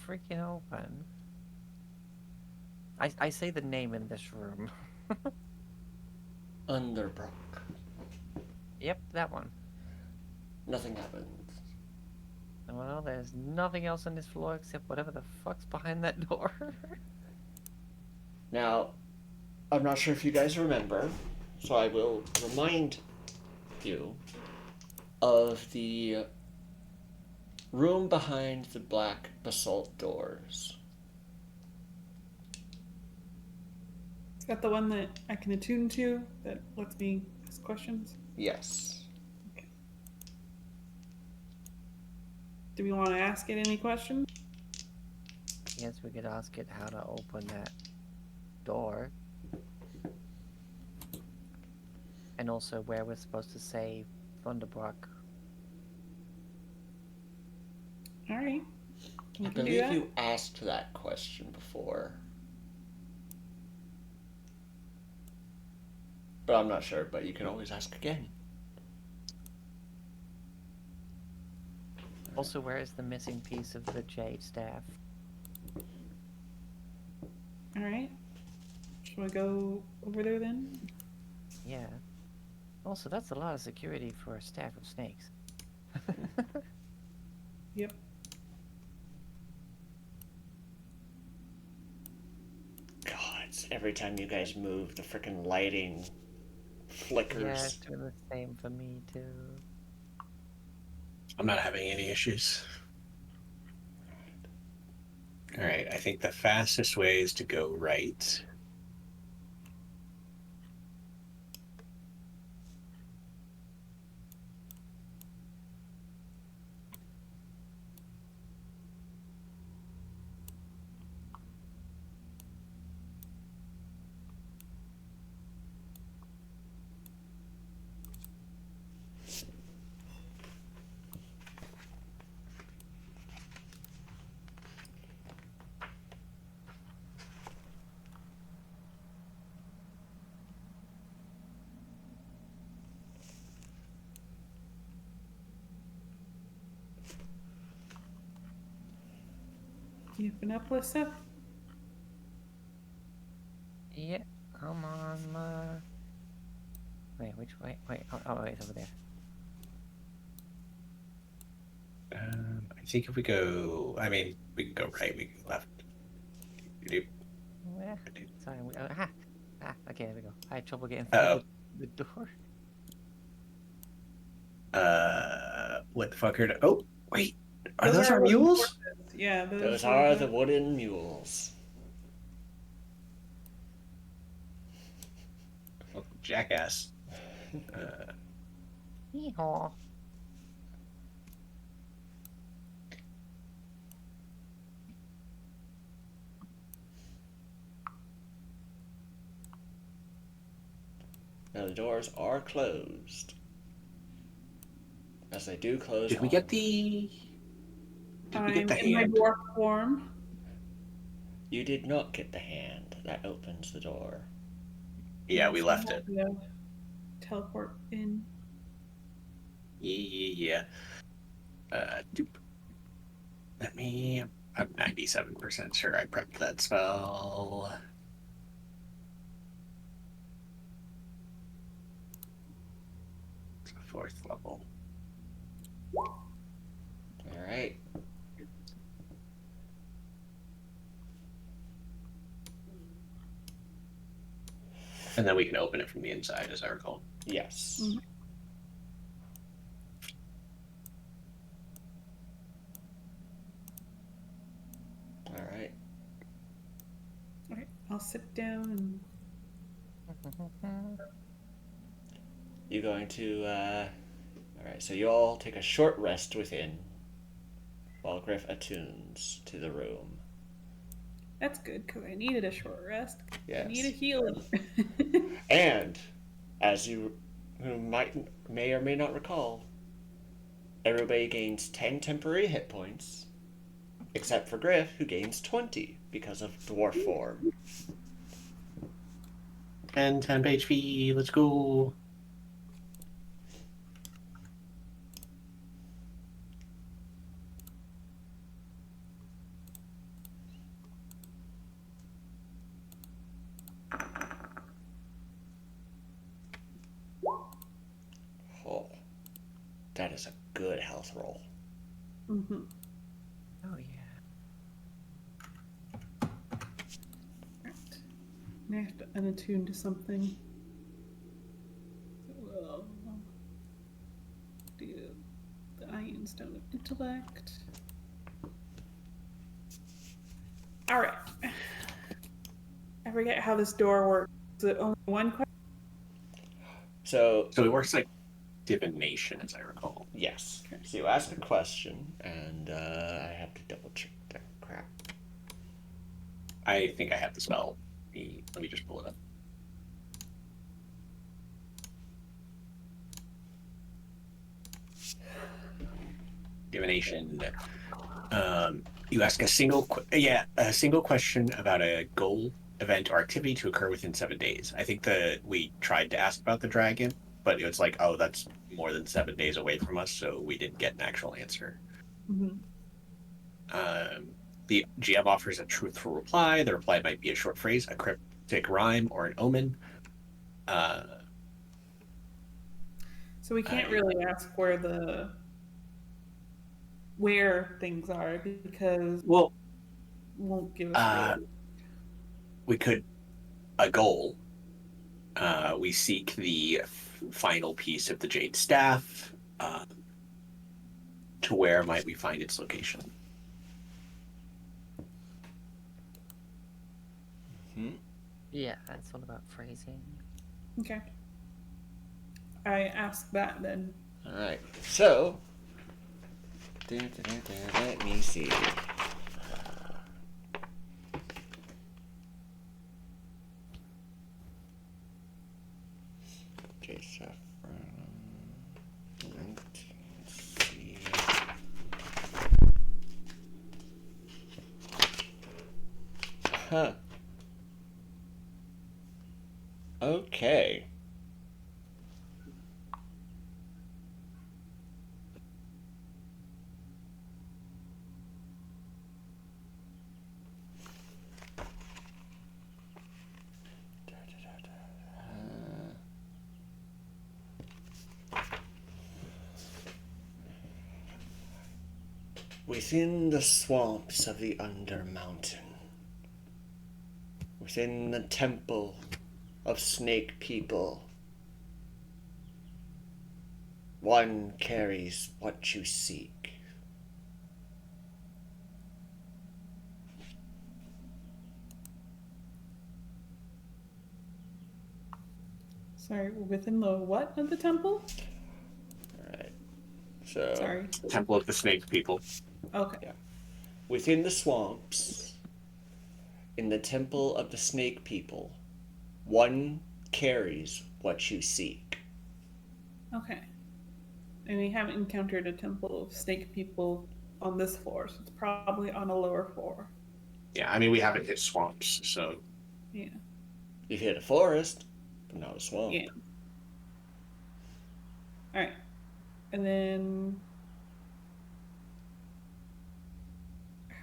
Speaker 3: freaking open. I say the name in this room.
Speaker 2: Underbrook.
Speaker 3: Yep, that one.
Speaker 2: Nothing happens.
Speaker 3: Well, there's nothing else on this floor except whatever the fuck's behind that door.
Speaker 2: Now, I'm not sure if you guys remember, so I will remind you of the room behind the black basalt doors.
Speaker 4: Is that the one that I can attune to that lets me ask questions?
Speaker 2: Yes.
Speaker 4: Do we want to ask it any questions?
Speaker 3: I guess we could ask it how to open that door. And also where we're supposed to save Thunderbrook.
Speaker 4: All right. We
Speaker 2: I
Speaker 4: can do
Speaker 2: believe
Speaker 4: that.
Speaker 2: you asked that question before. But I'm not sure, but you can always ask again.
Speaker 3: Also, where is the missing piece of the jade staff?
Speaker 4: All right. Shall we go over there then?
Speaker 3: Yeah. Also, that's a lot of security for a staff of snakes.
Speaker 4: Yep.
Speaker 2: God, every time you guys move, the freaking lighting flickers.
Speaker 3: Yeah, it's doing the same for me too.
Speaker 1: I'm not having any issues. All right, I think the fastest way is to go right.
Speaker 4: You open up, Lissa?
Speaker 3: Yeah, come on. Wait, which way? Wait, oh, wait, it's over there.
Speaker 1: I think if we go, I mean, we can go right, we can go left.
Speaker 3: Eh, sorry, okay, there we go. I had trouble getting
Speaker 1: Uh-oh.
Speaker 3: through the door.
Speaker 1: What the fuck are? Oh, wait, are
Speaker 4: Those
Speaker 1: those
Speaker 4: are
Speaker 1: our
Speaker 4: wooden
Speaker 1: mules?
Speaker 4: horses. Yeah,
Speaker 2: Those
Speaker 4: were
Speaker 2: are the wooden mules.
Speaker 1: Oh, jackass.
Speaker 3: Yeehaw.
Speaker 2: Now the doors are closed. As they do close.
Speaker 1: Did we get the? Did we get
Speaker 4: I'm
Speaker 1: the
Speaker 4: in my
Speaker 1: hand?
Speaker 4: dwarf form.
Speaker 2: You did not get the hand that opens the door.
Speaker 1: Yeah, we
Speaker 4: So
Speaker 1: left
Speaker 4: I
Speaker 1: it.
Speaker 4: have to teleport in.
Speaker 1: Yeah. Doop. Let me. I'm 97% sure I prepped that spell. It's a 4th level.
Speaker 2: Alright.
Speaker 1: And then we can open it from the inside, as I recall.
Speaker 2: Yes.
Speaker 4: Mhm.
Speaker 2: Alright.
Speaker 4: All right, I'll sit down and
Speaker 2: You going to, Alright, so you all take a short rest within while Griff attunes to the room.
Speaker 4: that's good because I needed a short rest.
Speaker 2: Yes.
Speaker 4: I need a healing.
Speaker 2: And, as you who may or may not recall, everybody gains 10 temporary hit points, except for Griff, who gains 20 because of dwarf form.
Speaker 1: And 10 HP, let's go.
Speaker 2: good health roll.
Speaker 4: Mm-hmm.
Speaker 3: Oh yeah.
Speaker 4: Right. And I have to unattune to something. So we'll do the Ironstone of Intellect. All right. I forget how this door works. Is it only one question?
Speaker 2: So,
Speaker 1: So it works like divination, as I recall.
Speaker 2: yes.
Speaker 4: Okay.
Speaker 2: So you ask a question, and I have to double check that crap.
Speaker 1: I think I have the spell. Let me just pull it up. Divination. You ask a single question about a goal, event, or activity to occur within 7 days. I think that we tried to ask about the dragon, but it was like, oh, that's more than 7 days away from us, so we didn't get an actual answer.
Speaker 4: Mm-hmm.
Speaker 1: The GM offers a truthful reply. The reply might be a short phrase, a cryptic rhyme, or an omen.
Speaker 4: So we can't really ask where things are because it
Speaker 1: Well,
Speaker 4: won't give us really.
Speaker 1: we could a goal. We seek the final piece of the jade staff. To where might we find its location?
Speaker 3: Yeah, it's all about phrasing.
Speaker 4: Okay. I asked that then.
Speaker 2: All right. So, let me see. Okay, so let's see. Huh. Okay. Within the swamps of the Undermountain, within the temple of snake people, one carries what you seek.
Speaker 4: Sorry, within the what of the temple?
Speaker 2: Alright. So,
Speaker 4: Sorry.
Speaker 1: Temple of the Snake People.
Speaker 4: Okay.
Speaker 2: yeah. Within the swamps, in the temple of the snake people, one carries what you seek.
Speaker 4: Okay. And we haven't encountered a temple of snake people on this floor, so it's probably on a lower floor.
Speaker 1: Yeah, I mean, we haven't hit swamps, so
Speaker 4: Yeah.
Speaker 2: You've hit a forest, but not a swamp.
Speaker 4: Yeah. All right. And then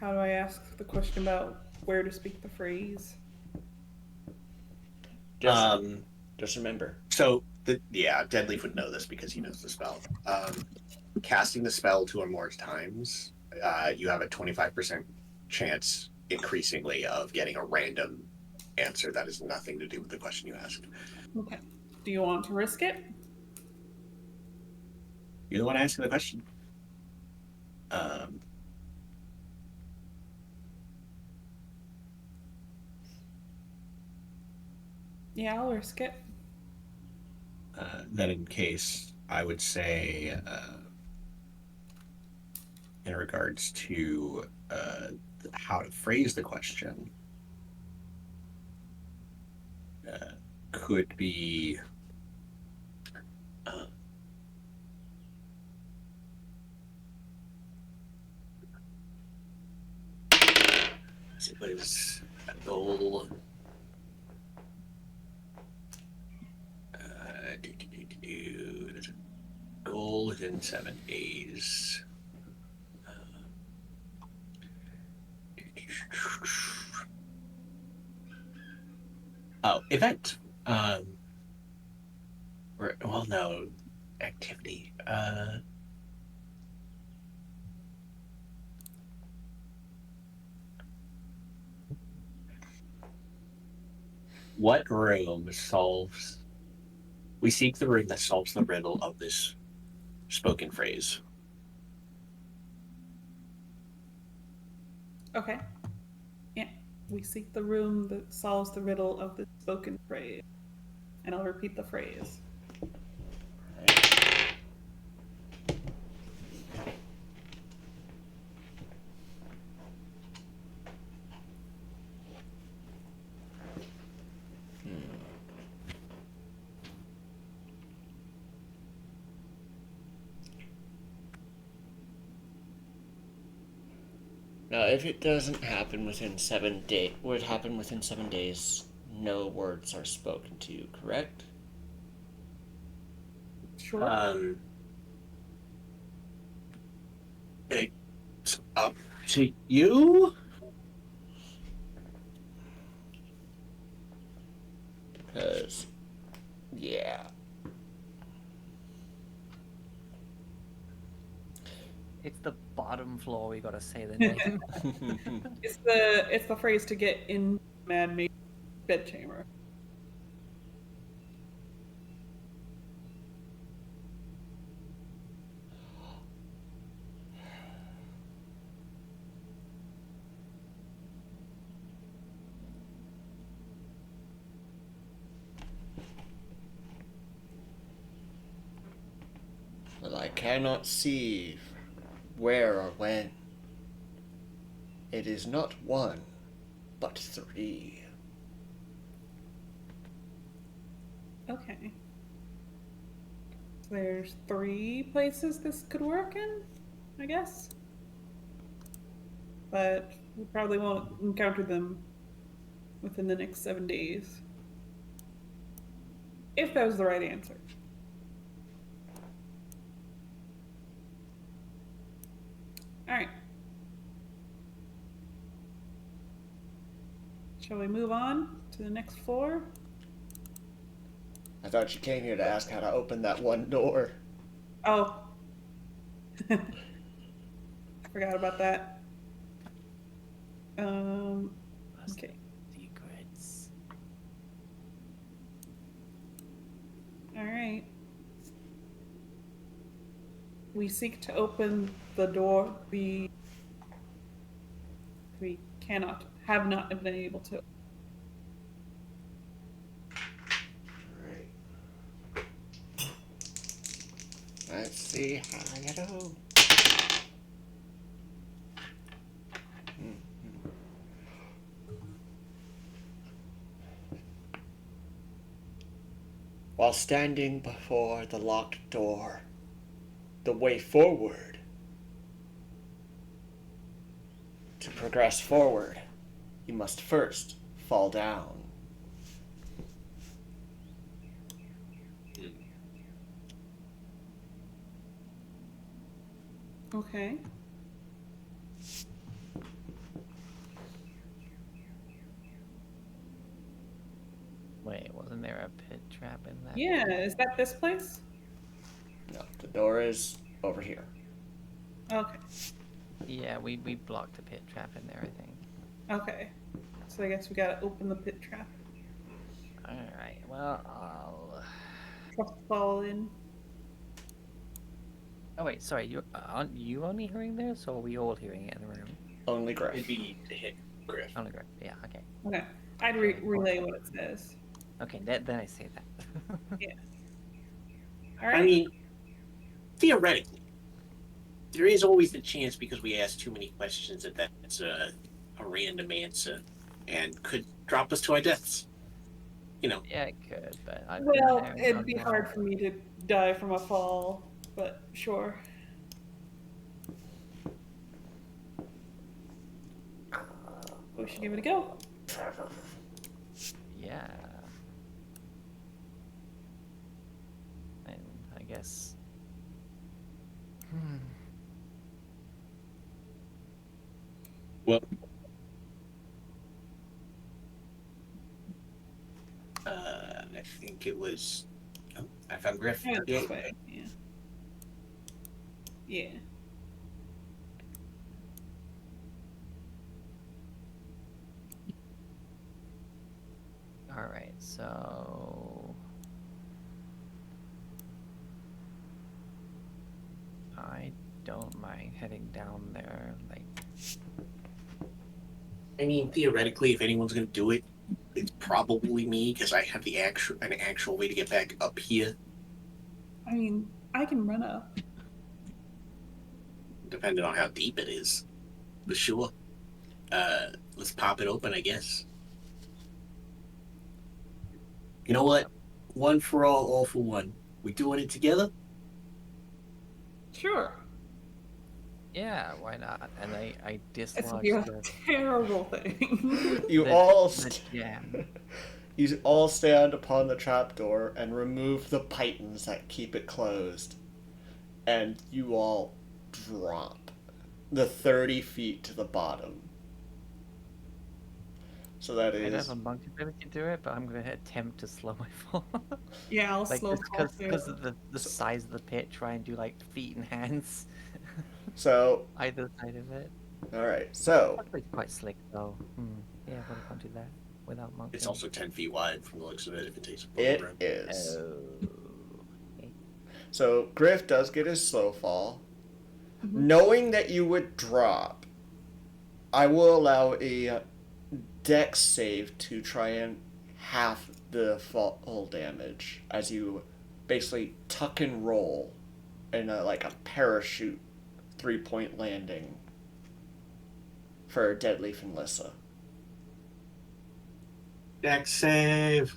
Speaker 4: how do I ask the question about where to speak the phrase?
Speaker 2: Just remember.
Speaker 1: So, Deadleaf would know this because he knows the spell. Casting the spell 2 or more times, you have a 25% chance, increasingly, of getting a random answer that has nothing to do with the question you asked.
Speaker 4: Okay. Do you want to risk it?
Speaker 1: You're the one asking the question.
Speaker 4: Yeah, I'll risk it.
Speaker 1: Then, in case, I would say, in regards to how to phrase the question, could be it was a goal. There's a goal within 7 days. Event. Well, no, activity. What room solves? We seek the room that solves the riddle of this spoken phrase.
Speaker 4: Okay. Yeah. We seek the room that solves the riddle of the spoken phrase. And I'll repeat the phrase.
Speaker 2: Now, if it doesn't happen within 7 days, would it happen within 7 days? No words are spoken to you, correct?
Speaker 4: Sure.
Speaker 1: It's up to you.
Speaker 2: Because, yeah.
Speaker 3: It's the bottom floor. We gotta say the name.
Speaker 4: It's the phrase to get in Mad Maid's bedchamber.
Speaker 2: But I cannot see where or when. It is not 1, but 3.
Speaker 4: Okay. So there's 3 places this could work in, I guess. But we probably won't encounter them within the next 7 days. If that was the right answer. Alright. Shall we move on to the next floor?
Speaker 2: I thought you came here to ask how to open that one door.
Speaker 4: Oh. I forgot about that. Okay.
Speaker 3: Secrets.
Speaker 4: Alright. We seek to open the door we have not been able to.
Speaker 2: Let's see how you do. While standing before the locked door, the way forward. To progress forward, you must first fall down.
Speaker 4: Okay.
Speaker 3: Wait, wasn't there a pit trap in that?
Speaker 4: Yeah, is that this place?
Speaker 2: No, the door is over here.
Speaker 4: Okay.
Speaker 3: Yeah, we blocked a pit trap in there, I think.
Speaker 4: Okay. So I guess we gotta open the pit trap.
Speaker 3: Alright, well, I'll...
Speaker 4: Trust fall in.
Speaker 3: Oh wait, sorry, aren't you only hearing this, or are we all hearing it in the room?
Speaker 2: Only Griff.
Speaker 1: It'd be to hit Griff.
Speaker 3: Only Griff, yeah, okay.
Speaker 4: Okay. I'd relay what it says.
Speaker 3: Okay, then I say that.
Speaker 4: Yeah. Alright.
Speaker 1: I mean, theoretically, there is always the chance because we ask too many questions that that's a random answer and could drop us to our deaths. You know.
Speaker 3: Yeah, it could, but I've
Speaker 4: Well,
Speaker 3: been there and
Speaker 4: it'd
Speaker 3: done
Speaker 4: be
Speaker 3: that.
Speaker 4: hard for me to die from a fall, but sure. We should give it a go.
Speaker 3: Yeah. And I guess...
Speaker 1: Well, I think it was. Oh, I found Griff.
Speaker 4: Yeah, this way. Yeah. Yeah.
Speaker 3: Alright. Alright, so I don't mind heading down there, like,
Speaker 1: I mean, theoretically, if anyone's gonna do it, it's probably me because I have an actual way to get back up here.
Speaker 4: I mean, I can run up.
Speaker 1: Depending on how deep it is, but sure. Let's pop it open, I guess. You know what? One for all for one. We doing it together?
Speaker 4: Sure.
Speaker 3: yeah, why not? And I
Speaker 4: This would
Speaker 3: dislodge
Speaker 4: be a
Speaker 3: the,
Speaker 4: terrible thing.
Speaker 2: You
Speaker 3: the,
Speaker 2: all
Speaker 3: the jam.
Speaker 2: you all stand upon the trapdoor and remove the pythons that keep it closed, and you all drop the 30 feet to the bottom. So that
Speaker 3: I don't
Speaker 2: is
Speaker 3: have a monkey ability to do it, but I'm gonna attempt to slow my fall.
Speaker 4: Yeah, I'll
Speaker 3: Like
Speaker 4: slow
Speaker 3: just
Speaker 4: fall
Speaker 3: because
Speaker 4: too.
Speaker 3: of the size of the pit, try and do like feet and hands
Speaker 2: so.
Speaker 3: either side of it.
Speaker 2: All right, so
Speaker 3: Actually, it's quite slick though. Yeah, but I can't do that without monkey.
Speaker 1: It's also 10 feet wide from the looks of it if it takes a
Speaker 2: it
Speaker 1: program.
Speaker 2: is.
Speaker 3: Oh. Okay.
Speaker 2: So Griff does get his slow fall.
Speaker 4: Mhm.
Speaker 2: Knowing that you would drop, I will allow a dex save to try and half the fall damage as you basically tuck and roll in like a parachute 3-point landing for Deadleaf and Lissa.
Speaker 1: Dex save.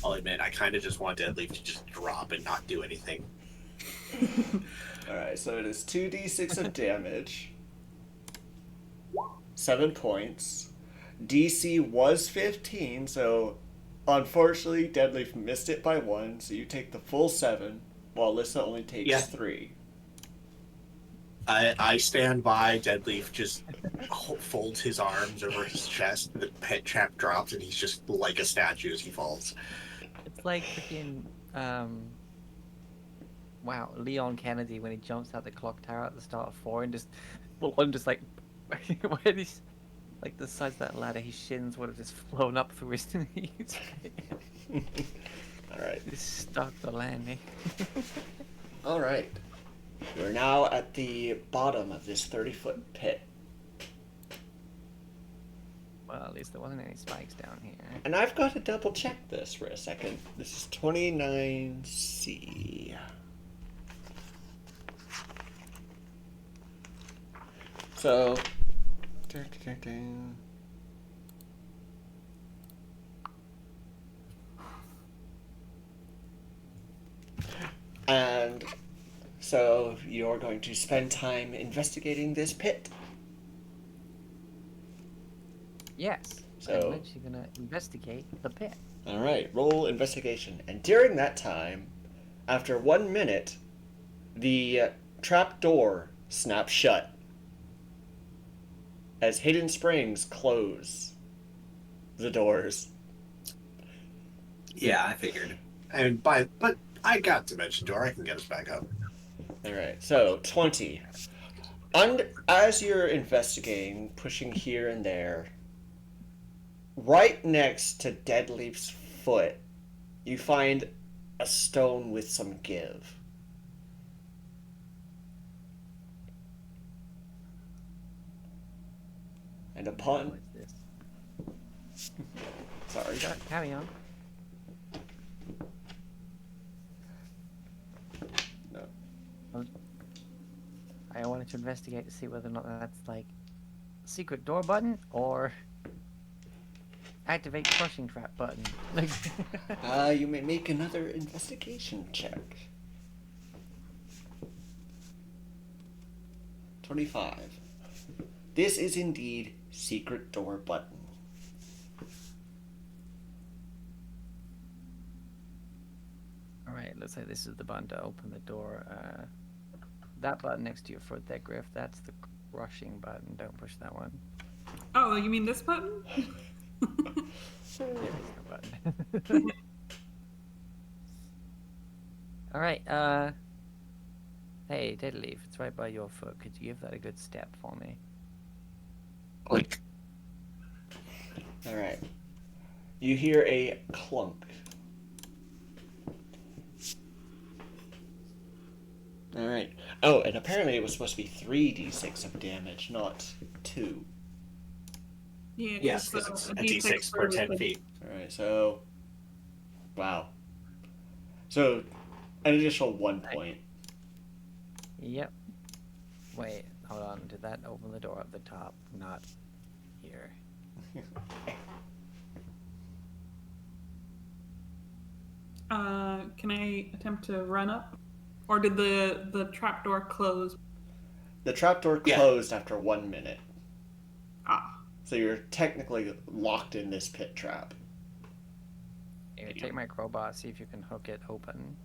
Speaker 1: I'll admit, I kind of just want Deadleaf to just drop and not do anything.
Speaker 2: Alright, so it is 2d6 of damage. 7 points. DC was 15, so unfortunately Deadleaf missed it by 1, so you take the full 7, while Lissa only takes 3.
Speaker 1: I stand by. Deadleaf just folds his arms over his chest. The pet trap drops, and he's just like a statue as he falls.
Speaker 3: It's like freaking wow, Leon Kennedy when he jumps out the clock tower at the start of 4 and just full on just like where he's like the size of that ladder, his shins would have just flown up through his knees.
Speaker 2: Alright.
Speaker 3: He's stuck the landing.
Speaker 2: Alright. We're now at the bottom of this 30-foot pit.
Speaker 3: Well, at least there wasn't any spikes down here.
Speaker 2: And I've got to double check this for a second. This is 29C. So. And so you're going to spend time investigating this pit.
Speaker 3: Yes.
Speaker 2: So-
Speaker 3: I'm actually gonna investigate the pit.
Speaker 2: Alright, roll investigation. And during that time, after 1 minute, the trap door snaps shut as hidden springs close the doors.
Speaker 1: Yeah, I figured. But I got Dimension Door. I can get us back up.
Speaker 2: Alright, so 20. As you're investigating, pushing here and there, right next to Deadleaf's foot, you find a stone with some give. And upon...
Speaker 3: What is this?
Speaker 2: Sorry.
Speaker 3: Carry on.
Speaker 2: No.
Speaker 3: I wanted to investigate to see whether or not that's like a secret door button or activate crushing trap button. Like
Speaker 2: You may make another investigation check. 25. This is indeed secret door button.
Speaker 3: Alright, looks like this is the button to open the door. That button next to your foot there, Griff, that's the crushing button. Don't push that one.
Speaker 4: Oh, you mean this button?
Speaker 3: There is no button. Alright, hey, Deadleaf, it's right by your foot. Could you give that a good step for me?
Speaker 1: Like,
Speaker 2: Alright. You hear a clunk. Alright. Oh, and apparently it was supposed to be 3d6 of damage, not 2.
Speaker 4: Yeah,
Speaker 1: Yes, because it's a d6 per 10 feet.
Speaker 2: Alright, so. Wow. So, an additional 1 point.
Speaker 3: Yep. Wait, hold on. Did that open the door at the top? Not here.
Speaker 4: Can I attempt to run up? Or did the trapdoor close?
Speaker 2: The trapdoor
Speaker 1: Yeah.
Speaker 2: closed after 1 minute.
Speaker 4: Ah.
Speaker 2: So you're technically locked in this pit trap.
Speaker 3: Here, take my crowbar, see if you can hook it open.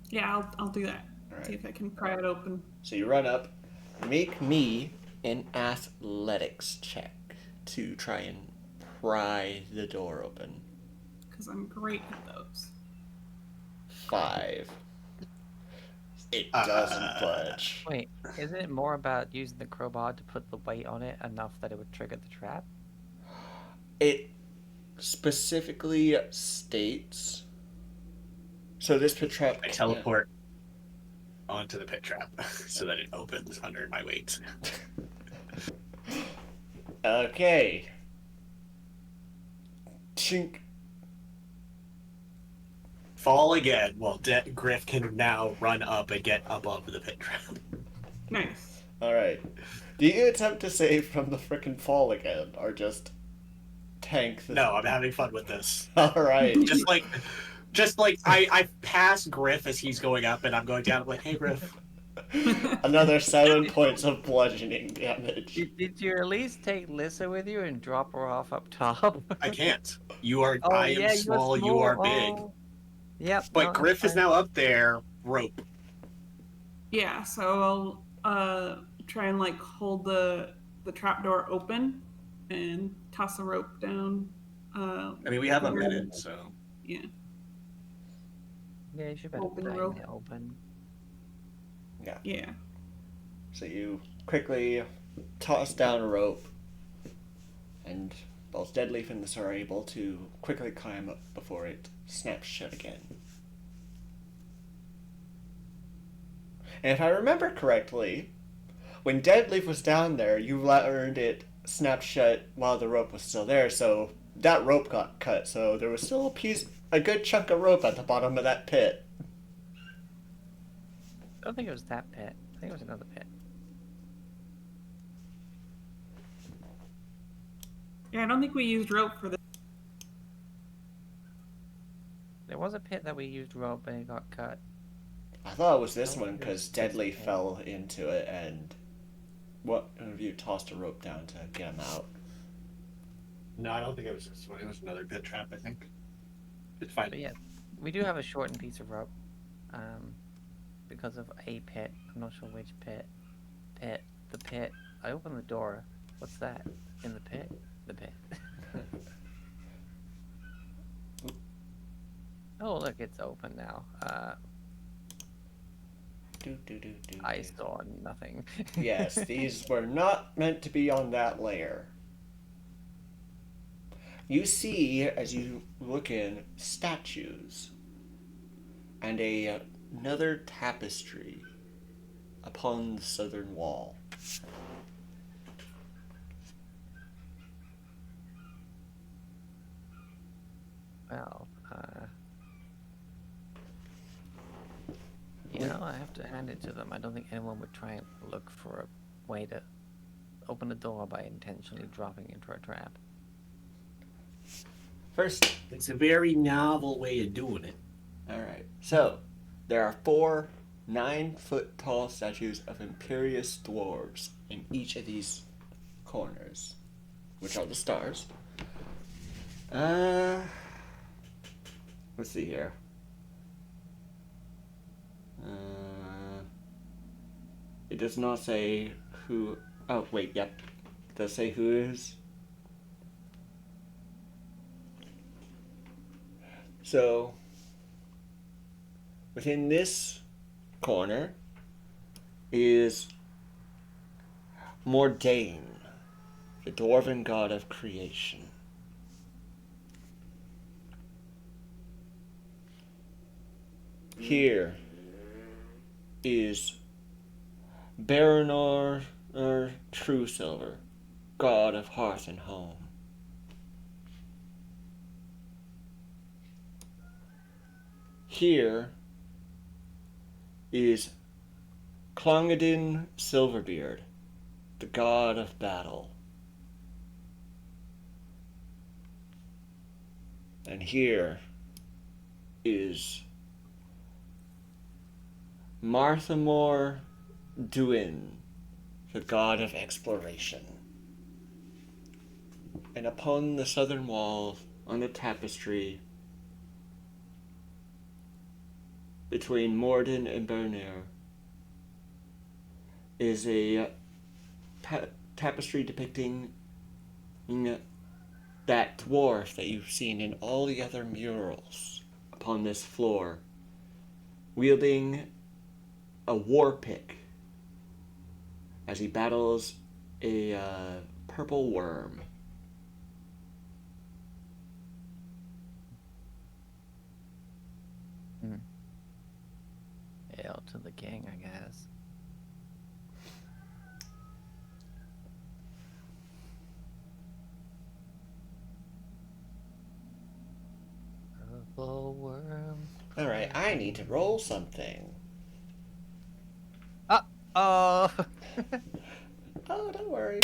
Speaker 4: Yeah, I'll do that.
Speaker 2: Alright.
Speaker 4: See if I can pry it open.
Speaker 2: So you run up. Make me an athletics check to try and pry the door open.
Speaker 4: Because I'm great at those.
Speaker 2: 5. It doesn't budge.
Speaker 3: Wait, isn't it more about using the crowbar to put the weight on it enough that it would trigger the trap?
Speaker 2: It specifically states. So this pit trap.
Speaker 1: I teleport onto the pit trap so that it opens under my weight.
Speaker 2: Okay. Chink.
Speaker 1: Fall again. Well, Griff can now run up and get above the pit trap.
Speaker 4: Nice.
Speaker 2: Alright. Do you attempt to save from the frickin' fall again, or just tank the...
Speaker 1: No, I'm having fun with this.
Speaker 2: Alright.
Speaker 1: Just like I pass Griff as he's going up, and I'm going down. I'm like, hey, Griff.
Speaker 2: Another 7 points of bludgeoning damage.
Speaker 3: Did you at least take Lissa with you and drop her off up top?
Speaker 1: I can't. You are.
Speaker 3: Oh,
Speaker 1: I am
Speaker 3: yeah,
Speaker 1: small. You are big.
Speaker 3: Oh. Yep.
Speaker 1: But
Speaker 3: no,
Speaker 1: Griff is
Speaker 3: fine.
Speaker 1: now up there. Rope.
Speaker 4: Yeah, so I'll try and like hold the trapdoor open and toss a rope down.
Speaker 1: I mean, we have a minute, so.
Speaker 4: Yeah.
Speaker 3: Yeah, you should better
Speaker 4: Open the
Speaker 3: bang
Speaker 4: rope.
Speaker 3: it open.
Speaker 4: Yeah.
Speaker 2: So you quickly toss down a rope, and both Deadleaf and this are able to quickly climb up before it snaps shut again. And if I remember correctly, when Deadleaf was down there, you learned it snapped shut while the rope was still there, so that rope got cut, so there was still a good chunk of rope at the bottom of that pit.
Speaker 3: I don't think it was that pit. I think it was another pit.
Speaker 4: Yeah, I don't think we used rope for this.
Speaker 3: There was a pit that we used rope and it got cut.
Speaker 2: I thought it was this
Speaker 3: Oh,
Speaker 2: one
Speaker 3: it
Speaker 2: because
Speaker 3: was this
Speaker 2: Deadleaf
Speaker 3: pit.
Speaker 2: fell into it, and one of you tossed a rope down to get him out.
Speaker 1: No, I don't think it was this one. It was another pit trap, I think. It's fine.
Speaker 3: But yeah, we do have a shortened piece of rope. Because of a pit. I'm not sure which pit. The pit. I opened the door. What's that? In the pit? The pit. Oh, look, it's open now. I saw nothing.
Speaker 2: Yes, these were not meant to be on that layer. You see, as you look in, statues and another tapestry upon the southern wall.
Speaker 3: Well, I have to hand it to them. I don't think anyone would try and look for a way to open a door by intentionally dropping into a trap.
Speaker 2: First,
Speaker 1: It's a very novel way of doing it.
Speaker 2: alright, so there are 4 9-foot tall statues of imperious dwarves in each of these corners, which are the stars. Let's see here. It does not say who. Oh, wait, yep. It does say who is. So, within this corner is Mordain, the dwarven god of creation. Here is Baronor Truesilver, god of hearth and home. Here is Clongadin Silverbeard, the god of battle. And here is Marthamore Duin, the god of exploration. And upon the southern wall, on the tapestry, between Morden and Bernier, is a tapestry depicting that dwarf that you've seen in all the other murals upon this floor, wielding a war pick as he battles a purple worm.
Speaker 3: Hail to the king, I guess. Purple worm.
Speaker 2: Alright, I need to roll something.
Speaker 3: Oh!
Speaker 2: Oh, don't worry.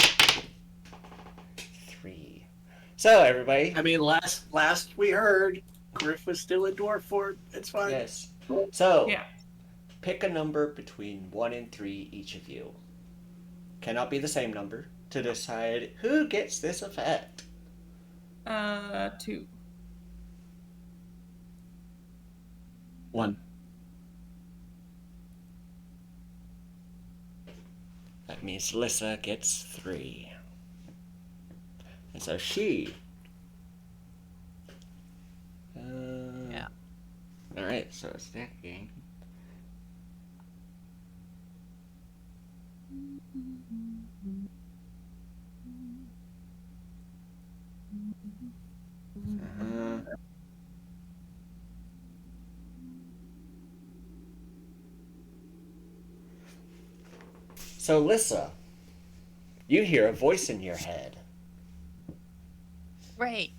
Speaker 2: 3. So, everybody.
Speaker 1: I mean, last we heard, Griff was still in dwarf form. It's fine.
Speaker 2: Yes. So,
Speaker 4: Yeah.
Speaker 2: pick a number between 1 and 3, each of you. Cannot be the same number to decide who gets this effect.
Speaker 4: 2.
Speaker 1: 1.
Speaker 2: That means Lissa gets 3. And so she...
Speaker 3: Yeah.
Speaker 2: Alright, so it's that game. So, Lissa, you hear a voice in your head.
Speaker 3: Great.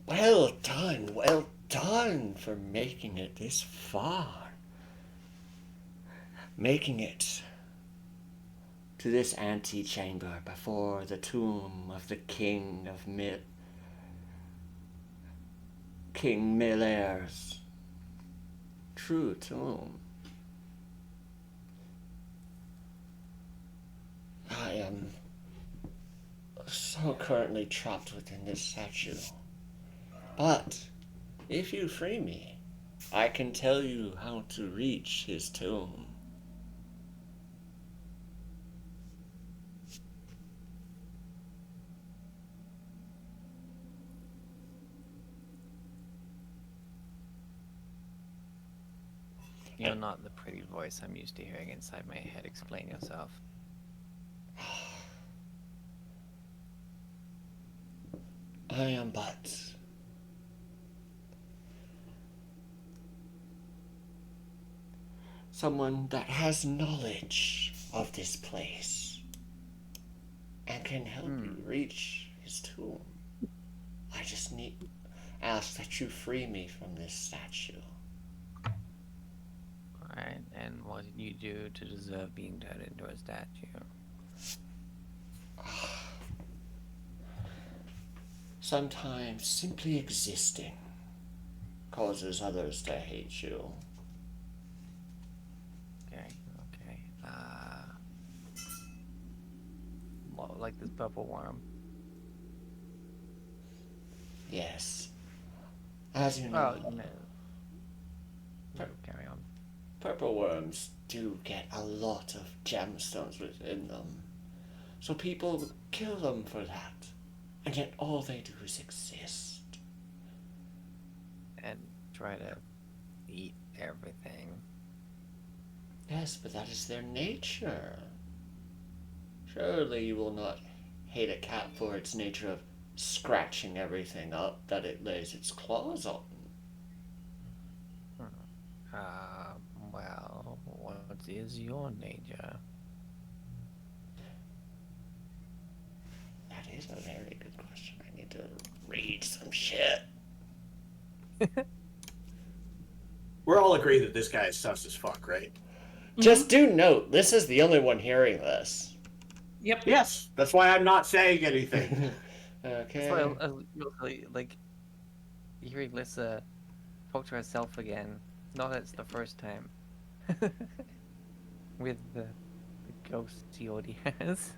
Speaker 2: Well done for making it this far. Making it to this antechamber before the tomb of the King of King Miller's true tomb. I am so currently trapped within this statue. But if you free me, I can tell you how to reach his tomb.
Speaker 3: You're not the pretty voice I'm used to hearing inside my head. Explain yourself.
Speaker 2: I am but someone that has knowledge of this place and can help you reach his tomb. I just ask that you free me from this statue.
Speaker 3: Alright, and what did you do to deserve being turned into a statue?
Speaker 2: Sometimes simply existing causes others to hate you.
Speaker 3: Okay. Well, like this purple worm.
Speaker 2: Yes. As you know,
Speaker 3: Oh, no. Carry on.
Speaker 2: purple worms do get a lot of gemstones within them. So people kill them for that. And yet all they do is exist.
Speaker 3: And try to eat everything.
Speaker 2: Yes, but that is their nature. Surely you will not hate a cat for its nature of scratching everything up that it lays its claws on.
Speaker 3: Well, what is your nature?
Speaker 2: That is a very good question. I need to read some shit.
Speaker 1: We're all agreed that this guy is sus as fuck, right?
Speaker 2: Just do note, this is the only one hearing this.
Speaker 4: Yep.
Speaker 1: Yes, that's why I'm not saying anything.
Speaker 2: Okay.
Speaker 3: So, like, hearing Lissa talk to herself again, not that it's the first time. With the ghost she already has.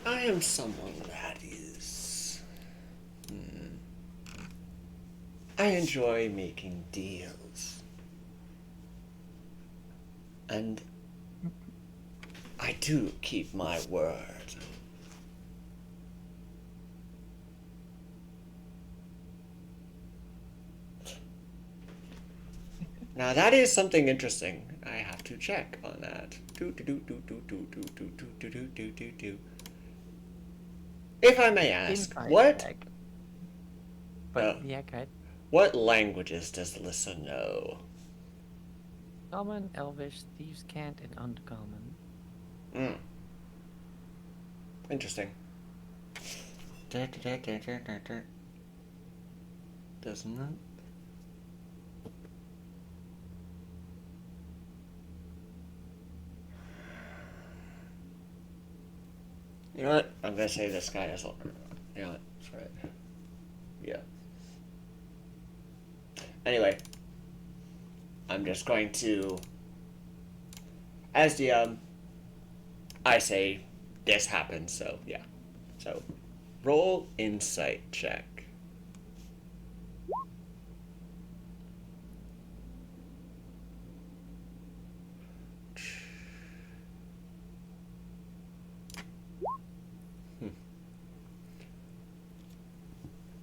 Speaker 2: I am someone that is. I enjoy making deals. And I do keep my word. Now that is something interesting. I have to check on that. If I may ask,
Speaker 3: Insight
Speaker 2: what
Speaker 3: check. But yeah, good.
Speaker 2: what languages does Lissa know?
Speaker 3: Common, Elvish, Thieves' Cant, and Uncommon.
Speaker 2: Interesting. Doesn't it? You know what? I'm gonna say this guy has. You know what? That's right. Yeah. Anyway, I'm just going to, as DM, I say this happens. So yeah. So, roll insight check.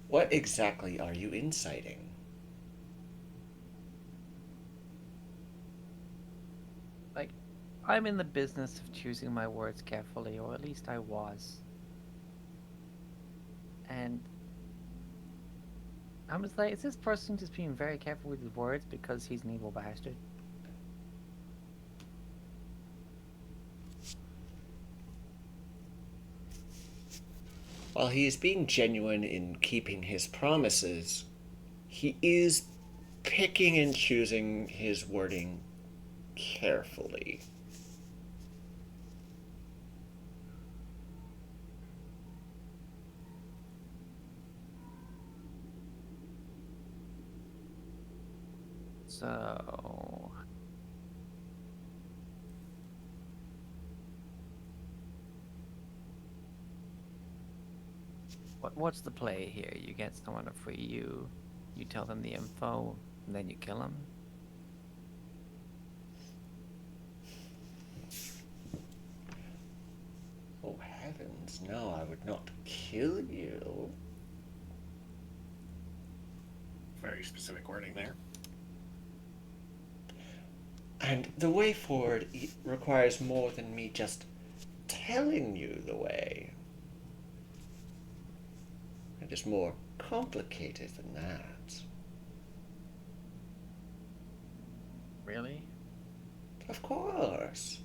Speaker 2: What exactly are you inciting?
Speaker 3: Like, I'm in the business of choosing my words carefully, or at least I was. And I was like, is this person just being very careful with his words because he's an evil bastard?
Speaker 2: While he is being genuine in keeping his promises, he is picking and choosing his wording carefully.
Speaker 3: So... What's the play here? You get someone to free you, you tell them the info, and then you kill them?
Speaker 2: Oh heavens, no, I would not kill you.
Speaker 1: Very specific wording there.
Speaker 2: And the way forward requires more than me just telling you the way. It is more complicated than that.
Speaker 3: Really?
Speaker 2: Of course.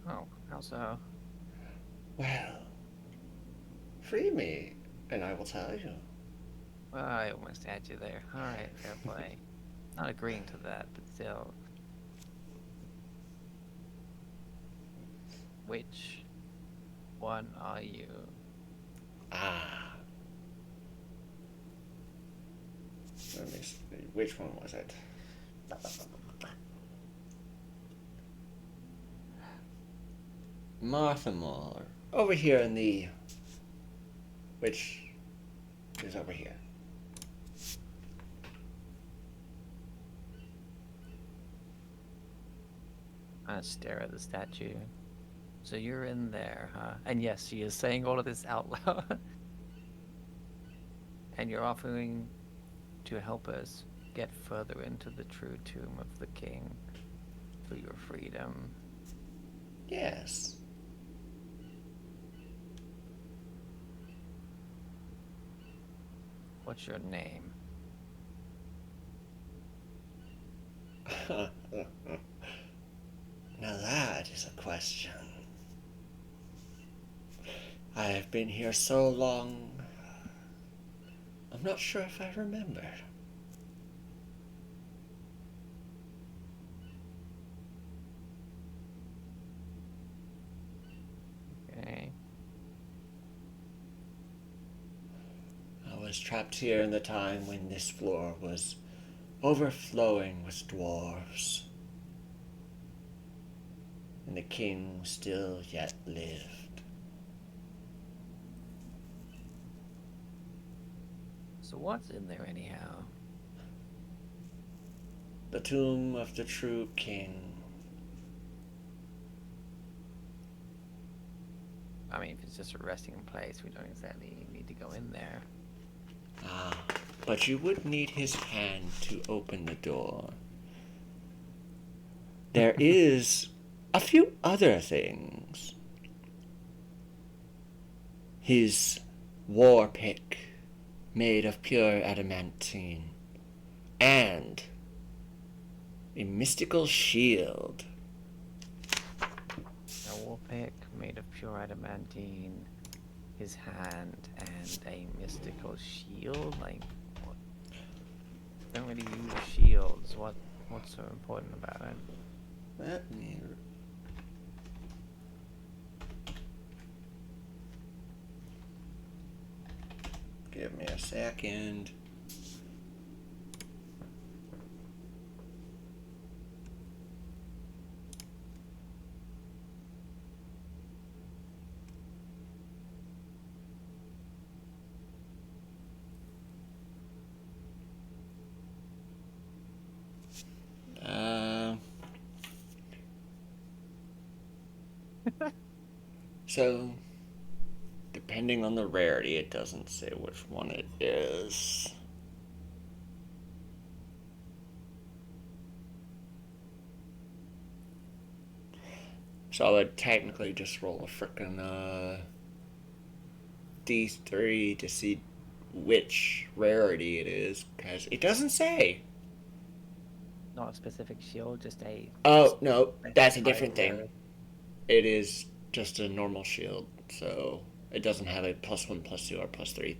Speaker 3: Oh, how so?
Speaker 2: Well, free me, and I will tell you.
Speaker 3: Well, I almost had you there. Alright, fair play. Not agreeing to that, but still. Which one are you?
Speaker 2: Ah. Let me see. Which one was it? Martha Muller. Over here in the... Which is over here.
Speaker 3: I stare at the statue. So you're in there, huh? And yes, she is saying all of this out loud. And you're offering to help us get further into the true tomb of the king for your freedom.
Speaker 2: Yes.
Speaker 3: What's your name?
Speaker 2: Now that is a question. I have been here so long, I'm not sure if I remember.
Speaker 3: Okay.
Speaker 2: I was trapped here in the time when this floor was overflowing with dwarves, and the king still yet lived.
Speaker 3: So what's in there anyhow?
Speaker 2: The tomb of the true king.
Speaker 3: I mean, if it's just a resting place, we don't exactly need to go in there.
Speaker 2: Ah, but you would need his hand to open the door. There is a few other things. His war pick, made of pure adamantine, and a mystical shield.
Speaker 3: A war pick made of pure adamantine, his hand, and a mystical shield? Like, what? Don't really use shields. What's so important about it?
Speaker 2: Let me... Give me a second. So, depending on the rarity, it doesn't say which one it is. So I would technically just roll a frickin' D3 to see which rarity it is, because it doesn't say.
Speaker 3: Not a specific shield, just a...
Speaker 2: Oh, no, that's a
Speaker 3: specified
Speaker 2: different thing.
Speaker 3: rarity.
Speaker 2: It is just a normal shield, so it doesn't have a +1, +2, or +3.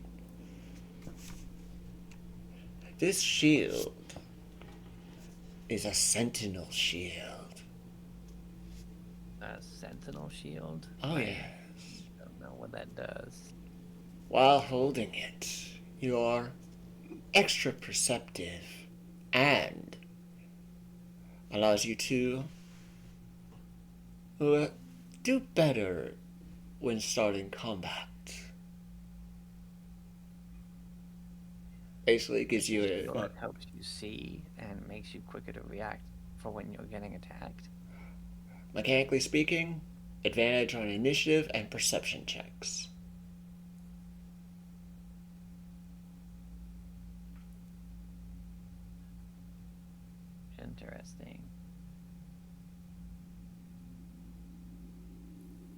Speaker 2: This shield is a sentinel shield.
Speaker 3: A sentinel shield?
Speaker 2: Oh,
Speaker 3: I
Speaker 2: yes.
Speaker 3: don't know what that does.
Speaker 2: While holding it, you're extra perceptive and allows you to do better when starting combat. Basically, it gives you
Speaker 3: Shield
Speaker 2: a
Speaker 3: that helps you see and makes you quicker to react for when you're getting attacked.
Speaker 2: mechanically speaking, advantage on initiative and perception checks.
Speaker 3: Interesting.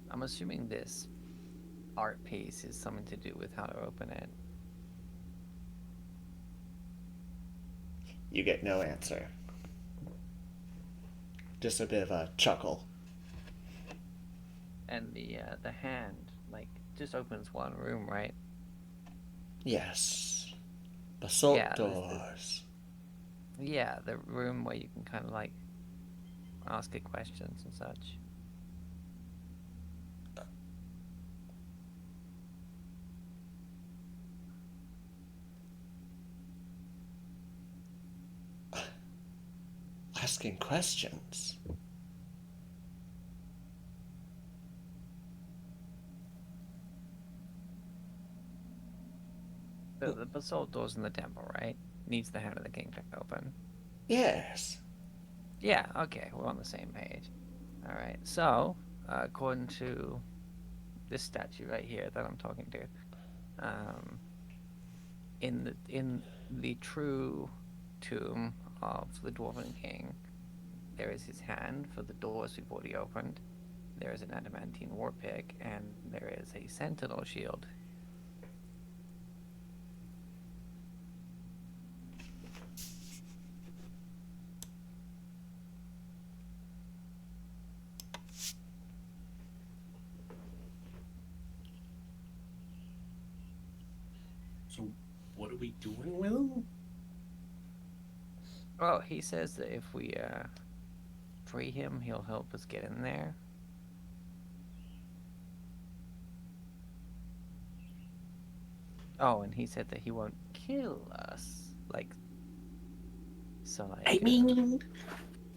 Speaker 3: I'm assuming this art piece is something to do with how to open it.
Speaker 2: You get no answer. Just a bit of a chuckle.
Speaker 3: And the hand, like, just opens one room, right?
Speaker 2: Yes. Basalt
Speaker 3: Yeah,
Speaker 2: doors.
Speaker 3: Yeah, the room where you can kind of, like, ask it questions and such.
Speaker 2: Asking questions.
Speaker 3: The basalt doors in the temple, right? Needs the hand of the king to open.
Speaker 2: Yes.
Speaker 3: Yeah, okay, we're on the same page. Alright, so, according to this statue right here that I'm talking to, in the true tomb of the Dwarven King, there is his hand for the doors we've already opened. There is an adamantine war pick, and there is a sentinel shield.
Speaker 1: So, what are we doing with him?
Speaker 3: Well, he says that if we free him, he'll help us get in there. Oh, and he said that he won't kill us.
Speaker 1: I mean,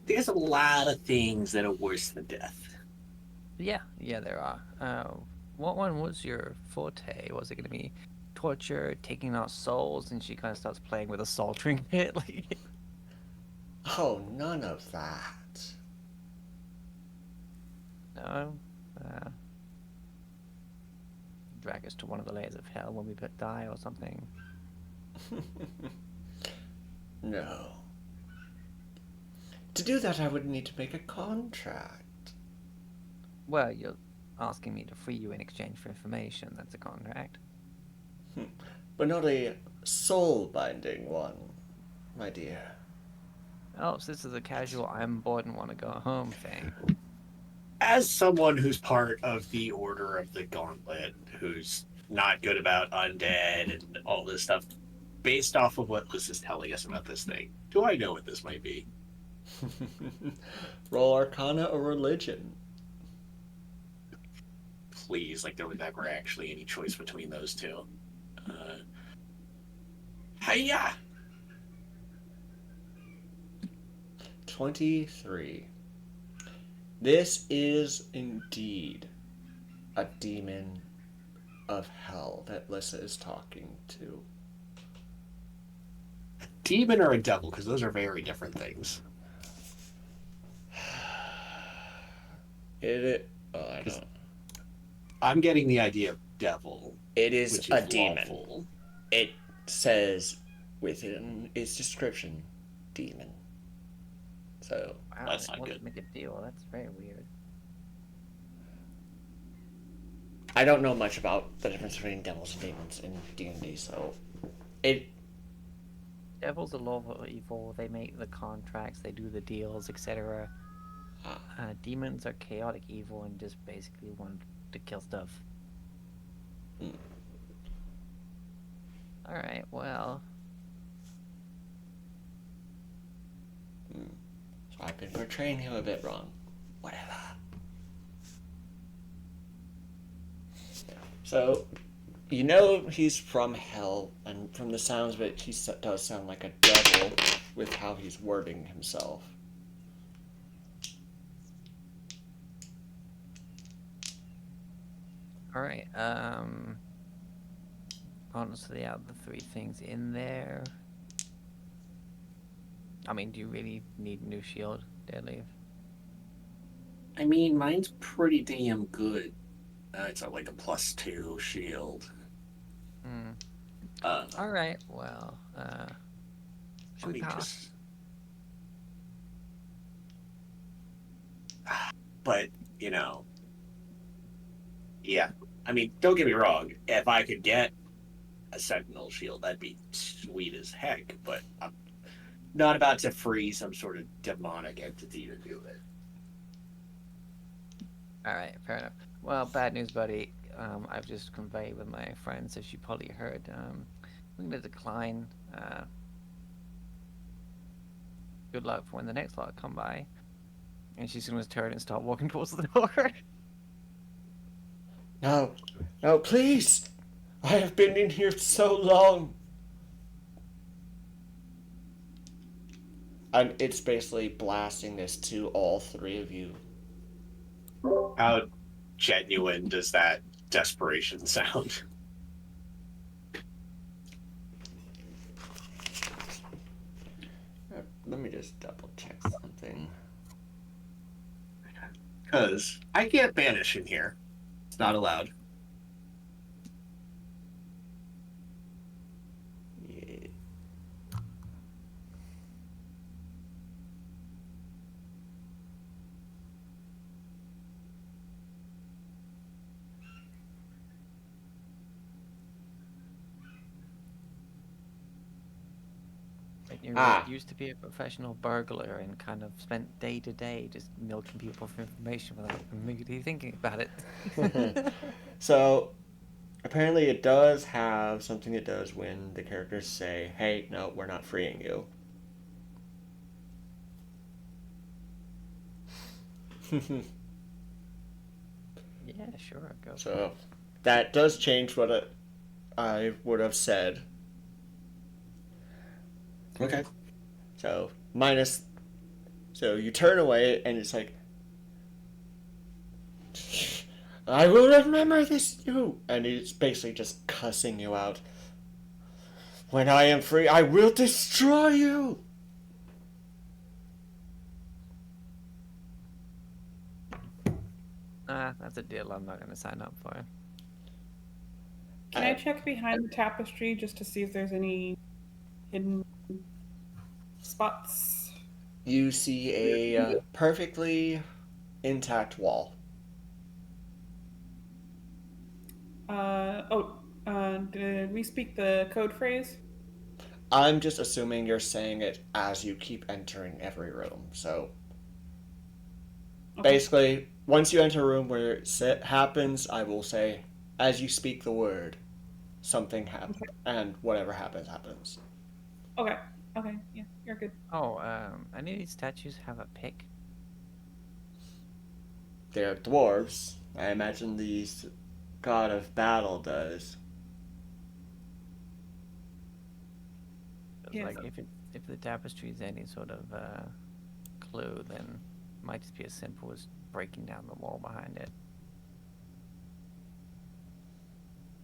Speaker 1: there's a lot of things that are worse than death.
Speaker 3: Yeah, there are. What one was your forte? Was it going to be torture, taking out souls, and she kind of starts playing with a soul trinket?
Speaker 2: Oh, none of that.
Speaker 3: No. Drag us to one of the layers of hell when we die or something.
Speaker 2: No. To do that, I would need to make a contract.
Speaker 3: Well, you're asking me to free you in exchange for information. That's a contract.
Speaker 2: But not a soul-binding one, my dear.
Speaker 3: Oh, so this is a casual I'm bored and want to go home thing.
Speaker 1: As someone who's part of the Order of the Gauntlet, who's not good about undead and all this stuff, based off of what Liz is telling us about this thing, do I know what this might be?
Speaker 2: Roll Arcana or Religion.
Speaker 1: Please, like there was never actually any choice between those two. Hiya!
Speaker 2: 23. This is indeed a demon of hell that Lissa is talking to.
Speaker 1: A demon or a devil? Because those are very different things.
Speaker 2: I don't.
Speaker 1: I'm getting the idea of devil.
Speaker 2: It is
Speaker 1: which
Speaker 2: a
Speaker 1: is
Speaker 2: demon.
Speaker 1: lawful.
Speaker 2: It says within its description, demon. So
Speaker 3: Wow,
Speaker 1: That's
Speaker 3: it
Speaker 1: not
Speaker 3: wants
Speaker 1: good.
Speaker 3: to make a deal. That's very weird.
Speaker 2: I don't know much about the difference between devils and demons in D&D, so it.
Speaker 3: Devils are lawful evil. They make the contracts. They do the deals, etc. Demons are chaotic evil and just basically want to kill stuff.
Speaker 2: Mm.
Speaker 3: All right. Well.
Speaker 2: So I've been portraying him a bit wrong. Whatever. So, you know he's from hell, and from the sounds of it, he does sound like a devil with how he's wording himself.
Speaker 3: All right. Honestly, out of the three things in there, I mean, do you really need a new shield, Deadleaf?
Speaker 1: I mean, mine's pretty damn good. It's like a +2 shield.
Speaker 3: Hmm.
Speaker 1: Uh,
Speaker 3: All right. Well, should we pass?
Speaker 1: But, you know, yeah. I mean, don't get me wrong. If I could get a Sentinel shield, that'd be sweet as heck. But I'm not about to free some sort of demonic entity to do it.
Speaker 3: All right. Fair enough. Well, bad news, buddy. I've just conveyed with my friends, as you probably heard. I'm going to decline. Good luck for when the next lot come by. And she's going to turn and start walking towards the door.
Speaker 2: No, no, please! I have been in here so long! And it's basically blasting this to all three of you.
Speaker 1: How genuine does that desperation sound?
Speaker 2: Let me just double check something.
Speaker 1: Because I can't banish in here. It's not allowed.
Speaker 3: You
Speaker 2: Ah.
Speaker 3: used to be a professional burglar and kind of spent day to day just milking people for information without immediately thinking about it.
Speaker 2: So, apparently it does have something it does when the characters say, hey, no, we're not freeing you.
Speaker 3: Yeah, sure, go.
Speaker 2: So, that does change what I would have said. Okay. So, minus. So, you turn away, and it's like, I will remember this, you! And it's basically just cussing you out. When I am free, I will destroy you!
Speaker 3: That's a deal I'm not going to sign up for.
Speaker 4: Can I check behind the tapestry just to see if there's any hidden spots?
Speaker 2: You see a perfectly intact wall.
Speaker 4: Did we speak the code phrase?
Speaker 2: I'm just assuming you're saying it as you keep entering every room. So
Speaker 4: Okay.
Speaker 2: basically, once you enter a room where it happens, I will say, as you speak the word, something happens, and whatever happens, happens.
Speaker 4: Okay. Okay. Yeah, you're good.
Speaker 3: Oh, any of these statues have a pick?
Speaker 2: They're dwarves. I imagine the god of battle does.
Speaker 3: It's
Speaker 4: Yes.
Speaker 3: like if the tapestry is any sort of clue, then it might just be as simple as breaking down the wall behind it.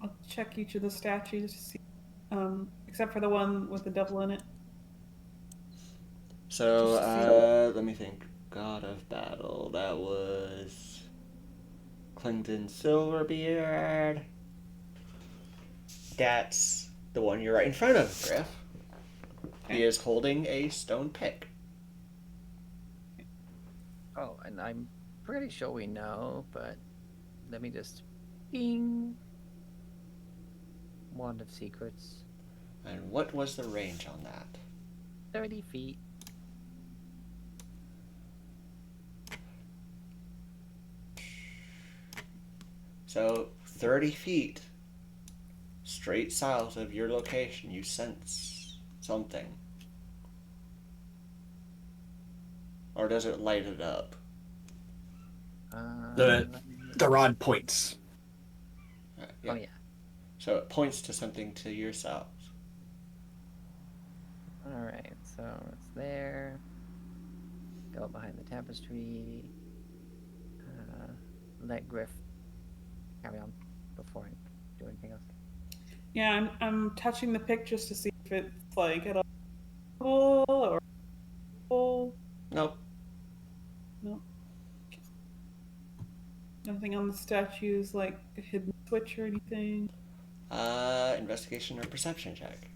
Speaker 4: I'll check each of the statues to see, except for the one with the devil in it.
Speaker 2: So,
Speaker 4: Just to
Speaker 2: let me think. God of battle. That was Clington Silverbeard. That's the one you're right in front of, Griff. He is holding a stone pick.
Speaker 3: Oh, and I'm pretty sure we know, but let me just bing. Wand of Secrets.
Speaker 2: And what was the range on that?
Speaker 3: 30 feet.
Speaker 2: So, 30 feet straight south of your location, you sense something. Or does it light it up?
Speaker 1: The rod points.
Speaker 2: Yeah.
Speaker 3: Oh, yeah.
Speaker 2: So it points to something to your south.
Speaker 3: Alright, so it's there. Go behind the tapestry. Let Griff carry on before I do anything else.
Speaker 4: Yeah, I'm touching the pick just to see if it's like at all or
Speaker 2: Nope.
Speaker 4: no. Nothing on the statues like a hidden switch or anything.
Speaker 2: Investigation or perception check.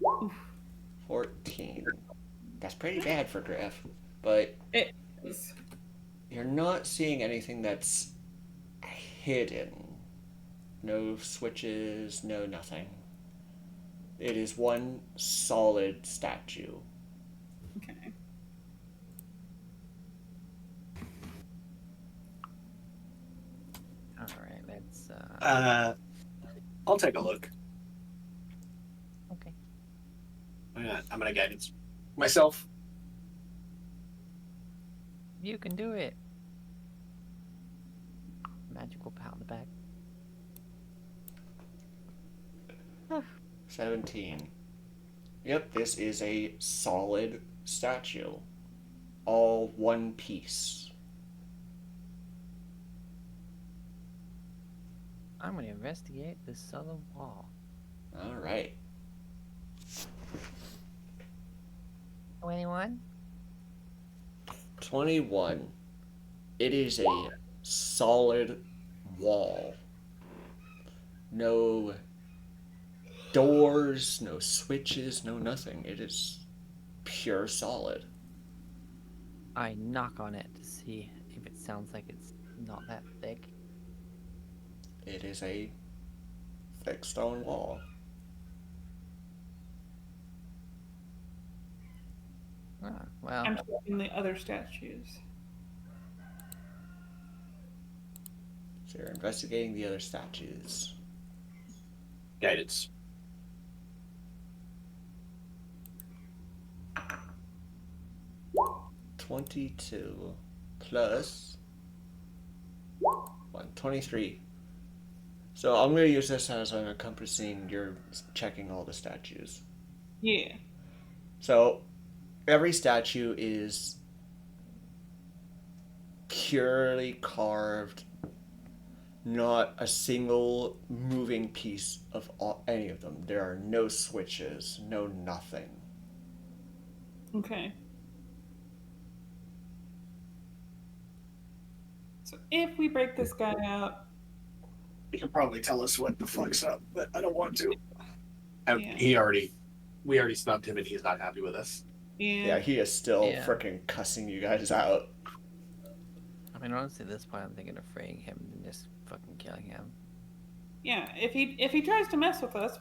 Speaker 4: Oof.
Speaker 2: 14. That's pretty bad for Griff. But
Speaker 4: It is.
Speaker 2: you're not seeing anything that's hidden. No switches, no nothing. It is one solid statue.
Speaker 4: Okay.
Speaker 3: Alright, let's.
Speaker 1: I'll take a look.
Speaker 3: Okay.
Speaker 1: I'm gonna guidance myself.
Speaker 3: You can do it. Magical pat on the back.
Speaker 2: 17. Yep, this is a solid statue. All one piece.
Speaker 3: I'm going to investigate this southern wall.
Speaker 2: Alright.
Speaker 3: Oh, anyone?
Speaker 2: 21. It is a solid wall. No doors, no switches, no nothing. It is pure solid.
Speaker 3: I knock on it to see if it sounds like it's not that thick.
Speaker 2: It is a thick stone wall.
Speaker 3: Ah, well,
Speaker 4: I'm checking the other statues.
Speaker 2: So you're investigating the other statues.
Speaker 1: Guidance.
Speaker 2: +22 plus 23. So I'm going to use this as an encompassing you're checking all the statues.
Speaker 4: Yeah.
Speaker 2: So every statue is purely carved, not a single moving piece of any of them. There are no switches, no nothing.
Speaker 4: Okay. So if we break this guy out,
Speaker 1: He can probably tell us what the fuck's up, but I don't want to.
Speaker 4: Yeah.
Speaker 1: We already snubbed him, and he's not happy with us.
Speaker 2: Yeah, he is still
Speaker 3: Yeah.
Speaker 2: freaking cussing you guys out.
Speaker 3: I mean, honestly, at this point, I'm thinking of freeing him and just fucking killing him.
Speaker 4: Yeah. If he tries to mess with us,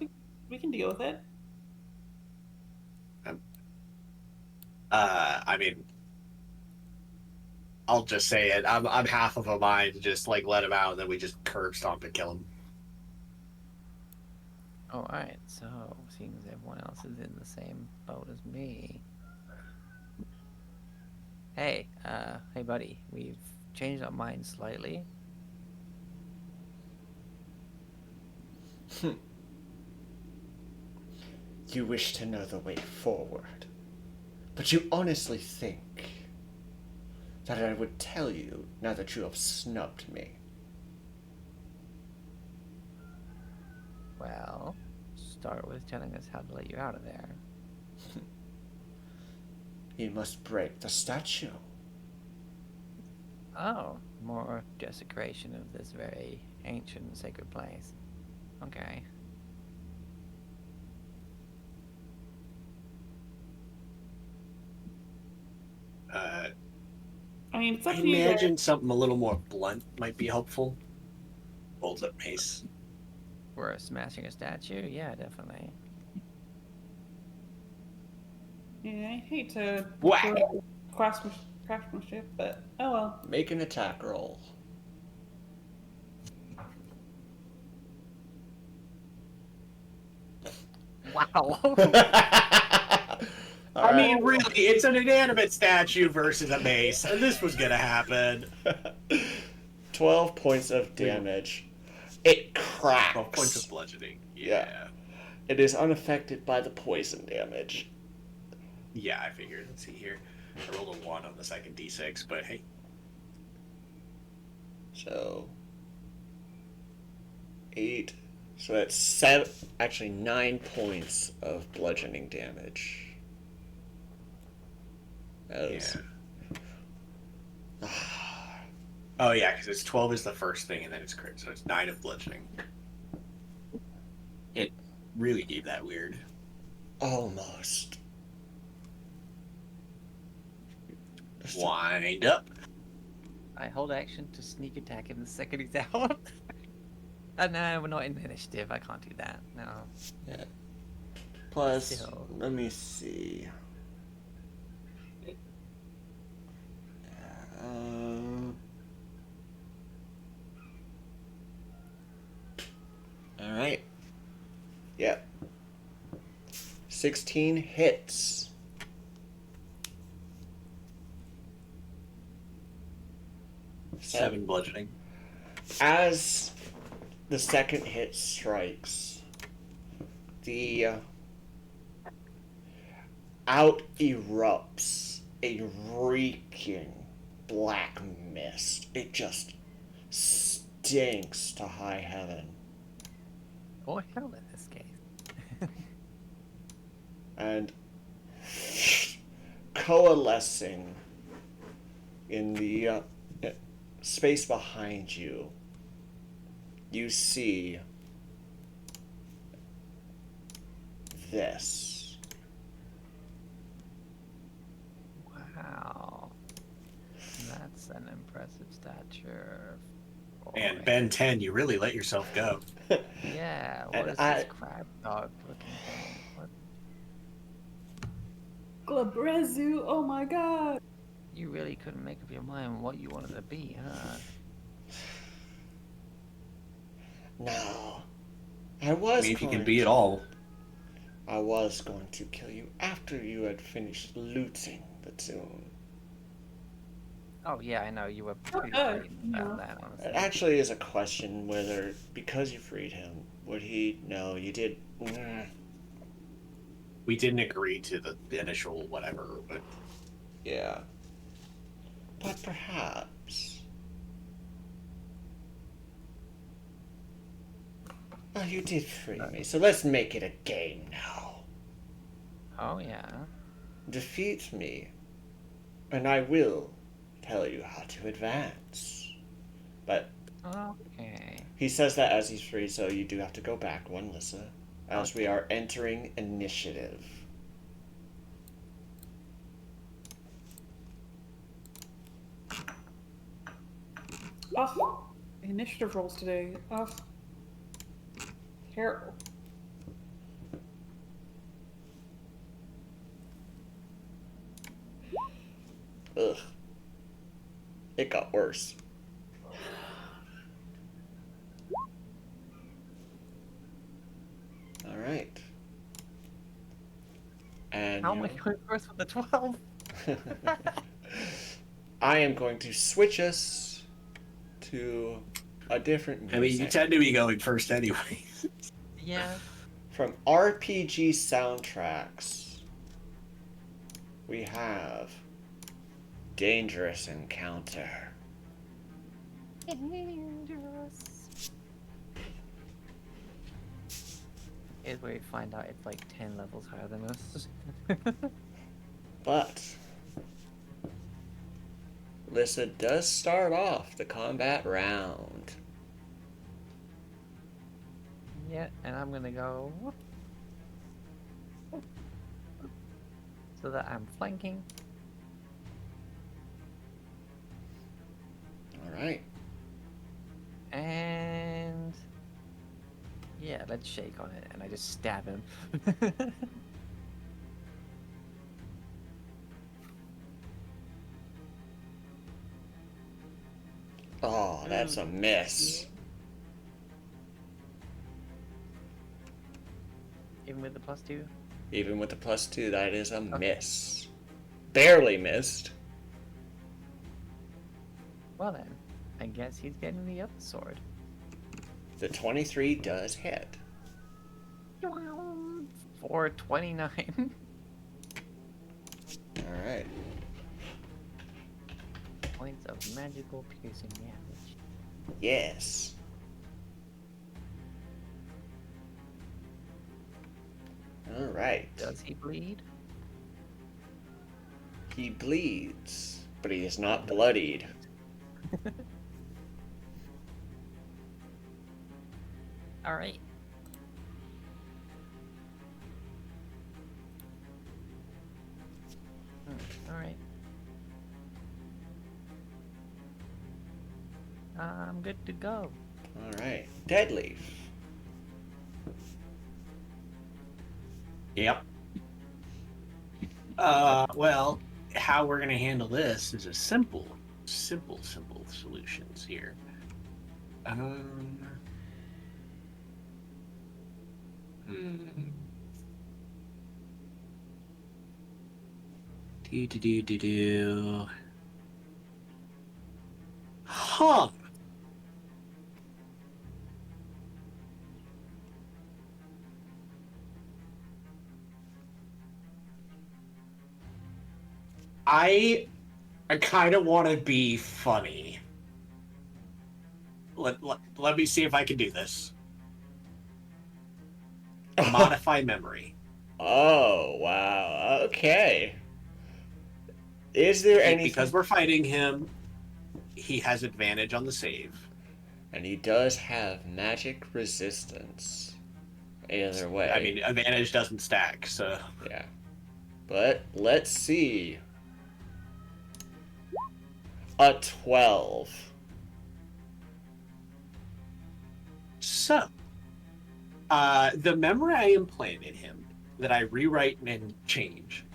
Speaker 4: we can deal with it.
Speaker 1: I mean, I'll just say it. I'm half of a mind to just like let him out, and then we just curb stomp and kill him.
Speaker 3: Oh, alright, so, seeing as everyone else is in the same boat as me... Hey, hey buddy, we've changed our minds slightly.
Speaker 2: You wish to know the way forward, but you honestly think that I would tell you now that you have snubbed me.
Speaker 3: Well, start with telling us how to let you out of there.
Speaker 2: You must break the statue.
Speaker 3: Oh, more desecration of this very ancient and sacred place. Okay.
Speaker 4: I mean, it's up
Speaker 1: I
Speaker 4: to you guys.
Speaker 1: imagine something a little more blunt might be helpful. Holds up mace.
Speaker 3: We're smashing a statue? Yeah, definitely.
Speaker 4: Yeah, I hate to
Speaker 1: Whack!
Speaker 4: throw craftsmanship, but oh well.
Speaker 2: Make an attack roll.
Speaker 3: Wow!
Speaker 1: I mean, really, it's an inanimate statue versus a mace, and this was gonna happen.
Speaker 2: 12 points of damage. It cracks.
Speaker 1: 12 points of bludgeoning.
Speaker 2: Yeah. It is unaffected by the poison damage.
Speaker 1: Yeah, I figured. Let's see here. I rolled a 1 on the second d6, but hey.
Speaker 2: So 8. So that's 7. Actually, 9 points of bludgeoning damage. That was...
Speaker 1: Oh, yeah, because it's 12 is the first thing, and then it's crit, so it's 9 of bludgeoning. It really gave that weird.
Speaker 2: Almost.
Speaker 1: Wind up.
Speaker 3: I hold action to sneak attack him the second he's out. No, we're not in initiative. I can't do that. No.
Speaker 2: Yeah. Plus,
Speaker 3: Still.
Speaker 2: let me see. Alright. Yep. 16 hits.
Speaker 1: Seven bludgeoning.
Speaker 2: As the second hit strikes, the out erupts a reeking black mist. It just stinks to high heaven.
Speaker 3: Or hell in this case.
Speaker 2: And coalescing in the space behind you, you see this.
Speaker 3: Wow. That's an impressive stature
Speaker 1: And
Speaker 3: boy.
Speaker 1: Ben 10, you really let yourself go.
Speaker 3: Yeah, what
Speaker 2: And
Speaker 3: is this crab dog looking thing? What?
Speaker 4: Glabrezu, oh my god.
Speaker 3: You really couldn't make up your mind what you wanted to be, huh?
Speaker 2: No. I
Speaker 1: I
Speaker 2: was
Speaker 1: mean, if you can
Speaker 2: going
Speaker 1: be it
Speaker 2: to.
Speaker 1: all.
Speaker 2: I was going to kill you after you had finished looting the tomb.
Speaker 3: Oh yeah, I know you were pretty
Speaker 4: good.
Speaker 3: blatant about
Speaker 4: Yeah.
Speaker 3: that, honestly.
Speaker 2: It actually is a question whether, because you freed him, would he? No, you did.
Speaker 1: We didn't agree to the initial whatever, but
Speaker 2: Yeah. But perhaps. Well, you did free me, so let's make it a game now.
Speaker 3: Oh yeah.
Speaker 2: Defeat me, and I will tell you how to advance. But
Speaker 3: Okay.
Speaker 2: he says that as he's free, so you do have to go back one, Lissa, as we are entering initiative.
Speaker 4: Oh, initiative rolls today. Oh, terrible.
Speaker 2: Ugh. It got worse. Alright. And
Speaker 3: How am I going first with the 12?
Speaker 2: I am going to switch us to a different music.
Speaker 1: I mean, you tend to be going first anyway.
Speaker 3: Yeah.
Speaker 2: From RPG soundtracks, we have Dangerous Encounter.
Speaker 3: Dangerous. Is where you find out it's like 10 levels higher than us.
Speaker 2: But Lissa does start off the combat round.
Speaker 3: Yeah, and I'm gonna go whoop, whoop, whoop, so that I'm flanking.
Speaker 2: Alright.
Speaker 3: And yeah, let's shake on it, and I just stab him.
Speaker 2: Oh, that's a miss.
Speaker 3: Even with the +2.
Speaker 2: Even with the +2, that is a miss. Barely missed.
Speaker 3: Well then, I guess he's getting the other sword.
Speaker 2: The 23 does hit.
Speaker 3: For 29.
Speaker 2: Alright.
Speaker 3: Points of magical piercing damage.
Speaker 2: Yes. Alright.
Speaker 3: Does he bleed?
Speaker 2: He bleeds, but he is not bloodied.
Speaker 3: Alright. Alright. I'm good to go.
Speaker 2: Alright. Deadleaf.
Speaker 1: Yep. Well, how we're gonna handle this is a simple solutions here. Do. Huh. I kind of want to be funny. Let me see if I can do this. Modify memory.
Speaker 2: Oh, wow. Okay. Is there anything...
Speaker 1: Because we're fighting him, he has advantage on the save.
Speaker 2: And he does have magic resistance. Either way.
Speaker 1: I mean, advantage doesn't stack, so...
Speaker 2: Yeah. But, let's see. A 12.
Speaker 1: So, the memory I implant in him that I rewrite and change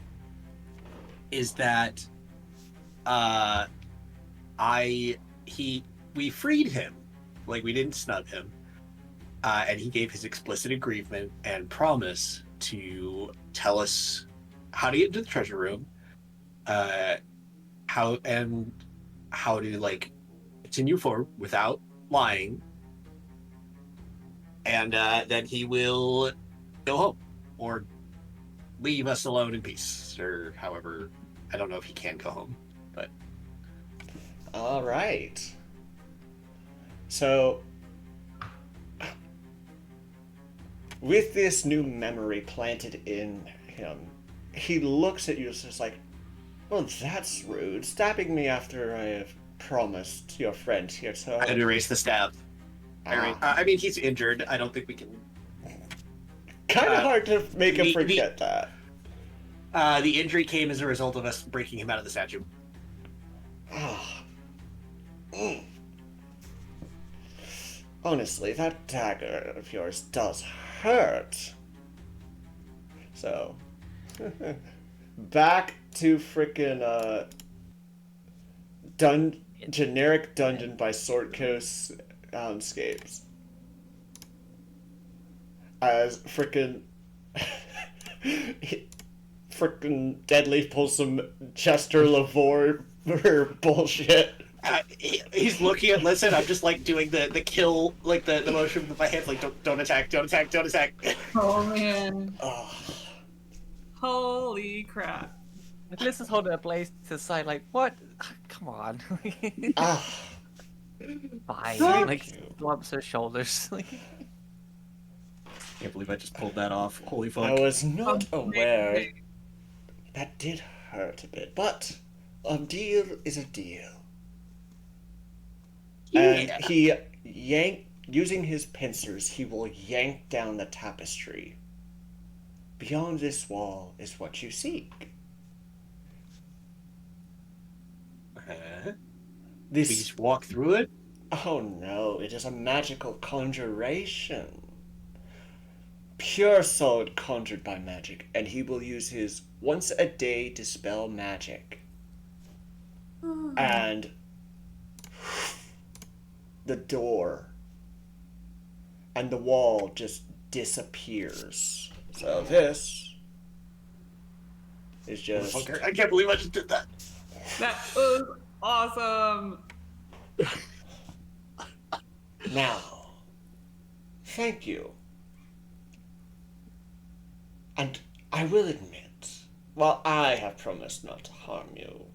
Speaker 1: is that we freed him, like we didn't snub him, and he gave his explicit agreement and promise to tell us how to get into the treasure room, how to like continue forward without lying, and then he will go home or leave us alone in peace, or however. I don't know if he can go home, but
Speaker 2: All right. So, with this new memory planted in him, he looks at you just like, well, that's rude. Stabbing me after I have promised your friend here to...
Speaker 1: I'd erase the stab. I mean, he's injured. I don't think we can.
Speaker 2: Kind of hard to make him forget that.
Speaker 1: The injury came as a result of us breaking him out of the statue.
Speaker 2: Honestly, that dagger of yours does hurt. So, back to frickin' generic dungeon by Sword Coast Soundscapes. As frickin' Deadleaf pulls some Chester Lavore bullshit.
Speaker 1: He's looking at listen. I'm just like doing the kill, like the motion with my hands, like don't attack.
Speaker 4: Oh man!
Speaker 2: Oh.
Speaker 4: Holy crap!
Speaker 3: Liz is holding a blade to the side, like, what? Come on. Fine. Like, slumps her shoulders.
Speaker 1: Can't believe I just pulled that off. Holy fuck!
Speaker 2: I was not aware. That did hurt a bit, but a deal is a deal.
Speaker 1: Yeah.
Speaker 2: And he using his pincers, he will yank down the tapestry. Beyond this wall is what you seek.
Speaker 1: Please walk through it.
Speaker 2: Oh no, it is a magical conjuration. Pure sword conjured by magic, and he will use his once a day dispel magic. And the door and the wall just disappears. So this is just...
Speaker 1: I can't believe I just did that.
Speaker 4: That was awesome.
Speaker 2: Now, thank you. And I will admit, while I have promised not to harm you,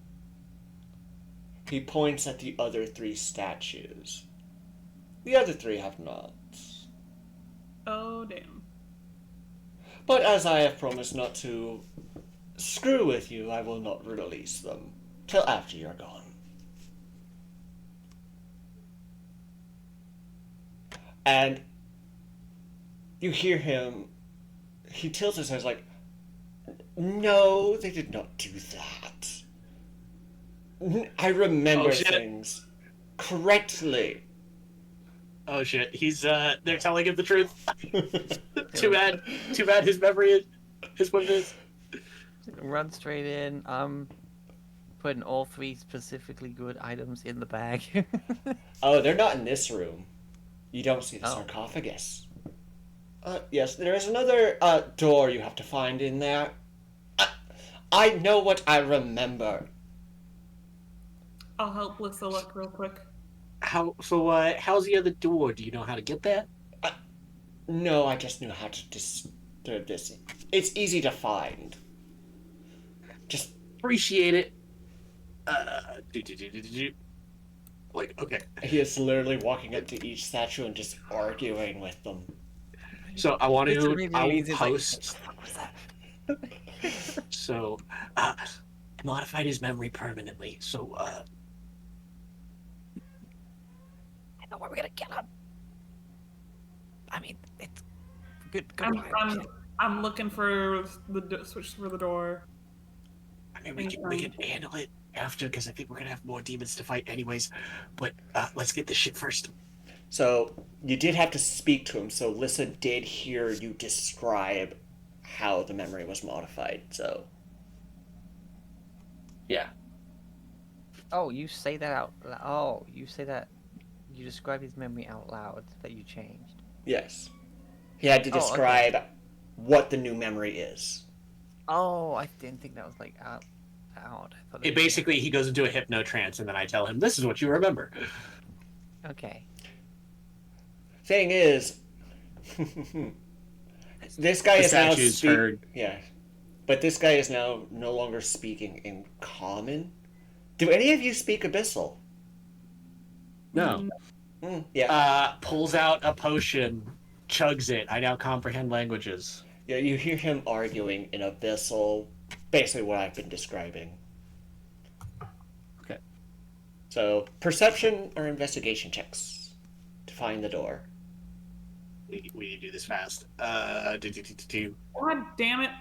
Speaker 2: he points at the other 3 statues. The other 3 have not.
Speaker 4: Oh damn.
Speaker 2: But as I have promised not to screw with you, I will not release them till after you're gone. And you hear him, he tilts his head like, no, they did not do that. I remember things correctly.
Speaker 1: Oh shit, he's they're telling him the truth. Too bad his memory is what it is.
Speaker 3: Run straight in. Putting all 3 specifically good items in the bag.
Speaker 2: Oh, they're not in this room. You don't see the
Speaker 3: Oh.
Speaker 2: sarcophagus. Yes, there is another door you have to find in there. I know what I remember.
Speaker 4: I'll help Lissa look real quick.
Speaker 1: How's the other door? Do you know how to get there?
Speaker 2: No, I just knew how to disturb this. It's easy to find. Just
Speaker 1: Appreciate it. Like, okay.
Speaker 2: he is literally walking up to each statue and just arguing with them.
Speaker 1: So I want
Speaker 3: It's
Speaker 1: to.
Speaker 3: really
Speaker 1: I will
Speaker 3: easy, it's like,
Speaker 1: post.
Speaker 3: what was that?
Speaker 1: So, I modified his memory permanently. So,
Speaker 3: I know where we're gonna get him. I mean, it's good.
Speaker 4: I'm looking for the switch for the door.
Speaker 1: I mean, we can handle it after because I think we're gonna have more demons to fight anyways. But let's get this shit first.
Speaker 2: So you did have to speak to him. So Lissa did hear you describe how the memory was modified. So yeah,
Speaker 3: Oh, you say that out. Oh, you say that. You describe his memory out loud that you changed.
Speaker 2: yes, he had to
Speaker 3: Oh, okay.
Speaker 2: describe what the new memory is.
Speaker 3: Oh, I didn't think that was like out. Out. I thought
Speaker 1: It
Speaker 3: was like-
Speaker 1: basically, he goes into a hypno trance, and then I tell him, "This is what you remember."
Speaker 3: Okay.
Speaker 2: Thing is, this guy
Speaker 1: The
Speaker 2: is now
Speaker 1: statue's heard.
Speaker 2: Yeah, but this guy is now no longer speaking in common. Do any of you speak Abyssal?
Speaker 1: No.
Speaker 2: Yeah.
Speaker 1: Pulls out a potion, chugs it. I now comprehend languages.
Speaker 2: Yeah, you hear him arguing in Abyssal, basically what I've been describing.
Speaker 1: Okay.
Speaker 2: So, perception or investigation checks to find the door.
Speaker 1: We need to do this fast.
Speaker 4: God damn it.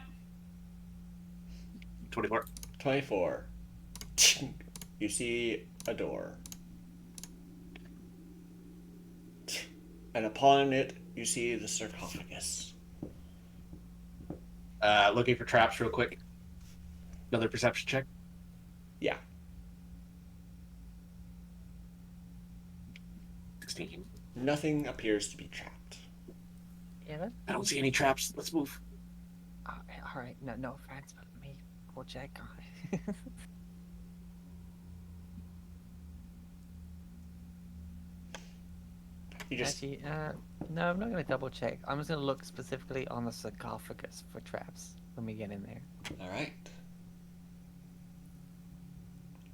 Speaker 1: 24.
Speaker 2: 24. You see a door. And upon it, you see the sarcophagus.
Speaker 1: Looking for traps real quick. Another perception check.
Speaker 2: Yeah.
Speaker 1: 16.
Speaker 2: Nothing appears to be trapped.
Speaker 3: Yeah. That,
Speaker 1: I don't see any traps. Let's move.
Speaker 3: all right. No offense, but let me go check on it.
Speaker 2: You just
Speaker 3: Actually, no, I'm not gonna double check. I'm just gonna look specifically on the sarcophagus for traps when we get in there.
Speaker 2: all right.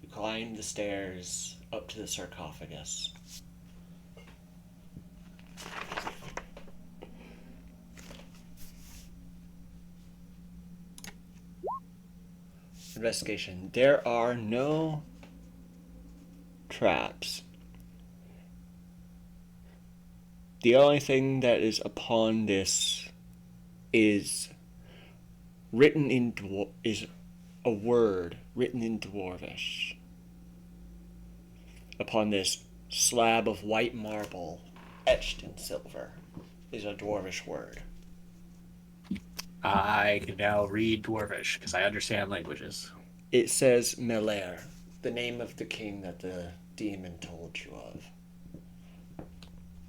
Speaker 2: You climb the stairs up to the sarcophagus. Investigation. There are no traps. The only thing that is upon this is written in is a word written in Dwarvish. Upon this slab of white marble etched in silver is a Dwarvish word.
Speaker 1: I can now read Dwarvish because I understand languages.
Speaker 2: It says Melair, the name of the king that the demon told you of.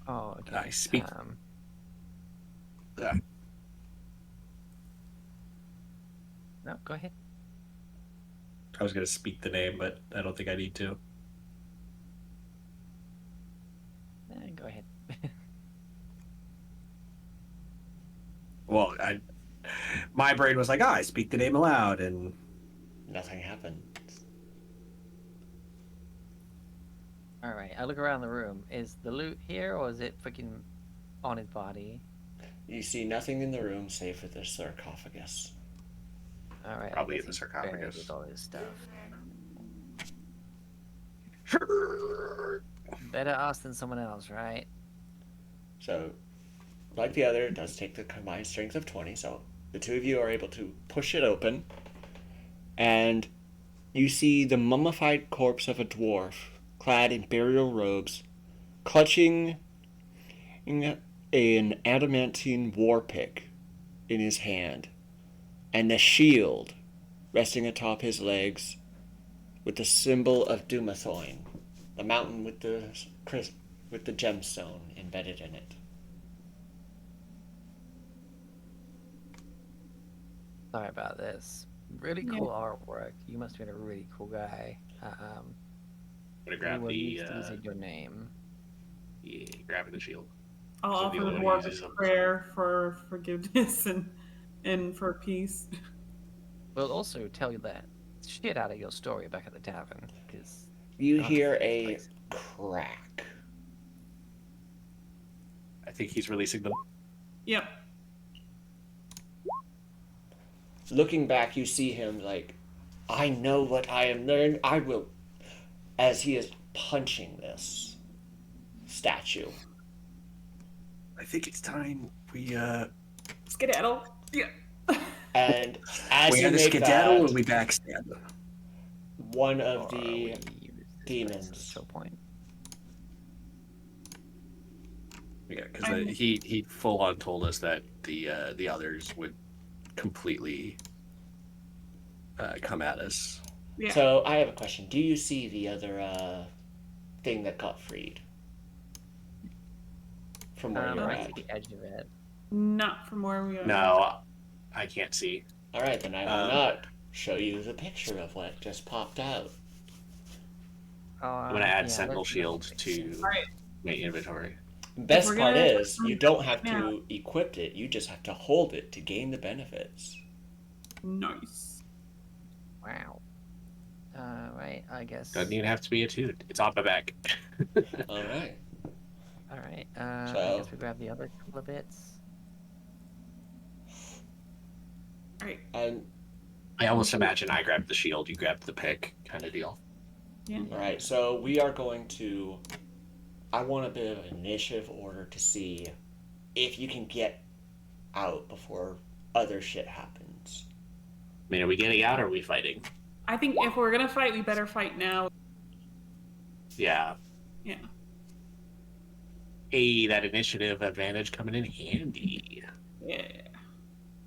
Speaker 3: Oh, okay.
Speaker 1: I speak.
Speaker 3: No, go ahead.
Speaker 1: I was going to speak the name, but I don't think I need to.
Speaker 3: Go ahead.
Speaker 1: Well, my brain was like, I speak the name aloud, and
Speaker 2: Nothing happened.
Speaker 3: All right. I look around the room. Is the loot here, or is it freaking on his body?
Speaker 2: You see nothing in the room save for the sarcophagus.
Speaker 3: All right. I
Speaker 1: Probably
Speaker 3: guess
Speaker 1: in the
Speaker 3: he's
Speaker 1: sarcophagus.
Speaker 3: buried with all his stuff. Better us than someone else, right?
Speaker 2: So, like the other, it does take the combined strength of 20, so the two of you are able to push it open, and you see the mummified corpse of a dwarf, clad in burial robes, clutching an adamantine war pick in his hand, and the shield resting atop his legs with the symbol of Dumathoin, the mountain with the gemstone embedded in it.
Speaker 3: Sorry about this. Really cool artwork. You must have been a really cool guy.
Speaker 1: I'm going to grab
Speaker 3: what
Speaker 1: the,
Speaker 3: is your name?
Speaker 1: yeah, grabbing the shield.
Speaker 4: I'll
Speaker 1: So
Speaker 4: offer
Speaker 1: the
Speaker 4: the
Speaker 1: other
Speaker 4: dwarf
Speaker 1: one uses
Speaker 4: a
Speaker 1: them.
Speaker 4: prayer for forgiveness and for peace.
Speaker 3: We'll also tell you that shit out of your story back at the tavern, because
Speaker 2: You
Speaker 3: Not
Speaker 2: hear
Speaker 3: the
Speaker 2: a
Speaker 3: place.
Speaker 2: crack.
Speaker 1: I think he's releasing them.
Speaker 4: Yep.
Speaker 2: Looking back, you see him like, I know what I am learned. I will, as he is punching this statue.
Speaker 1: I think it's time we
Speaker 4: Skedaddle. Yeah.
Speaker 2: And as
Speaker 1: we
Speaker 2: you
Speaker 1: either
Speaker 2: make
Speaker 1: skedaddle
Speaker 2: that,
Speaker 1: or we backstab.
Speaker 2: one of
Speaker 3: or
Speaker 2: the
Speaker 3: we use this place as a
Speaker 2: demons
Speaker 3: choke point.
Speaker 1: Yeah, because
Speaker 4: I'm-
Speaker 1: he full on told us that the others would completely come at us.
Speaker 4: Yeah.
Speaker 2: So I have a question. Do you see the other thing that got freed? From where you're
Speaker 3: I
Speaker 2: at.
Speaker 3: see the edge of it.
Speaker 4: Not from where we are.
Speaker 1: No, I can't see.
Speaker 2: Alright, then I will not show you the picture of what just popped out.
Speaker 3: Oh,
Speaker 1: I'm gonna add
Speaker 3: yeah,
Speaker 1: Sentinel
Speaker 3: let's-
Speaker 1: Shield to
Speaker 4: Alright.
Speaker 1: my inventory.
Speaker 2: Best
Speaker 4: we're
Speaker 2: part
Speaker 4: gonna-
Speaker 2: is, you don't have
Speaker 4: now.
Speaker 2: to equip it, you just have to hold it to gain the benefits.
Speaker 4: Nice.
Speaker 3: Wow. Right, I guess.
Speaker 1: Doesn't even have to be attuned. It's on my back.
Speaker 2: Alright.
Speaker 3: Alright,
Speaker 2: So-
Speaker 3: I guess we grab the other couple of bits.
Speaker 4: Alright.
Speaker 2: And
Speaker 1: I almost imagine I grabbed the shield, you grabbed the pick, kind of deal.
Speaker 4: Yeah.
Speaker 2: alright, so we are going to, I want a bit of initiative order to see if you can get out before other shit happens.
Speaker 1: I mean, are we getting out or are we fighting?
Speaker 4: I think if we're gonna fight, we better fight now.
Speaker 1: Yeah.
Speaker 4: Yeah.
Speaker 1: Hey, that initiative advantage coming in handy.
Speaker 4: Yeah.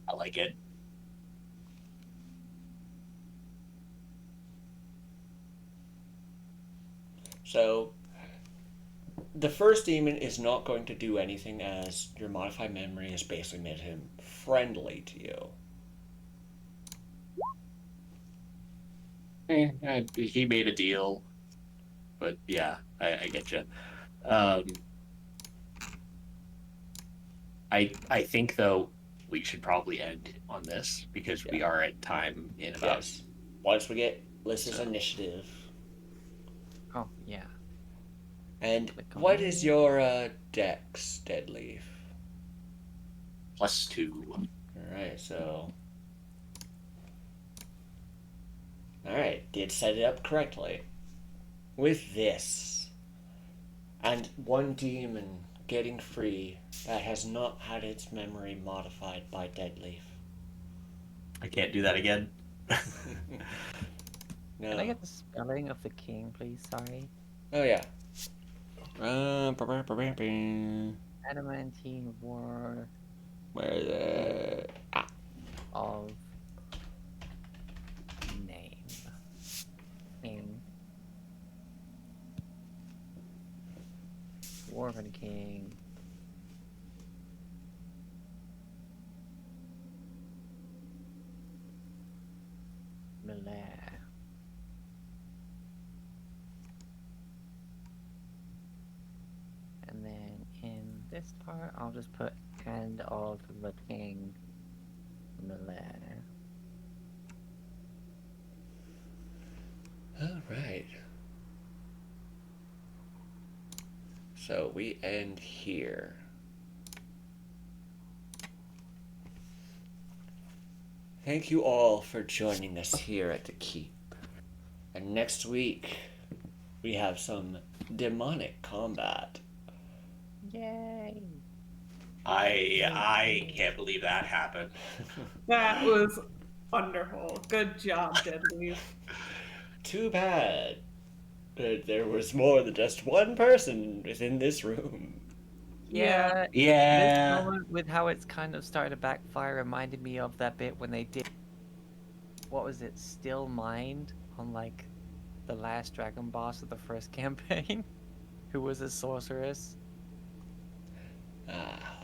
Speaker 1: I like it.
Speaker 2: So, the first demon is not going to do anything as your modified memory has basically made him friendly to you.
Speaker 1: He made a deal, but yeah, I get you. I think though we should probably end on this because we are at time in about.
Speaker 2: Yes. Once we get Lys's
Speaker 1: So-
Speaker 2: initiative.
Speaker 3: Oh, yeah.
Speaker 2: And
Speaker 3: Click on
Speaker 2: what
Speaker 3: it.
Speaker 2: is your dex, Deadleaf?
Speaker 1: +2.
Speaker 2: Alright, so. Alright, did set it up correctly. With this, and one demon getting free that has not had its memory modified by Deadleaf.
Speaker 1: I can't do that again.
Speaker 2: No.
Speaker 3: Can I get the spelling of the king, please? Sorry.
Speaker 2: Oh, yeah.
Speaker 3: Adamantine War
Speaker 2: Where is it? Ah.
Speaker 3: of Name. King. Dwarven King. Melair. And then in this part, I'll just put Hand of the King Melair.
Speaker 2: Alright. So we end here. Thank you all for joining us here at the Keep. And next week, we have some demonic combat.
Speaker 3: Yay!
Speaker 1: I can't believe that happened.
Speaker 4: That was wonderful. Good job, Deadleaf.
Speaker 2: Too bad that there was more than just one person within this room.
Speaker 3: Yeah.
Speaker 1: Yeah.
Speaker 3: This moment with how it's kind of started to backfire reminded me of that bit when they did, what was it, Still Mind on like the last dragon boss of the first campaign, who was a sorceress.
Speaker 2: Ah,